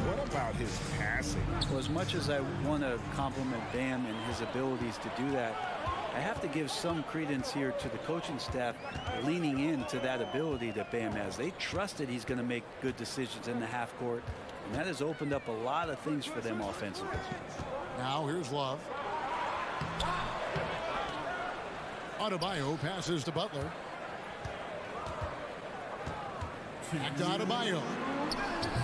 what about his passing? Well, as much as I want to compliment Bam and his abilities to do that, I have to give some credence here to the coaching staff leaning into that ability that Bam has. They trusted he's going to make good decisions in the half court, and that has opened up a lot of things for them offensively. Now here's Love. Adebayo passes to Butler. Back to Adebayo.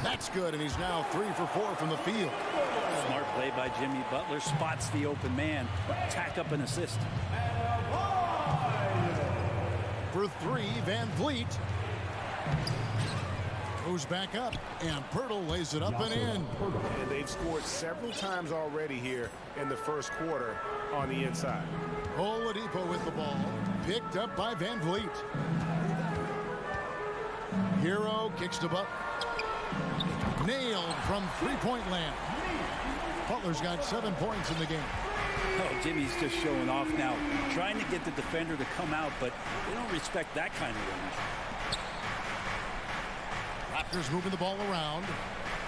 That's good, and he's now 3 for 4 from the field. Smart play by Jimmy Butler. Spots the open man. Tack up an assist. For 3, Van Vliet. Goes back up, and Pirtle lays it up and in. And they've scored several times already here in the first quarter on the inside. Oladipo with the ball. Picked up by Van Vliet. Hero kicks to Butler. Nailed from 3-point land. Butler's got 7 points in the game. Oh, Jimmy's just showing off now. Trying to get the defender to come out, but they don't respect that kind of range. Raptors moving the ball around.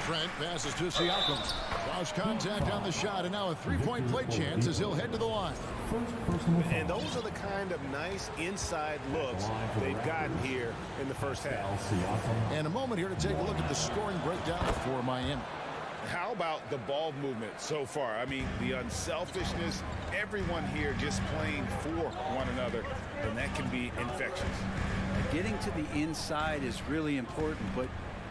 Trent passes to Siakam. Lost contact on the shot, and now a 3-point play chance as he'll head to the line. And those are the kind of nice inside looks they've gotten here in the first half. And a moment here to take a look at the scoring breakdown for Miami. How about the ball movement so far? I mean, the unselfishness, everyone here just playing for one another, and that can be infectious. Getting to the inside is really important, but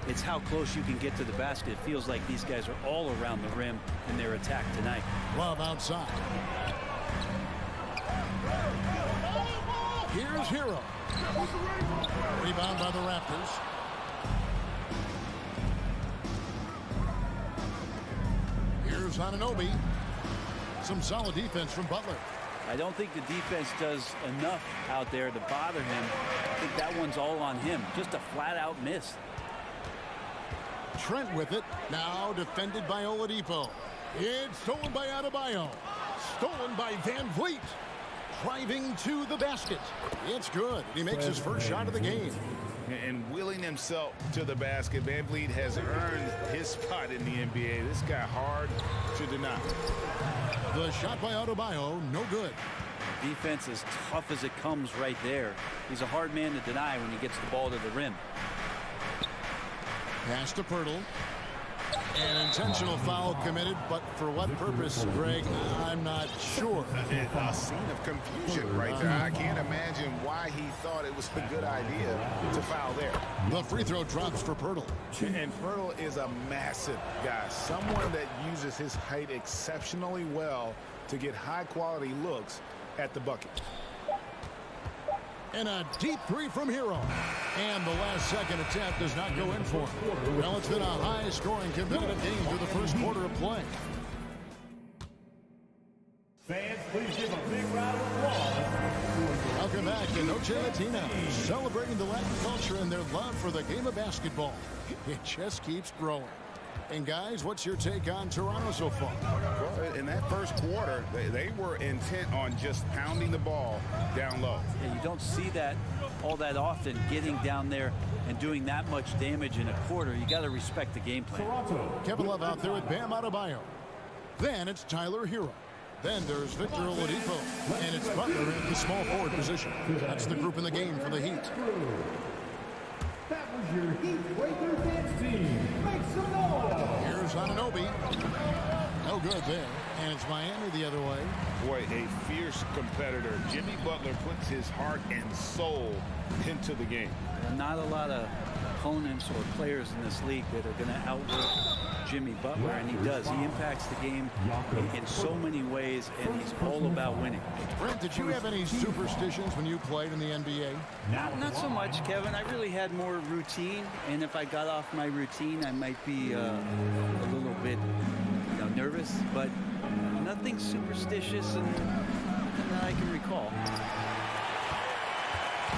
it's how close you can get to the basket. It feels like these guys are all around the rim in their attack tonight. Love outside. Here's Hero. Rebound by the Raptors. Here's Anunoby. Some solid defense from Butler. I don't think the defense does enough out there to bother him. I think that one's all on him. Just a flat-out miss. Trent with it. Now defended by Oladipo. It's stolen by Adebayo. Stolen by Van Vliet. Driving to the basket. It's good. He makes his first shot of the game. And willing himself to the basket, Van Vliet has earned his spot in the NBA. This guy hard to deny. The shot by Adebayo, no good. Defense as tough as it comes right there. He's a hard man to deny when he gets the ball to the rim. Pass to Pirtle. An intentional foul committed, but for what purpose, Greg, I'm not sure. A scene of confusion right there. I can't imagine why he thought it was a good idea to foul there. The free throw drops for Pirtle. And Pirtle is a massive guy, someone that uses his height exceptionally well to get high-quality looks at the bucket. And a deep three from Hero. And the last second attempt does not go in for him. Well, it's been a high-scoring competitive game through the first quarter of play. Fans, please give a big round of applause. Welcome back to Noche Latina, celebrating the Latin culture and their love for the game of basketball. It just keeps growing. And guys, what's your take on Toronto so far? Well, in that first quarter, they were intent on just pounding the ball down low. Yeah, you don't see that all that often, getting down there and doing that much damage in a quarter. You got to respect the game plan. Toronto. Kevin Love out there with Bam Adebayo. Then it's Tyler Hero. Then there's Victor Oladipo. And it's Butler in the small forward position. That's the group in the game for the Heat. That was your Heat Breaker dance team. Make some noise. Here's Anunoby. No good there. And it's Miami the other way. Boy, a fierce competitor. Jimmy Butler puts his heart and soul into the game. Not a lot of opponents or players in this league that are going to outwork Jimmy Butler, and he does. He impacts the game in so many ways, and he's all about winning. Brent, did you have any superstitions when you played in the NBA? Not so much, Kevin. I really had more routine, and if I got off my routine, I might be a little bit nervous, but nothing superstitious and nothing that I can recall.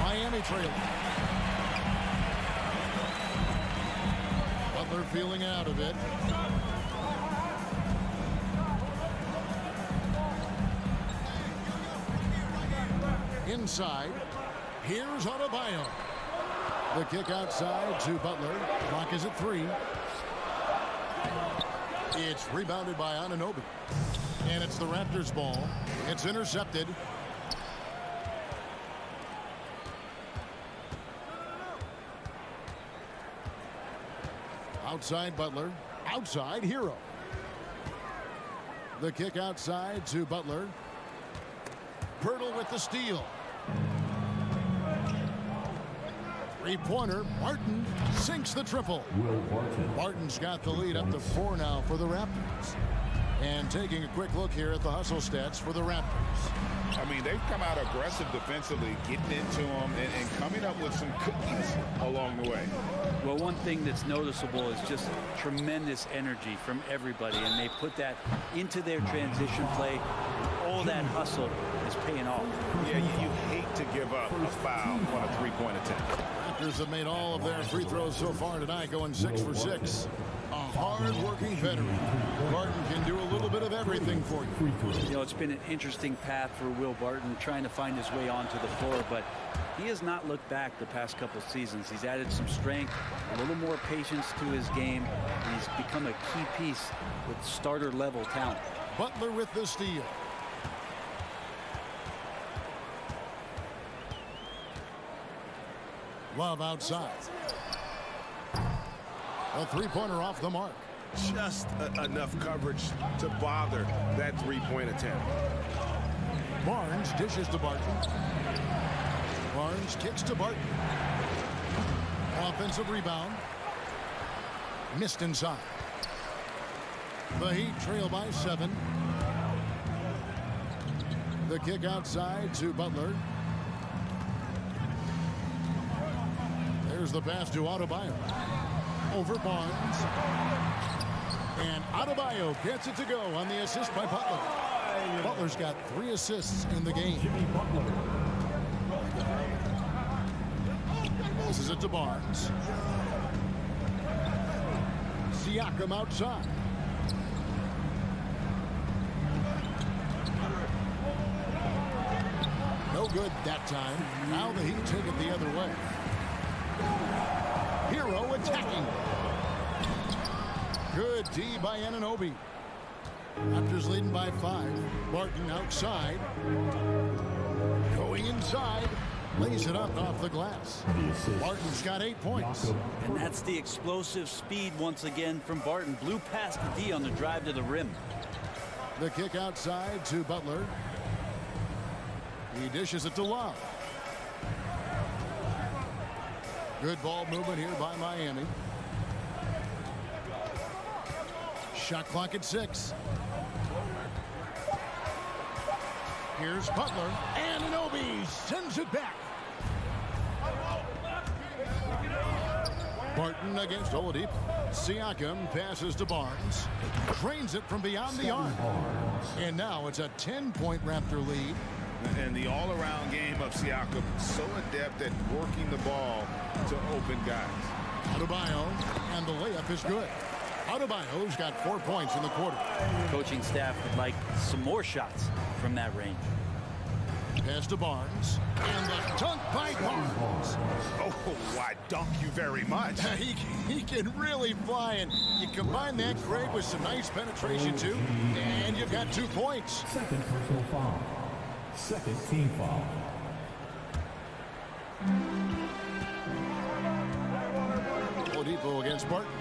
Miami trailing. Butler feeling out of it. Inside. Here's Adebayo. The kick outside to Butler. Clock is at 3. It's rebounded by Anunoby. And it's the Raptors' ball. It's intercepted. Outside Butler. Outside Hero. The kick outside to Butler. Pirtle with the steal. Three-pointer. Martin sinks the triple. Martin's got the lead up to 4 now for the Raptors. And taking a quick look here at the hustle stats for the Raptors. I mean, they've come out aggressive defensively, getting into them and coming up with some cookies along the way. Well, one thing that's noticeable is just tremendous energy from everybody, and they put that into their transition play. All that hustle is paying off. Yeah, you hate to give up a foul on a three-point attempt. Raptors have made all of their free throws so far tonight, going 6 for 6. A hard-working veteran. Barton can do a little bit of everything for you. You know, it's been an interesting path for Will Barton trying to find his way onto the floor, but he has not looked back the past couple seasons. He's added some strength, a little more patience to his game, and he's become a key piece with starter-level talent. Butler with the steal. Love outside. A three-pointer off the mark. just enough coverage to bother that three-point attempt. Barnes dishes to Barton. Barnes kicks to Barton. Offensive rebound. Missed inside. The Heat trail by 7. The kick outside to Butler. There's the pass to Adebayo. Over Barnes. And Adebayo gets it to go on the assist by Butler. Butler's got 3 assists in the game. This is it to Barnes. Siakam outside. No good that time. Now the Heat take it the other way. Hero attacking. Good D by Anunoby. Raptors leading by 5. Barton outside. Going inside. Lays it up off the glass. Barton's got 8 points. And that's the explosive speed once again from Barton. Blew past the D on the drive to the rim. The kick outside to Butler. He dishes it to Love. Good ball movement here by Miami. Shot clock at 6. Here's Butler. And Anunoby sends it back. Barton against Oladipo. Siakam passes to Barnes. Drains it from beyond the arc. And now it's a 10-point Raptor lead. And the all-around game of Siakam, so adept at working the ball to open guys. Adebayo, and the layup is good. Adebayo's got 4 points in the quarter. Coaching staff would like some more shots from that range. Pass to Barnes. And the dunk by Barnes. Oh, why, dunk you very much. He can really fly, and you combine that grade with some nice penetration, too, and you've got 2 points. Second personal foul. Second team foul. Oladipo against Barton.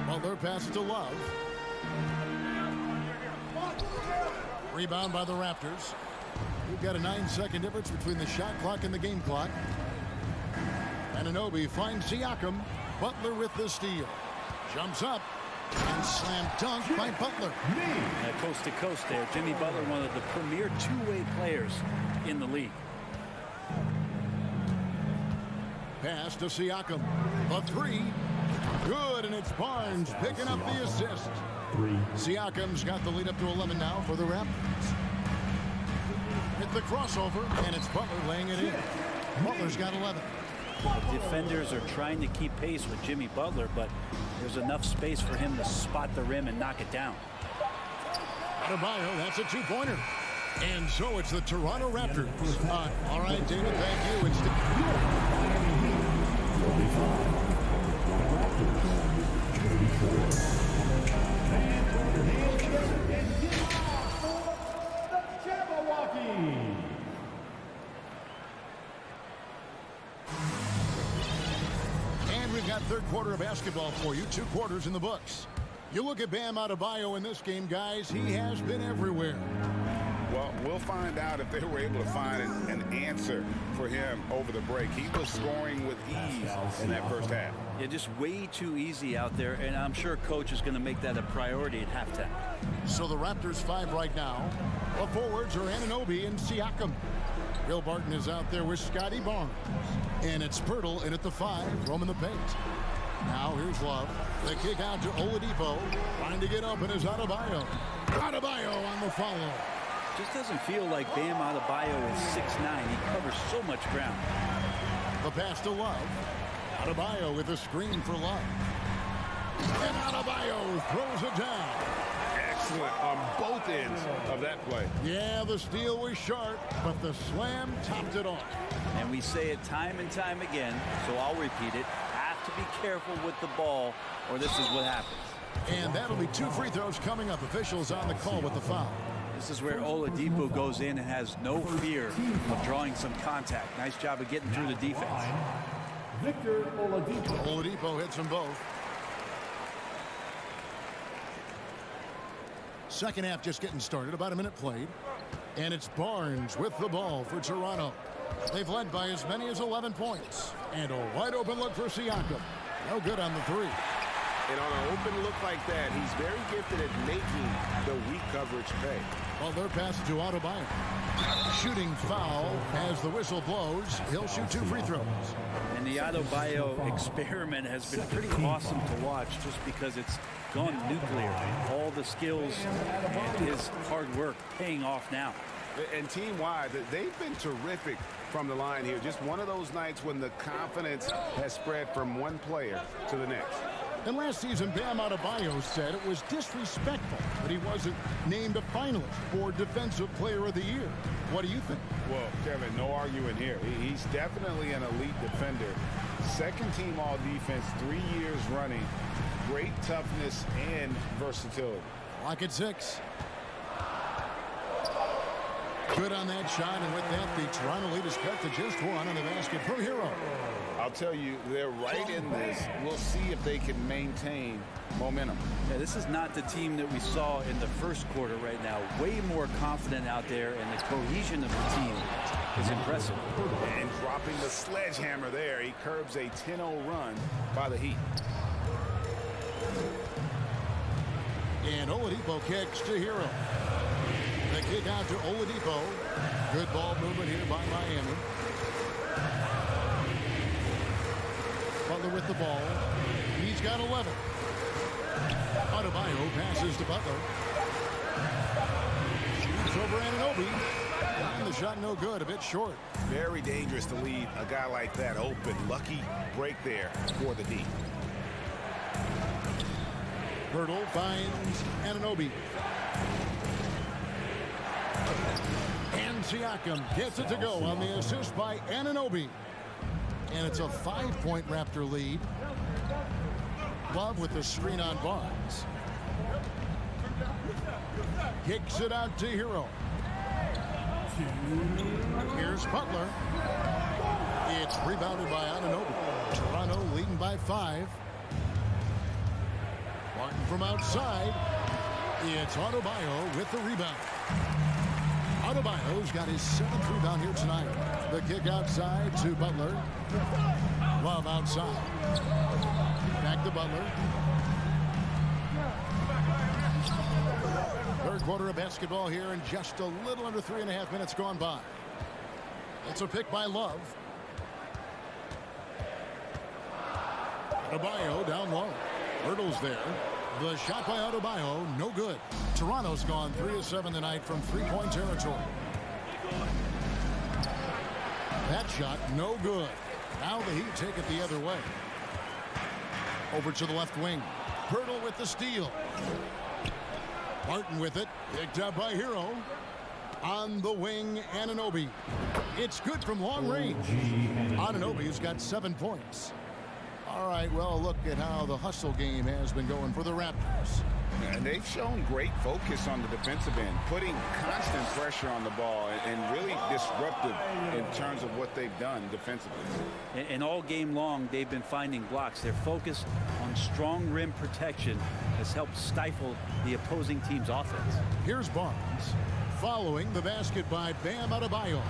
Butler passes to Love. Rebound by the Raptors. We've got a 9-second difference between the shot clock and the game clock. Anunoby finds Siakam. Butler with the steal. Jumps up. And slam dunk by Butler. Coast to coast there. Jimmy Butler, one of the premier two-way players in the league. Pass to Siakam. The 3. Good, and it's Barnes picking up the assist. Siakam's got the lead up to 11 now for the Raptors. Hit the crossover, and it's Butler laying it in. Butler's got 11. The defenders are trying to keep pace with Jimmy Butler, but there's enough space for him to spot the rim and knock it down. Adebayo, that's a 2-pointer. And so it's the Toronto Raptors. All right, David, thank you. And we've got third quarter of basketball for you. 2 quarters in the books. You look at Bam Adebayo in this game, guys. He has been everywhere. Well, we'll find out if they were able to find an answer for him over the break. He was scoring with ease in that first half. Yeah, just way too easy out there, and I'm sure coach is going to make that a priority at halftime. So the Raptors 5 right now. The forwards are Anunoby and Siakam. Bill Barton is out there with Scotty Barnes. And it's Pirtle in at the 5, roaming the paint. Now here's Love. The kick out to Oladipo. Trying to get open is Adebayo. Adebayo on the follow. Just doesn't feel like Bam Adebayo is 6'9". He covers so much ground. The pass to Love. Adebayo with a screen for Love. And Adebayo throws it down. Excellent on both ends of that play. Yeah, the steal was sharp, but the slam topped it off. And we say it time and time again, so I'll repeat it. Have to be careful with the ball, or this is what happens. And that'll be 2 free throws coming up. Officials on the call with the foul. This is where Oladipo goes in and has no fear of drawing some contact. Nice job of getting through the defense. Victor Oladipo. Oladipo hits them both. Second half just getting started. About a minute played. And it's Barnes with the ball for Toronto. They've led by as many as 11 points. And a wide open look for Siakam. No good on the three. And on an open look like that, he's very gifted at making the weak coverage pay. Well, they're passing to Adebayo. Shooting foul as the whistle blows. He'll shoot 2 free throws. And the Adebayo experiment has been pretty awesome to watch just because it's gone nuclear. All the skills and his hard work paying off now. And team-wide, they've been terrific from the line here. Just one of those nights when the confidence has spread from one player to the next. And last season, Bam Adebayo said it was disrespectful that he wasn't named a finalist for Defensive Player of the Year. What do you think? Well, Kevin, no arguing here. He's definitely an elite defender. Second team all defense, 3 years running. Great toughness and versatility. Clock at 6. Good on that shot, and with that, the Toronto lead is cut to just 1 on the basket from Hero. I'll tell you, they're right in this. We'll see if they can maintain momentum. Yeah, this is not the team that we saw in the first quarter right now. Way more confident out there, and the cohesion of the team is impressive. And dropping the sledgehammer there, he curbs a 10-0 run by the Heat. And Oladipo kicks to Hero. The kick out to Oladipo. Good ball movement here by Miami. Butler with the ball. He's got 11. Adebayo passes to Butler. Shoots over Anunoby. And the shot no good, a bit short. Very dangerous to leave a guy like that open. Lucky break there for the D. Hurdle finds Anunoby. And Siakam gets it to go on the assist by Anunoby. And it's a 5-point Raptor lead. Love with the screen on Barnes. Kicks it out to Hero. Here's Butler. It's rebounded by Anunoby. Toronto leading by 5. Martin from outside. It's Adebayo with the rebound. Adebayo's got his 7th rebound here tonight. The kick outside to Butler. Love outside. Back to Butler. Third quarter of basketball here, and just a little under 3.5 minutes gone by. It's a pick by Love. Adebayo down low. Hurdles there. The shot by Adebayo, no good. Toronto's gone 3 of 7 tonight from 3-point territory. That shot, no good. Now the Heat take it the other way. Over to the left wing. Hurdle with the steal. Martin with it. Picked up by Hero. On the wing, Anunoby. It's good from long range. Anunoby's got 7 points. All right, well, look at how the hustle game has been going for the Raptors. And they've shown great focus on the defensive end, putting constant pressure on the ball and really disruptive in terms of what they've done defensively. And all game long, they've been finding blocks. Their focus on strong rim protection has helped stifle the opposing team's offense. Here's Barnes following the basket by Bam Adebayo.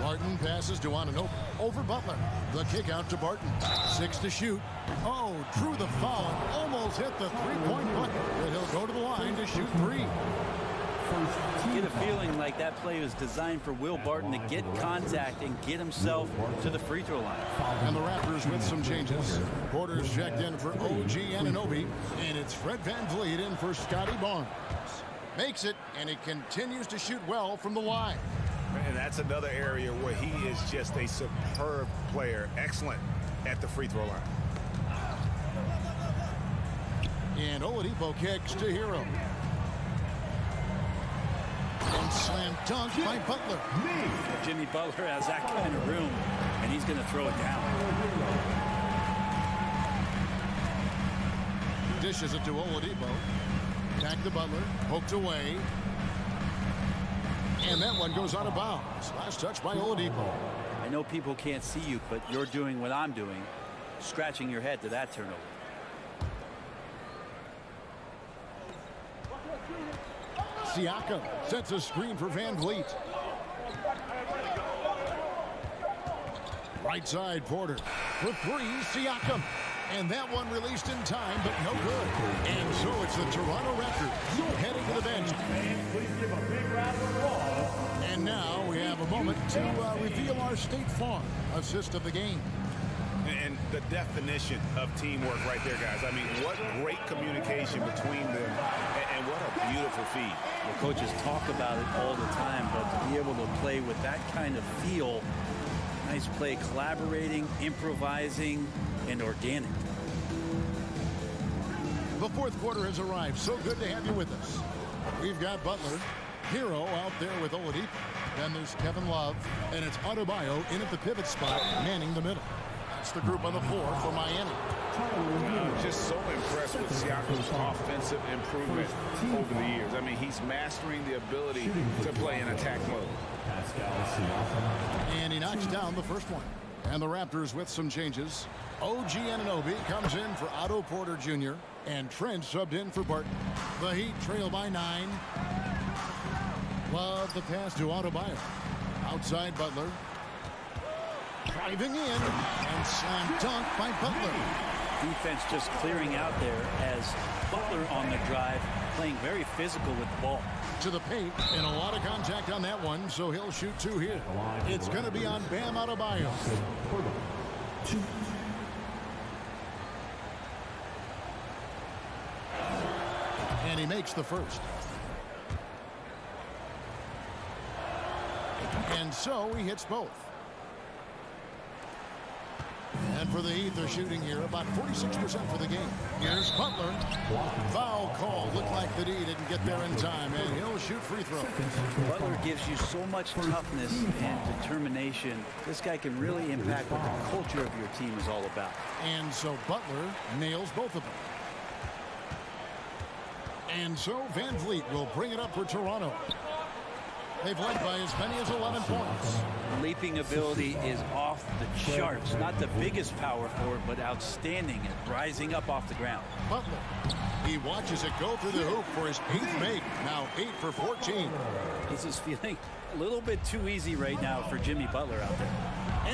Barton passes to Anunoby. Over Butler. The kick out to Barton. 6 to shoot. Oh, drew the foul and almost hit the 3-point bucket. But he'll go to the line to shoot 3. Get a feeling like that play was designed for Will Barton to get contact and get himself to the free throw line. And the Raptors with some changes. Porter's checked in for OG Anunoby. And it's Fred VanVleet in for Scotty Barnes. Makes it, and he continues to shoot well from the line. And that's another area where he is just a superb player. Excellent at the free throw line. And Oladipo kicks to Hero. And slam dunk by Butler. Jimmy Butler has that kind of room, and he's going to throw it down. Dishes it to Oladipo. Back to Butler. Poked away. And that one goes out of bounds. Last touch by Oladipo. And know people can't see you, but you're doing what I'm doing, scratching your head to that turnover. Siakam sets a screen for Van Vliet. Right side, Porter. For three, Siakam. And that one released in time, but no good. And so it's the Toronto Raptors heading to the bench. And now we have a moment to reveal our State Farm assist of the game. And the definition of teamwork right there, guys. I mean, what great communication between them, and what a beautiful feed. The coaches talk about it all the time, but to be able to play with that kind of feel, nice play, collaborating, improvising, and organic. The fourth quarter has arrived. So good to have you with us. We've got Butler, Hero out there with Oladipo. Then there's Kevin Love, and it's Adebayo in at the pivot spot, manning the middle. That's the group on the floor for Miami. I'm just so impressed with Siakam's offensive improvement over the years. I mean, he's mastering the ability to play in attack mode. And he knocks down the first one. And the Raptors with some changes. OG Anunoby comes in for Otto Porter Jr. and Trent subbed in for Barton. The Heat trail by 9. Love the pass to Adebayo. Outside Butler. Driving in and slam dunk by Butler. Defense just clearing out there as Butler on the drive, playing very physical with the ball. To the paint, and a lot of contact on that one, so he'll shoot 2 here. It's going to be on Bam Adebayo. And he makes the first. And so he hits both. And for the Heat, they're shooting here about 46% for the game. Here's Butler. Foul call. Looked like the D didn't get there in time, and he'll shoot free throws. Butler gives you so much toughness and determination. This guy can really impact what the culture of your team is all about. And so Butler nails both of them. And so Van Vliet will bring it up for Toronto. They've led by as many as 11 points. Leaping ability is off the charts. Not the biggest power forward, but outstanding at rising up off the ground. Butler, he watches it go through the hoop for his 8th make. Now 8 for 14. This is feeling a little bit too easy right now for Jimmy Butler out there.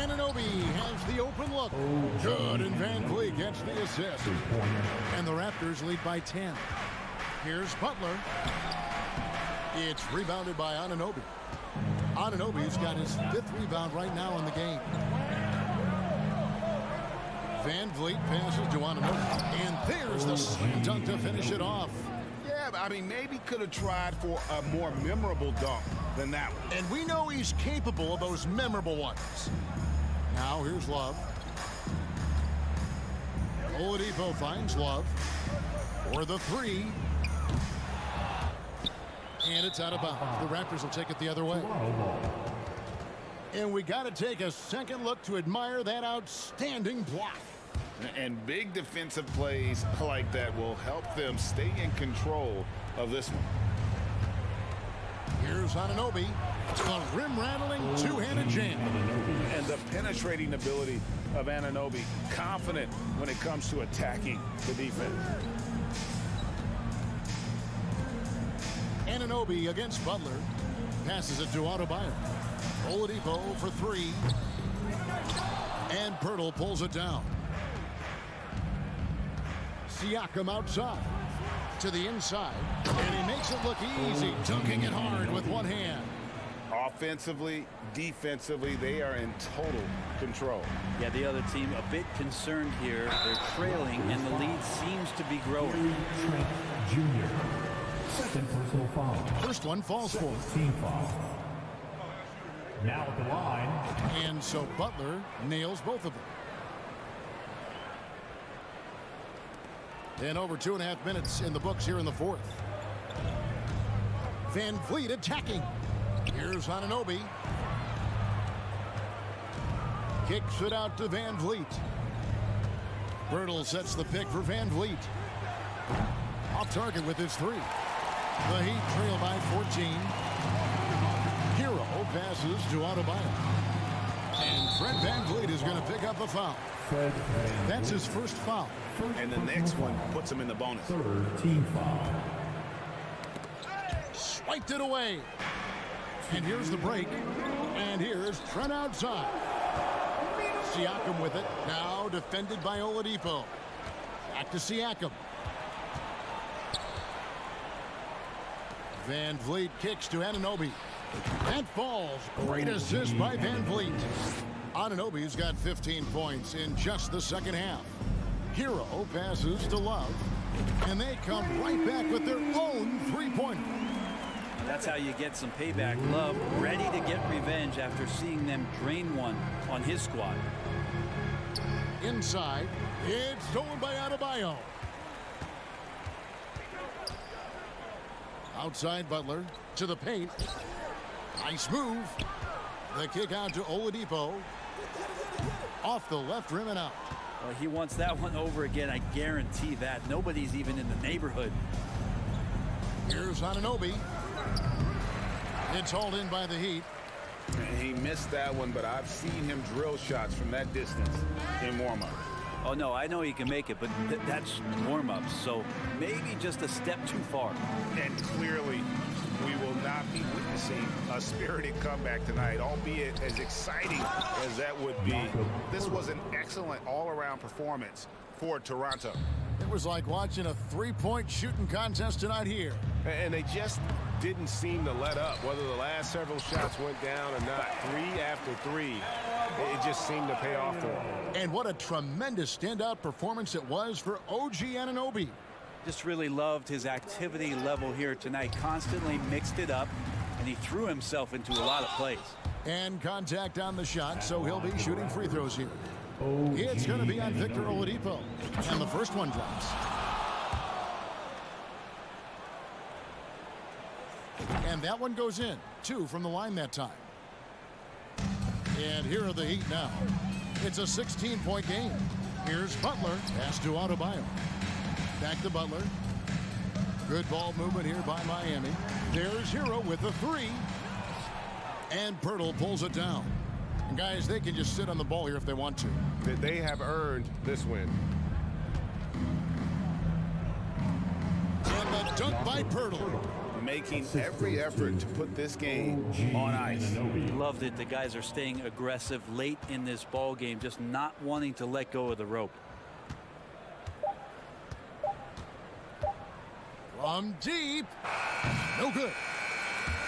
Anunoby has the open look. Good, and Van Vliet gets the assist. And the Raptors lead by 10. Here's Butler. It's rebounded by Anunoby. Anunoby's got his 5th rebound right now in the game. Van Vliet passes to Anunoby. And there's the slam dunk to finish it off. Yeah, I mean, maybe could have tried for a more memorable dunk than that one. And we know he's capable of those memorable ones. Now here's Love. Oladipo finds Love for the 3. And it's out of bounds. The Raptors will take it the other way. And we got to take a second look to admire that outstanding block. And big defensive plays like that will help them stay in control of this one. Here's Anunoby. A rim-rattling two-handed jam. And the penetrating ability of Anunoby. Confident when it comes to attacking the defense. Anunoby against Butler. Passes it to Adebayo. Oladipo for 3. And Pirtle pulls it down. Siakam outside. To the inside. And he makes it look easy. Dunking it hard with one hand. Offensively, defensively, they are in total control. Yeah, the other team a bit concerned here. They're trailing, and the lead seems to be growing. Trent Jr. Second personal foul. First one falls for. Team foul. Now at the line. And so Butler nails both of them. And over 2.5 minutes in the books here in the fourth. Van Vliet attacking. Here's Anunoby. Kicks it out to Van Vliet. Birtle sets the pick for Van Vliet. Off target with his 3. The Heat trail by 14. Hero passes to Adebayo. And Fred VanVleet is going to pick up a foul. That's his first foul. And the next one puts him in the bonus. Third team foul. Swiped it away. And here's the break. And here's Trent outside. Siakam with it. Now defended by Oladipo. Back to Siakam. VanVleet kicks to Anunoby. That falls. Great assist by VanVleet. Anunoby's got 15 points in just the second half. Hero passes to Love. And they come right back with their own three-pointer. That's how you get some payback. Love ready to get revenge after seeing them drain one on his squad. Inside, it's stolen by Adebayo. Outside Butler to the paint. Nice move. The kick out to Oladipo. Off the left rim and out. Well, he wants that one over again. I guarantee that. Nobody's even in the neighborhood. Here's Anunoby. It's hauled in by the Heat. And he missed that one, but I've seen him drill shots from that distance in warm-up. Oh, no, I know he can make it, but that's warm-up, so maybe just a step too far. And clearly, we will not be witnessing a spirited comeback tonight, albeit as exciting as that would be. This was an excellent all-around performance for Toronto. It was like watching a three-point shooting contest tonight here. And they just didn't seem to let up, whether the last several shots went down or not. 3 after 3, it just seemed to pay off for them. And what a tremendous standout performance it was for OG Anunoby. Just really loved his activity level here tonight. Constantly mixed it up, and he threw himself into a lot of plays. And contact on the shot, so he'll be shooting free throws here. It's going to be on Victor Oladipo. And the first one drops. And that one goes in. 2 from the line that time. And here are the Heat now. It's a 16-point game. Here's Butler. Pass to Adebayo. Back to Butler. Good ball movement here by Miami. There's Hero with the 3. And Pirtle pulls it down. And guys, they can just sit on the ball here if they want to. They have earned this win. And the dunk by Pirtle. Making every effort to put this game on ice. Loved it. The guys are staying aggressive late in this ball game, just not wanting to let go of the rope. From deep. No good.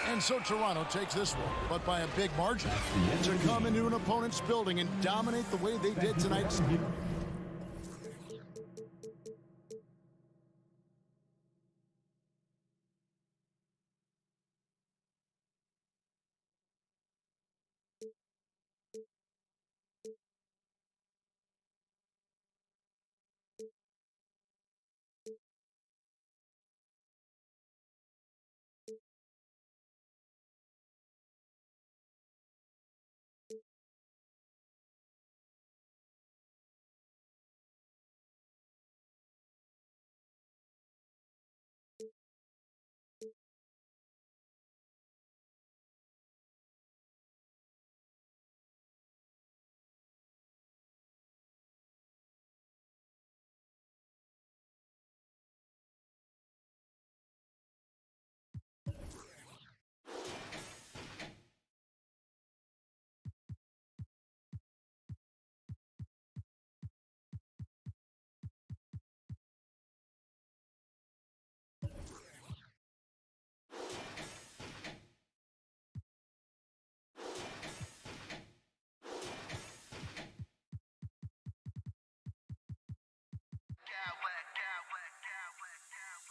And so Toronto takes this one, but by a big margin. To come into an opponent's building and dominate the way they did tonight.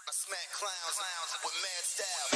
I smack clowns with mad style.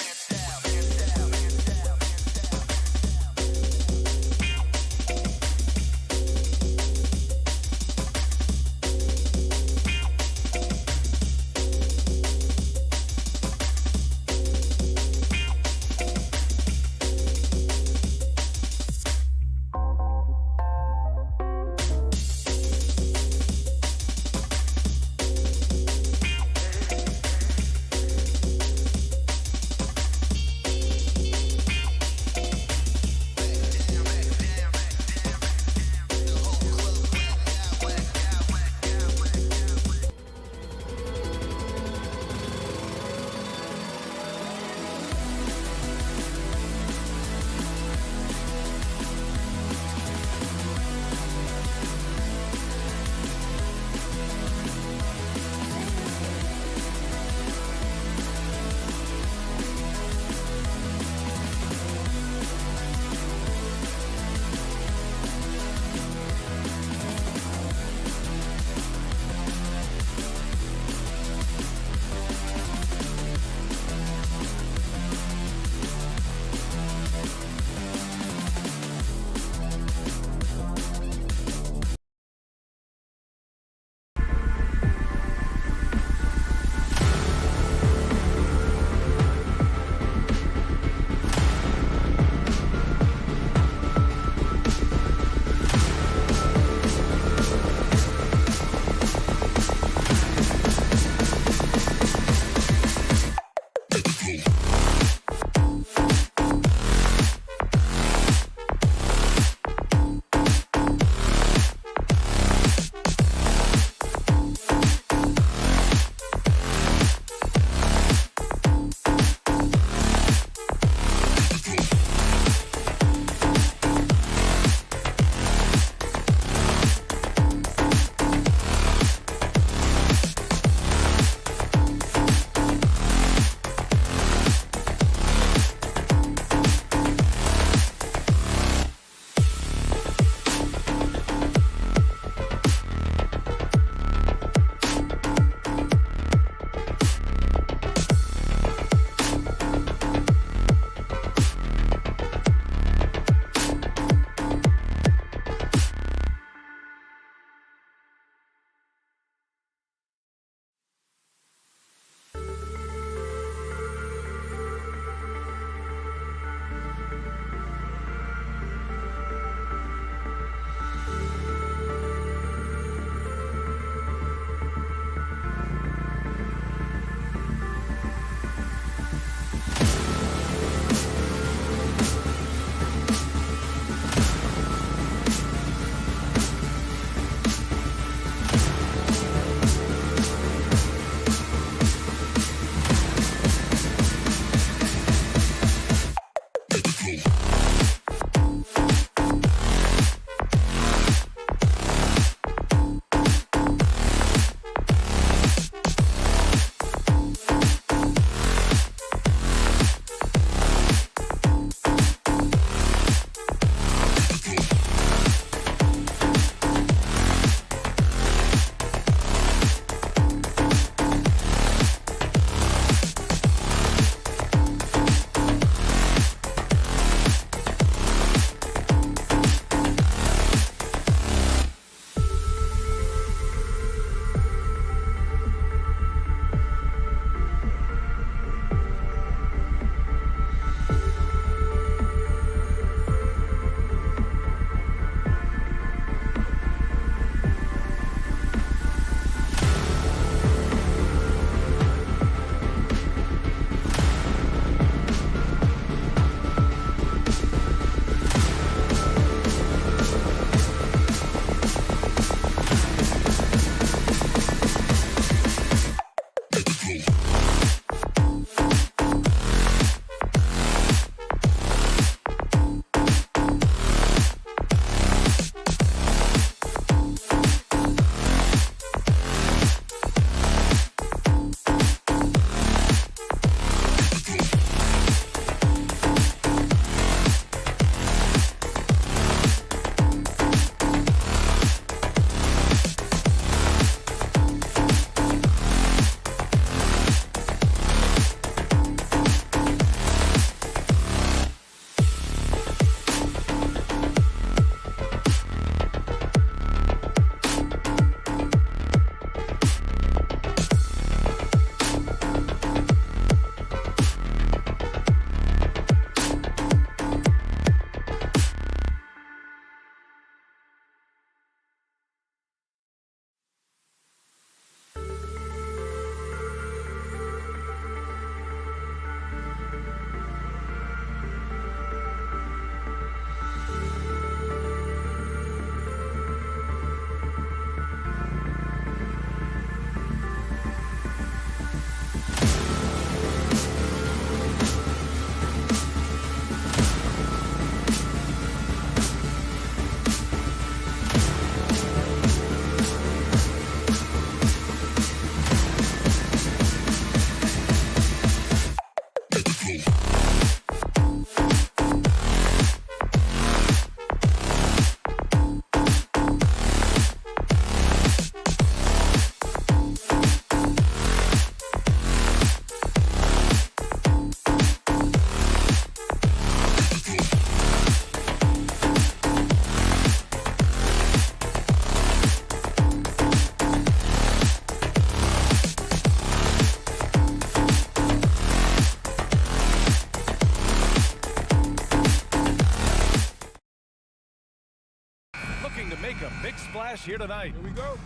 Flash here tonight. Here we go.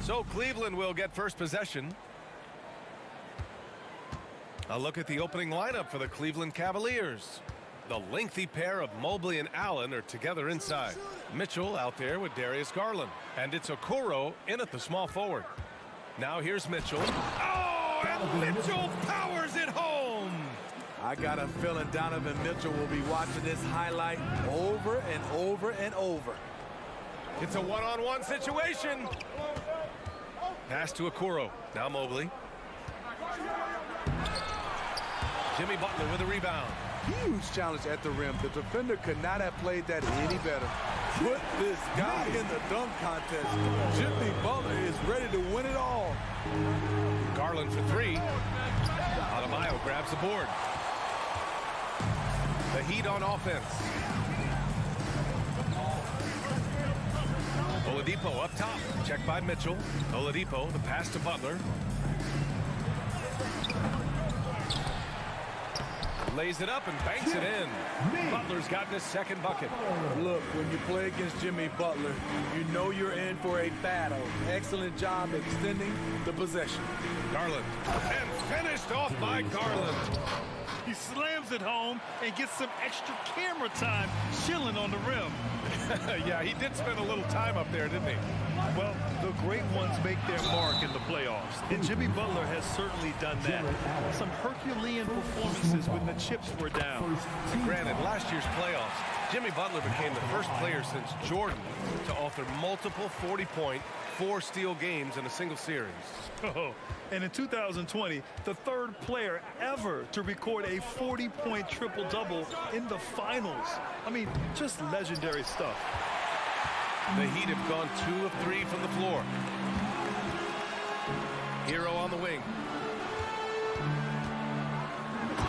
So Cleveland will get first possession. A look at the opening lineup for the Cleveland Cavaliers. The lengthy pair of Mobley and Allen are together inside. Mitchell out there with Darius Garland. And it's Okoro in at the small forward. Now here's Mitchell. Oh, and Mitchell powers it home. I got a feeling Donovan Mitchell will be watching this highlight over and over and over. It's a one-on-one situation. Pass to Okoro. Now Mobley. Jimmy Butler with a rebound. Huge challenge at the rim. The defender could not have played that any better. Put this guy in the dunk contest. Jimmy Butler is ready to win it all. Garland for three. Adebayo grabs the board. The Heat on offense. Oladipo up top. Checked by Mitchell. Oladipo, the pass to Butler. Lays it up and banks it in. Butler's gotten his second bucket. Look, when you play against Jimmy Butler, you know you're in for a battle. Excellent job extending the possession. Garland. And finished off by Garland. He slams it home and gets some extra camera time chilling on the rim. Yeah, he did spend a little time up there, didn't he? Well, the great ones make their mark in the playoffs, and Jimmy Butler has certainly done that. Some Herculean performances when the chips were down. Granted, last year's playoffs, Jimmy Butler became the first player since Jordan to author multiple 40-point, 4-steal games in a single series. Oh, and in 2020, the third player ever to record a 40-point triple-double in the finals. I mean, just legendary stuff. The Heat have gone 2 of 3 from the floor. Hero on the wing.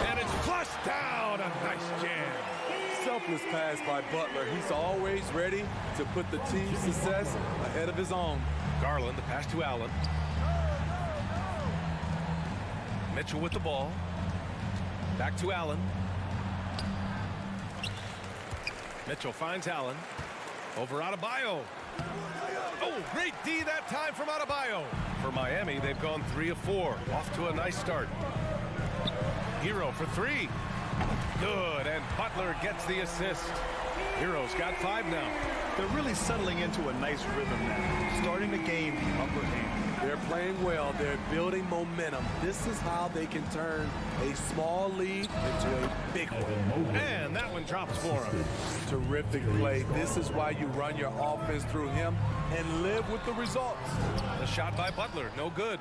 And it's flushed down. A nice jam. Selfless pass by Butler. He's always ready to put the team's success ahead of his own. Garland, the pass to Allen. Mitchell with the ball. Back to Allen. Mitchell finds Allen. Over Adebayo. Oh, great D that time from Adebayo. For Miami, they've gone 3 of 4. Off to a nice start. Hero for 3. Good, and Butler gets the assist. Hero's got 5 now. They're really settling into a nice rhythm now, starting to gain the upper hand. They're playing well. They're building momentum. This is how they can turn a small lead into a big one. And that one drops for him. Terrific play. This is why you run your offense through him and live with the results. The shot by Butler, no good.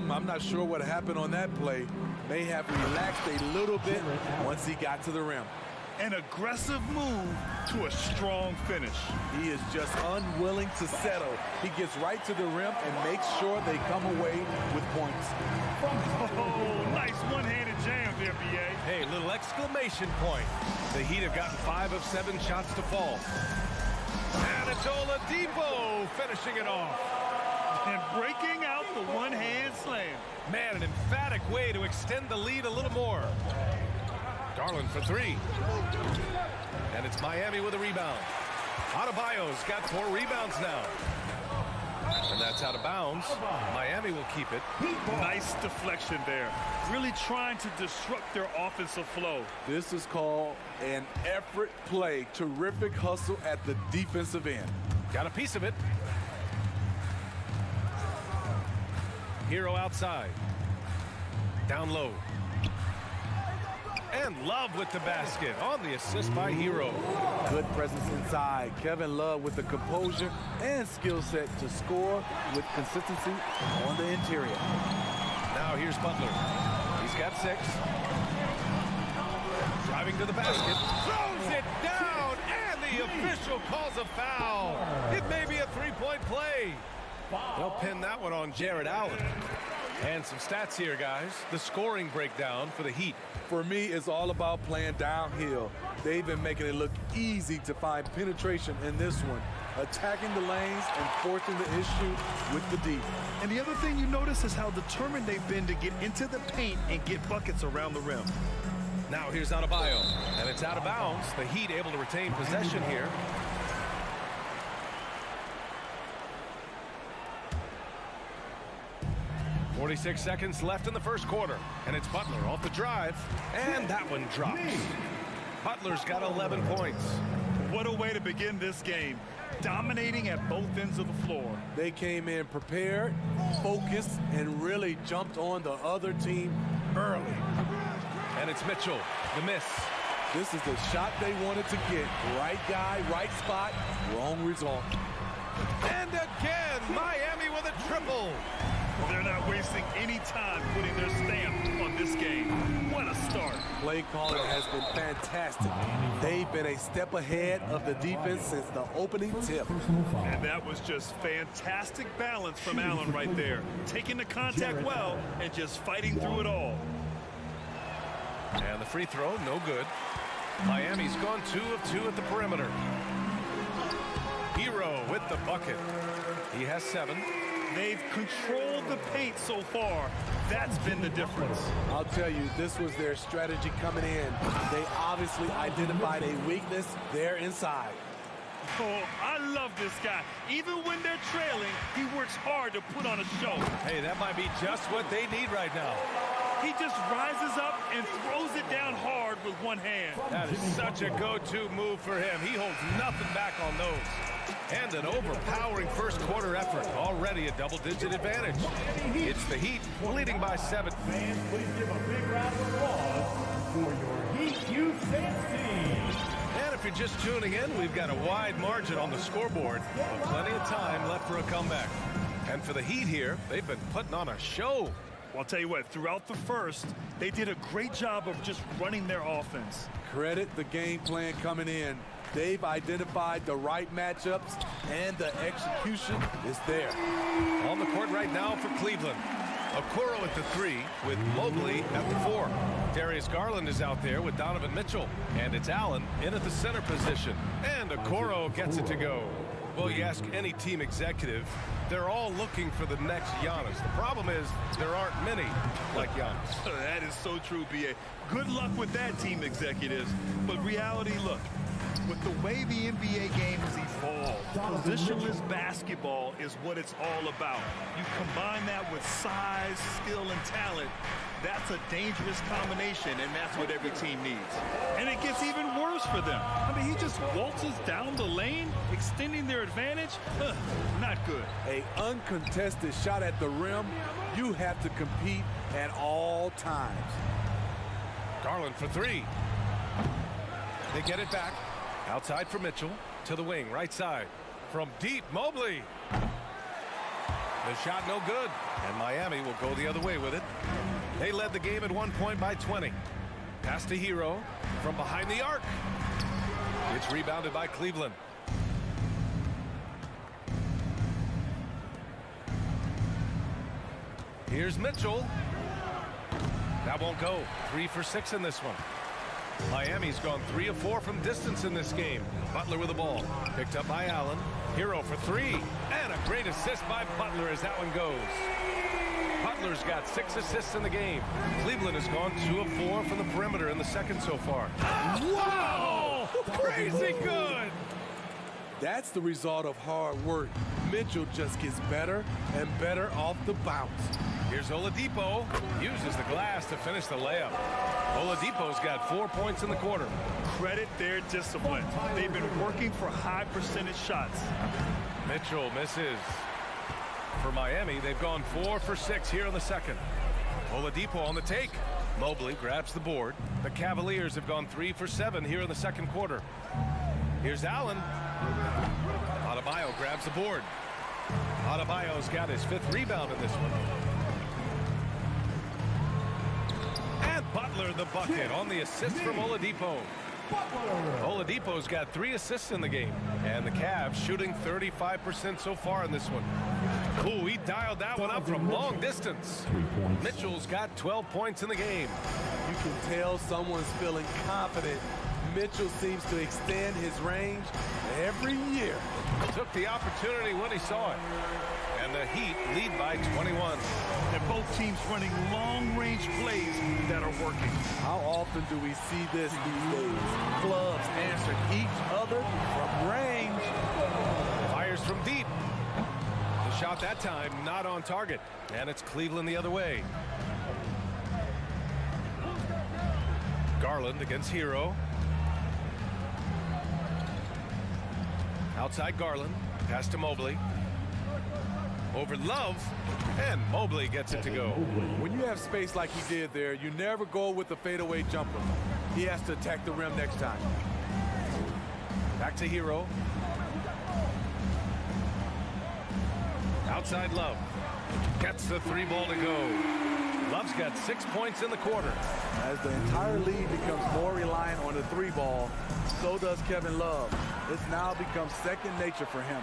I'm not sure what happened on that play. May have relaxed a little bit once he got to the rim. An aggressive move to a strong finish. He is just unwilling to settle. He gets right to the rim and makes sure they come away with points. Oh, nice one-handed jam there, B.A. Hey, little exclamation point. The Heat have gotten 5 of 7 shots to fall. And it's Oladipo finishing it off. And breaking out the one-hand slam. Man, an emphatic way to extend the lead a little more. Garland for 3. And it's Miami with a rebound. Adebayo's got 4 rebounds now. And that's out of bounds. Miami will keep it. Nice deflection there. Really trying to disrupt their offensive flow. This is called an effort play. Terrific hustle at the defensive end. Got a piece of it. Hero outside. Down low. And Love with the basket on the assist by Hero. Good presence inside. Kevin Love with the composure and skill set to score with consistency on the interior. Now here's Butler. He's got 6. Driving to the basket. Throws it down. And the official calls a foul. It may be a 3-point play. They'll pin that one on Jared Allen. And some stats here, guys. The scoring breakdown for the Heat. For me, it's all about playing downhill. They've been making it look easy to find penetration in this one, attacking the lanes and forcing the issue with the D. And the other thing you notice is how determined they've been to get into the paint and get buckets around the rim. Now here's Adebayo, and it's out of bounds. The Heat able to retain possession here. 46 seconds left in the first quarter, and it's Butler off the drive, and that one drops. Butler's got 11 points. What a way to begin this game. Dominating at both ends of the floor. They came in prepared, focused, and really jumped on the other team early. And it's Mitchell, the miss. This is the shot they wanted to get. Right guy, right spot, wrong result. And again, Miami with a triple. They're not wasting any time putting their stamp on this game. What a start. Play calling has been fantastic. They've been a step ahead of the defense since the opening tip. And that was just fantastic balance from Allen right there. Taking the contact well and just fighting through it all. And the free throw, no good. Miami's gone 2 of 2 at the perimeter. Hero with the bucket. He has 7. They've controlled the paint so far. That's been the difference. I'll tell you, this was their strategy coming in. They obviously identified a weakness there inside. Oh, I love this guy. Even when they're trailing, he works hard to put on a show. Hey, that might be just what they need right now. He just rises up and throws it down hard with one hand. That is such a go-to move for him. He holds nothing back on those. And an overpowering first quarter effort. Already a double-digit advantage. It's the Heat leading by 7. Fans, please give a big round of applause for your Heat Youth Fans team. And if you're just tuning in, we've got a wide margin on the scoreboard, but plenty of time left for a comeback. And for the Heat here, they've been putting on a show. Well, I'll tell you what, throughout the first, they did a great job of just running their offense. Credit the game plan coming in. They've identified the right matchups, and the execution is there. On the court right now for Cleveland. Okoro at the 3 with Mobley at the 4. Darius Garland is out there with Donovan Mitchell. And it's Allen in at the center position. And Okoro gets it to go. Well, you ask any team executive, they're all looking for the next Giannis. The problem is there aren't many like Giannis. That is so true, B.A. Good luck with that, team executives. But reality, look, with the way the NBA game has evolved, positionless basketball is what it's all about. You combine that with size, skill, and talent, that's a dangerous combination, and that's what every team needs. And it gets even worse for them. I mean, he just waltzes down the lane, extending their advantage. Not good. An uncontested shot at the rim, you have to compete at all times. Garland for 3. They get it back. Outside for Mitchell. To the wing, right side. From deep, Mobley. The shot no good. And Miami will go the other way with it. They led the game at 1 point by 20. Pass to Hero from behind the arc. It's rebounded by Cleveland. Here's Mitchell. That won't go. 3 for 6 in this one. Miami's gone 3 of 4 from distance in this game. Butler with the ball. Picked up by Allen. Hero for 3. And a great assist by Butler as that one goes. Butler's got 6 assists in the game. Cleveland has gone 2 of 4 from the perimeter in the second so far. Wow! Crazy good! That's the result of hard work. Mitchell just gets better and better off the bounce. Here's Oladipo. Uses the glass to finish the layup. Oladipo's got 4 points in the quarter. Credit their discipline. They've been working for high percentage shots. Mitchell misses. For Miami, they've gone 4 for 6 here in the second. Oladipo on the take. Mobley grabs the board. The Cavaliers have gone 3 for 7 here in the second quarter. Here's Allen. Adebayo grabs the board. Adebayo's got his 5th rebound in this one. And Butler the bucket on the assist from Oladipo. Oladipo's got 3 assists in the game. And the Cavs shooting 35% so far in this one. Ooh, he dialed that one up from long distance. Mitchell's got 12 points in the game. You can tell someone's feeling confident. Mitchell seems to extend his range every year. Took the opportunity when he saw it. And the Heat lead by 21. And both teams running long-range plays that are working. How often do we see this these days? Clubs answering each other from range. Fires from deep. The shot that time, not on target. And it's Cleveland the other way. Garland against Hero. Outside Garland. Pass to Mobley. Over Love. And Mobley gets it to go. When you have space like he did there, you never go with the fadeaway jumper. He has to attack the rim next time. Back to Hero. Outside Love. Gets the 3 ball to go. Love's got 6 points in the quarter. As the entire league becomes more reliant on the 3 ball, so does Kevin Love. It's now become second nature for him.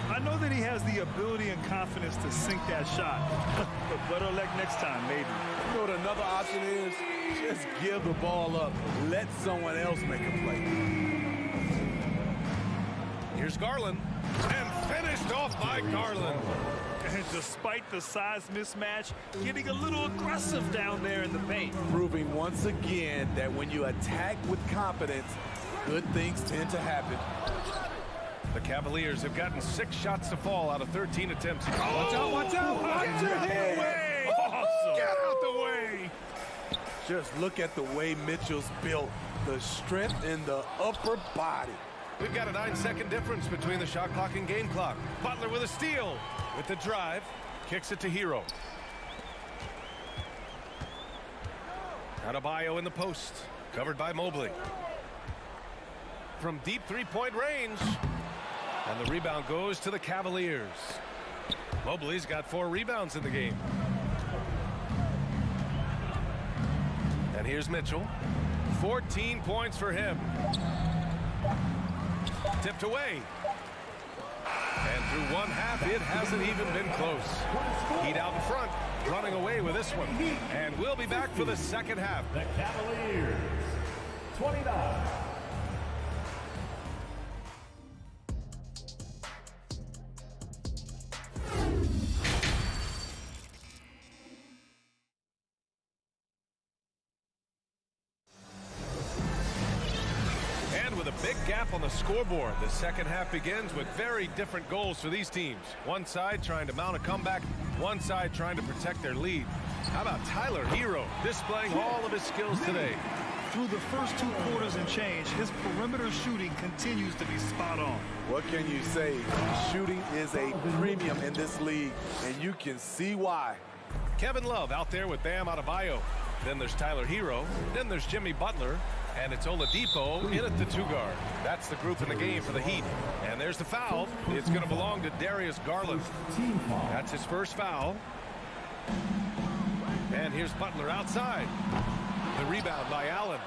I know that he has the ability and confidence to sink that shot. But better luck next time, maybe. You know what another option is? Just give the ball up. Let someone else make a play. Here's Garland. And finished off by Garland. And despite the size mismatch, getting a little aggressive down there in the paint. Proving once again that when you attack with confidence, good things tend to happen. The Cavaliers have gotten 6 shots to fall out of 13 attempts. Watch out, watch out! Watch out! Get out the way! Awesome. Get out the way! Just look at the way Mitchell's built. The strength in the upper body. We've got a 9-second difference between the shot clock and game clock. Butler with a steal. With the drive, kicks it to Hero. Adebayo in the post, covered by Mobley. From deep 3-point range. And the rebound goes to the Cavaliers. Mobley's got 4 rebounds in the game. And here's Mitchell. 14 points for him. Tipped away. And through 1 half, it hasn't even been close. Heat out in front, running away with this one. And we'll be back for the second half. The Cavaliers, 29. Big gap on the scoreboard. The second half begins with very different goals for these teams. One side trying to mount a comeback, one side trying to protect their lead. How about Tyler Hero displaying all of his skills today? Through the first 2 quarters and change, his perimeter shooting continues to be spot on. What can you say? Shooting is a premium in this league, and you can see why. Kevin Love out there with Bam Adebayo. Then there's Tyler Hero. Then there's Jimmy Butler. And it's Oladipo in at the 2 guard. That's the group in the game for the Heat. And there's the foul. It's going to belong to Darius Garland. That's his first foul. And here's Butler outside. The rebound by Allen.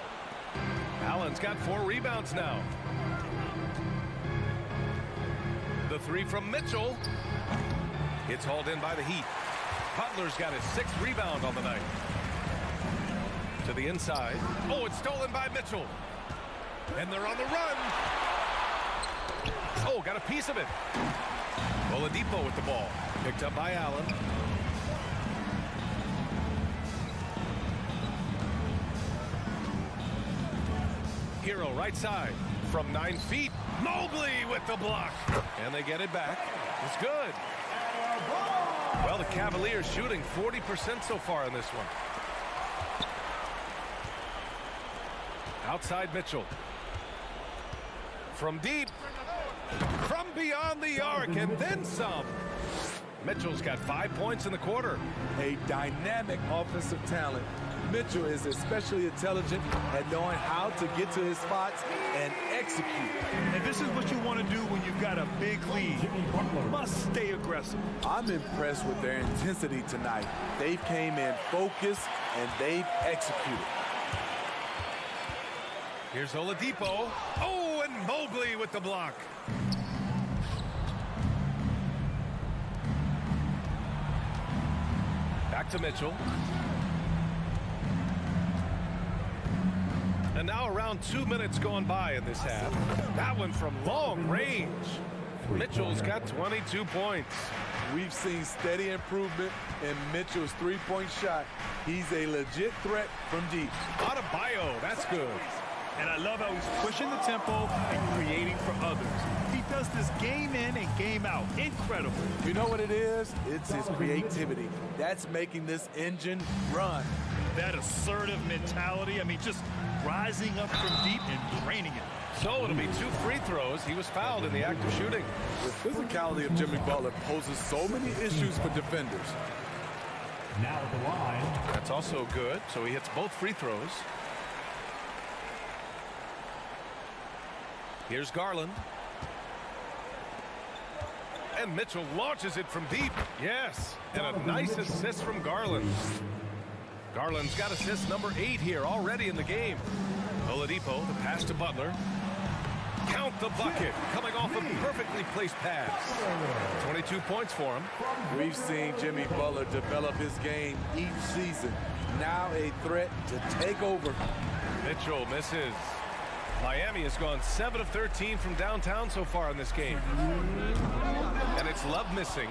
Allen's got 4 rebounds now. The 3 from Mitchell. It's hauled in by the Heat. Butler's got his 6th rebound on the night. To the inside. Oh, it's stolen by Mitchell. And they're on the run. Oh, got a piece of it. Oladipo with the ball. Picked up by Allen. Hero right side. From 9 feet. Mobley with the block. And they get it back. It's good. Well, the Cavaliers shooting 40% so far in this one. Outside Mitchell. From deep. From beyond the arc and then some. Mitchell's got 5 points in the quarter. A dynamic offensive talent. Mitchell is especially intelligent at knowing how to get to his spots and execute. And this is what you want to do when you've got a big lead. You must stay aggressive. I'm impressed with their intensity tonight. They came in focused and they've executed. Here's Oladipo. Oh, and Mobley with the block. Back to Mitchell. And now around 2 minutes going by in this half. That one from long range. Mitchell's got 22 points. We've seen steady improvement in Mitchell's 3-point shot. He's a legit threat from deep. Adebayo, that's good. And I love how he's pushing the tempo and creating for others. He does this game in and game out. Incredible. You know what it is? It's his creativity. That's making this engine run. That assertive mentality, I mean, just rising up from deep and draining it. So it'll be 2 free throws. He was fouled in the act of shooting. The physicality of Jimmy Butler poses so many issues for defenders. Now at the line. That's also good. So he hits both free throws. Here's Garland. And Mitchell launches it from deep. Yes. And a nice assist from Garland. Garland's got assist number 8 here already in the game. Oladipo, the pass to Butler. Count the bucket, coming off a perfectly placed pass. 22 points for him. We've seen Jimmy Butler develop his game each season. Now a threat to take over. Mitchell misses. Miami has gone 7 of 13 from downtown so far in this game. And it's Love missing.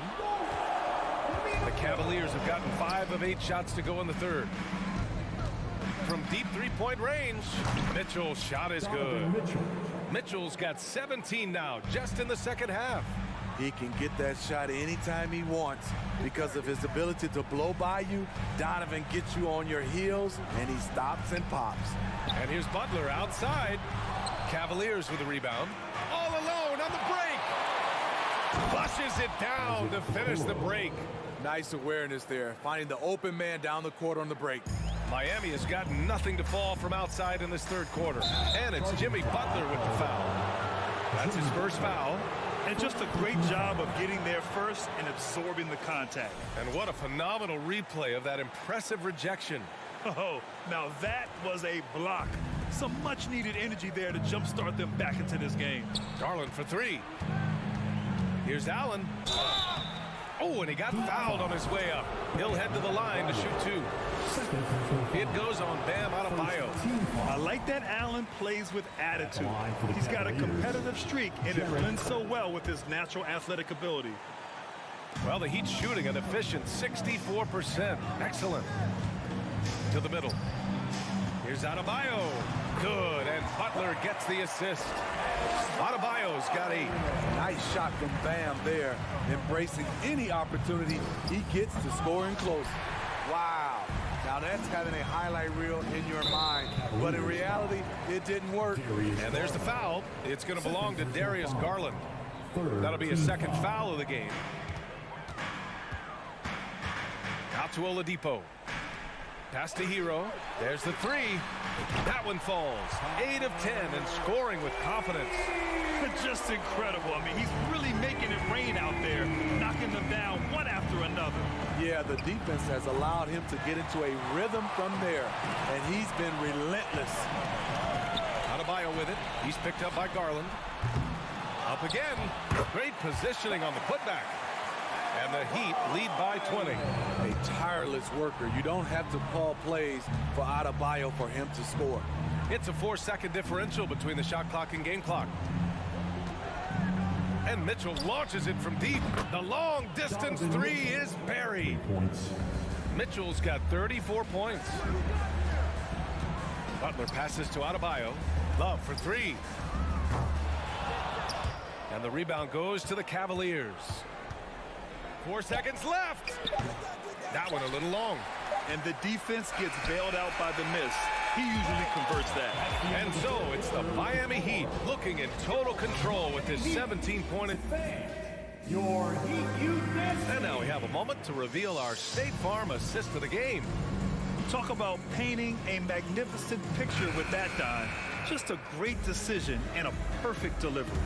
The Cavaliers have gotten 5 of 8 shots to go in the third. From deep three-point range, Mitchell's shot is good. Mitchell's got 17 now, just in the second half. He can get that shot anytime he wants because of his ability to blow by you. Donovan gets you on your heels, and he stops and pops. And here's Butler outside. Cavaliers with a rebound. All alone on the break. Flushes it down to finish the break. Nice awareness there, finding the open man down the court on the break. Miami has got nothing to fall from outside in this third quarter. And it's Jimmy Butler with the foul. That's his first foul. And just a great job of getting there first and absorbing the contact. And what a phenomenal replay of that impressive rejection. Oh, now that was a block. Some much-needed energy there to jumpstart them back into this game. Garland for 3. Here's Allen. Oh, and he got fouled on his way up. He'll head to the line to shoot 2. It goes on Bam Adebayo. I like that Allen plays with attitude. He's got a competitive streak, and it blends so well with his natural athletic ability. Well, the Heat's shooting an efficient 64%. Excellent. To the middle. Here's Adebayo. Good, and Butler gets the assist. Adebayo's got 8. Nice shot from Bam there, embracing any opportunity he gets to scoring close. Wow. Now that's having a highlight reel in your mind, but in reality, it didn't work. And there's the foul. It's going to belong to Darius Garland. That'll be his second foul of the game. Out to Oladipo. Pass to Hero. There's the 3. That one falls. 8 of 10 and scoring with confidence. Just incredible. I mean, he's really making it rain out there, knocking them down one after another. Yeah, the defense has allowed him to get into a rhythm from there, and he's been relentless. Adebayo with it. He's picked up by Garland. Up again. Great positioning on the putback. And the Heat lead by 20. A tireless worker. You don't have to call plays for Adebayo for him to score. It's a 4-second differential between the shot clock and game clock. And Mitchell launches it from deep. The long distance 3 is buried. Mitchell's got 34 points. Butler passes to Adebayo. Love for 3. And the rebound goes to the Cavaliers. 4 seconds left. That one a little long. And the defense gets bailed out by the miss. He usually converts that. And so it's the Miami Heat looking in total control with this 17-point. Your Heat youth. And now we have a moment to reveal our State Farm assist of the game. Talk about painting a magnificent picture with that, Don. Just a great decision and a perfect delivery.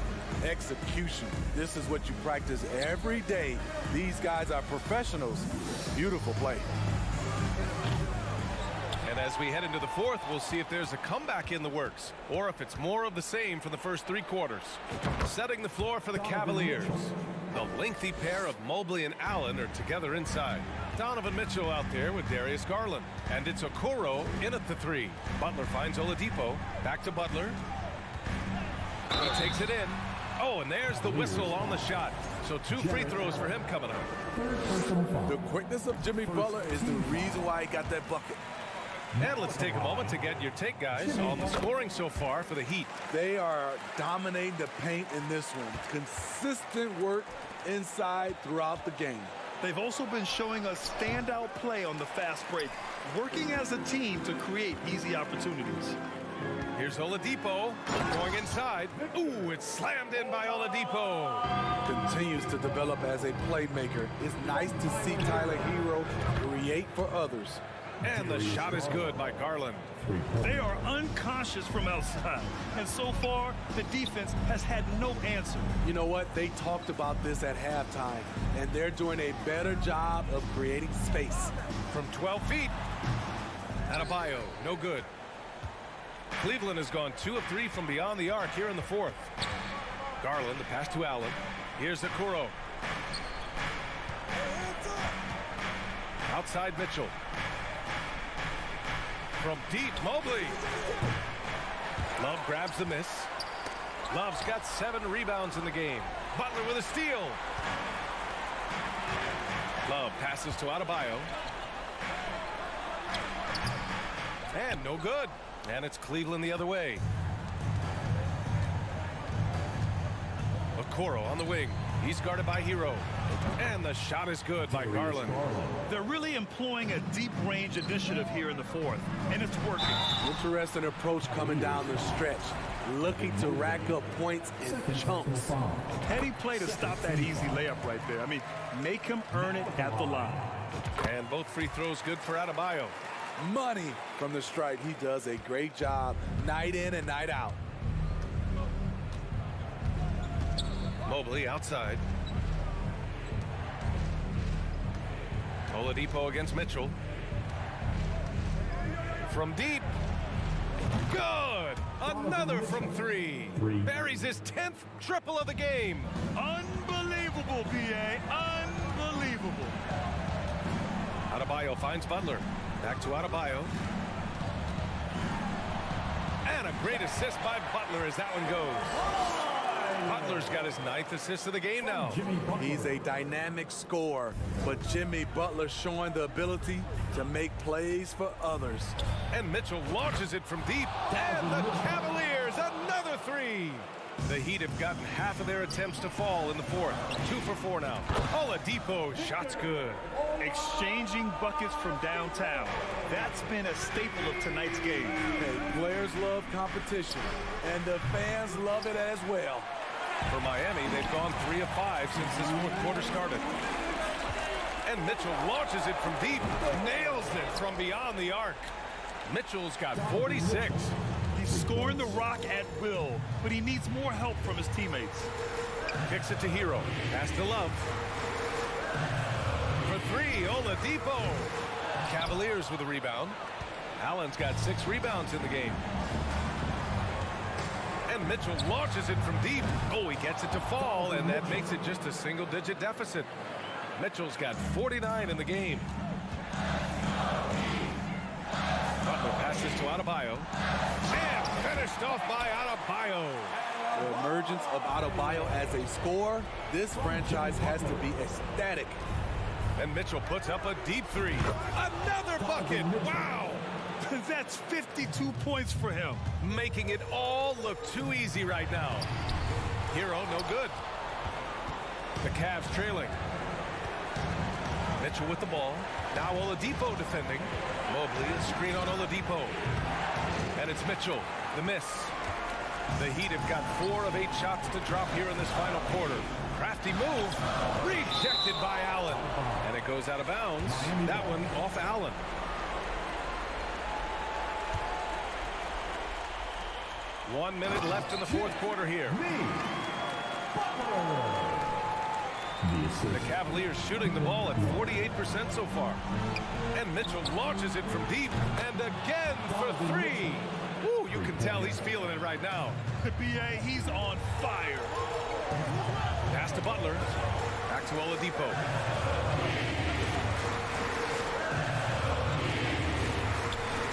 Execution. This is what you practice every day. These guys are professionals. Beautiful play. And as we head into the fourth, we'll see if there's a comeback in the works or if it's more of the same from the first 3 quarters. Setting the floor for the Cavaliers. The lengthy pair of Mobley and Allen are together inside. Donovan Mitchell out there with Darius Garland. And it's Okoro in at the 3. Butler finds Oladipo. Back to Butler. He takes it in. Oh, and there's the whistle on the shot. So 2 free throws for him coming up. The quickness of Jimmy Butler is the reason why he got that bucket. And let's take a moment to get your take, guys, on the scoring so far for the Heat. They are dominating the paint in this one. Consistent work inside throughout the game. They've also been showing us standout play on the fast break, working as a team to create easy opportunities. Here's Oladipo going inside. Ooh, it's slammed in by Oladipo. Continues to develop as a playmaker. It's nice to see Tyler Hero create for others. And the shot is good by Garland. They are unconscious from outside, and so far, the defense has had no answer. You know what? They talked about this at halftime, and they're doing a better job of creating space. From 12 feet, Adebayo, no good. Cleveland has gone 2 of 3 from beyond the arc here in the fourth. Garland, the pass to Allen. Here's Okoro. Outside Mitchell. From deep, Mobley. Love grabs the miss. Love's got 7 rebounds in the game. Butler with a steal. Love passes to Adebayo. And no good. And it's Cleveland the other way. Okoro on the wing. He's guarded by Hero. And the shot is good by Garland. They're really employing a deep range initiative here in the fourth, and it's working. Interesting approach coming down the stretch. Looking to rack up points in chunks. Heady play to stop that easy layup right there. I mean, make him earn it at the line. And both free throws good for Adebayo. Money from the stripe. He does a great job night in and night out. Mobley outside. Oladipo against Mitchell. From deep. Good! Another from 3. Buries his 10th triple of the game. Unbelievable, B.A. Unbelievable. Adebayo finds Butler. Back to Adebayo. And a great assist by Butler as that one goes. Butler's got his 9th assist of the game now. He's a dynamic scorer, but Jimmy Butler showing the ability to make plays for others. And Mitchell launches it from deep. And the Cavaliers, another 3. The Heat have gotten half of their attempts to fall in the fourth. 2 for 4 now. Oladipo, shots good. Exchanging buckets from downtown. That's been a staple of tonight's game. Hey, players love competition, and the fans love it as well. For Miami, they've gone 3 of 5 since this fourth quarter started. And Mitchell launches it from deep. Nails it from beyond the arc. Mitchell's got 46. He's scoring the rock at will, but he needs more help from his teammates. Kicks it to Hero. Pass to Love. For 3, Oladipo. Cavaliers with a rebound. Allen's got 6 rebounds in the game. And Mitchell launches it from deep. Oh, he gets it to fall, and that makes it just a single-digit deficit. Mitchell's got 49 in the game. Butler passes to Adebayo. And finished off by Adebayo. The emergence of Adebayo as a scorer, this franchise has to be ecstatic. And Mitchell puts up a deep 3. Another bucket. Wow. That's 52 points for him. Making it all look too easy right now. Hero, no good. The Cavs trailing. Mitchell with the ball. Now Oladipo defending. Mobley, a screen on Oladipo. And it's Mitchell, the miss. The Heat have got 4 of 8 shots to drop here in this final quarter. Crafty move, rejected by Allen. And it goes out of bounds. That one off Allen. One minute left in the fourth quarter here. The Cavaliers shooting the ball at 48% so far. And Mitchell launches it from deep. And again for 3. Ooh, you can tell he's feeling it right now. The BA, he's on fire. Pass to Butler. Back to Oladipo.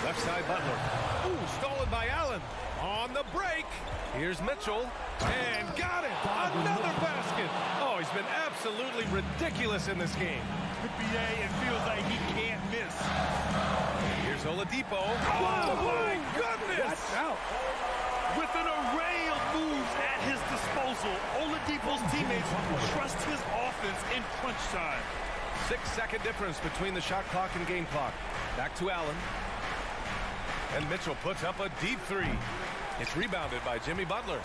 Left side Butler. Ooh, stolen by Allen. On the break. Here's Mitchell. And got it. Another basket. Oh, he's been absolutely ridiculous in this game. The BA, it feels like he can't miss. Here's Here's Oladipo. Oh, my goodness! Watch out. With an array of moves at his disposal, Oladipo's teammates trust his offense in crunch time. 6-second difference between the shot clock and game clock. Back to Allen. And Mitchell puts up a deep three. It's rebounded by Jimmy Butler.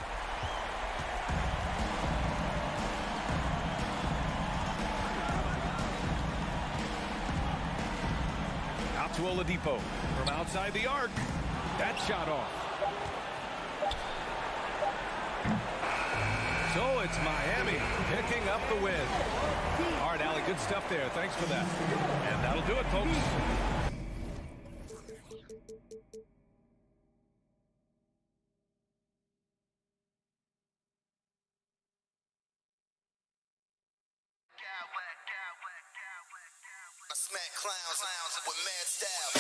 Out to Oladipo from outside the arc. That shot off. So it's Miami picking up the win. All right, Allie, good stuff there. Thanks for that. And that'll do it, folks. I smack clowns with mad style.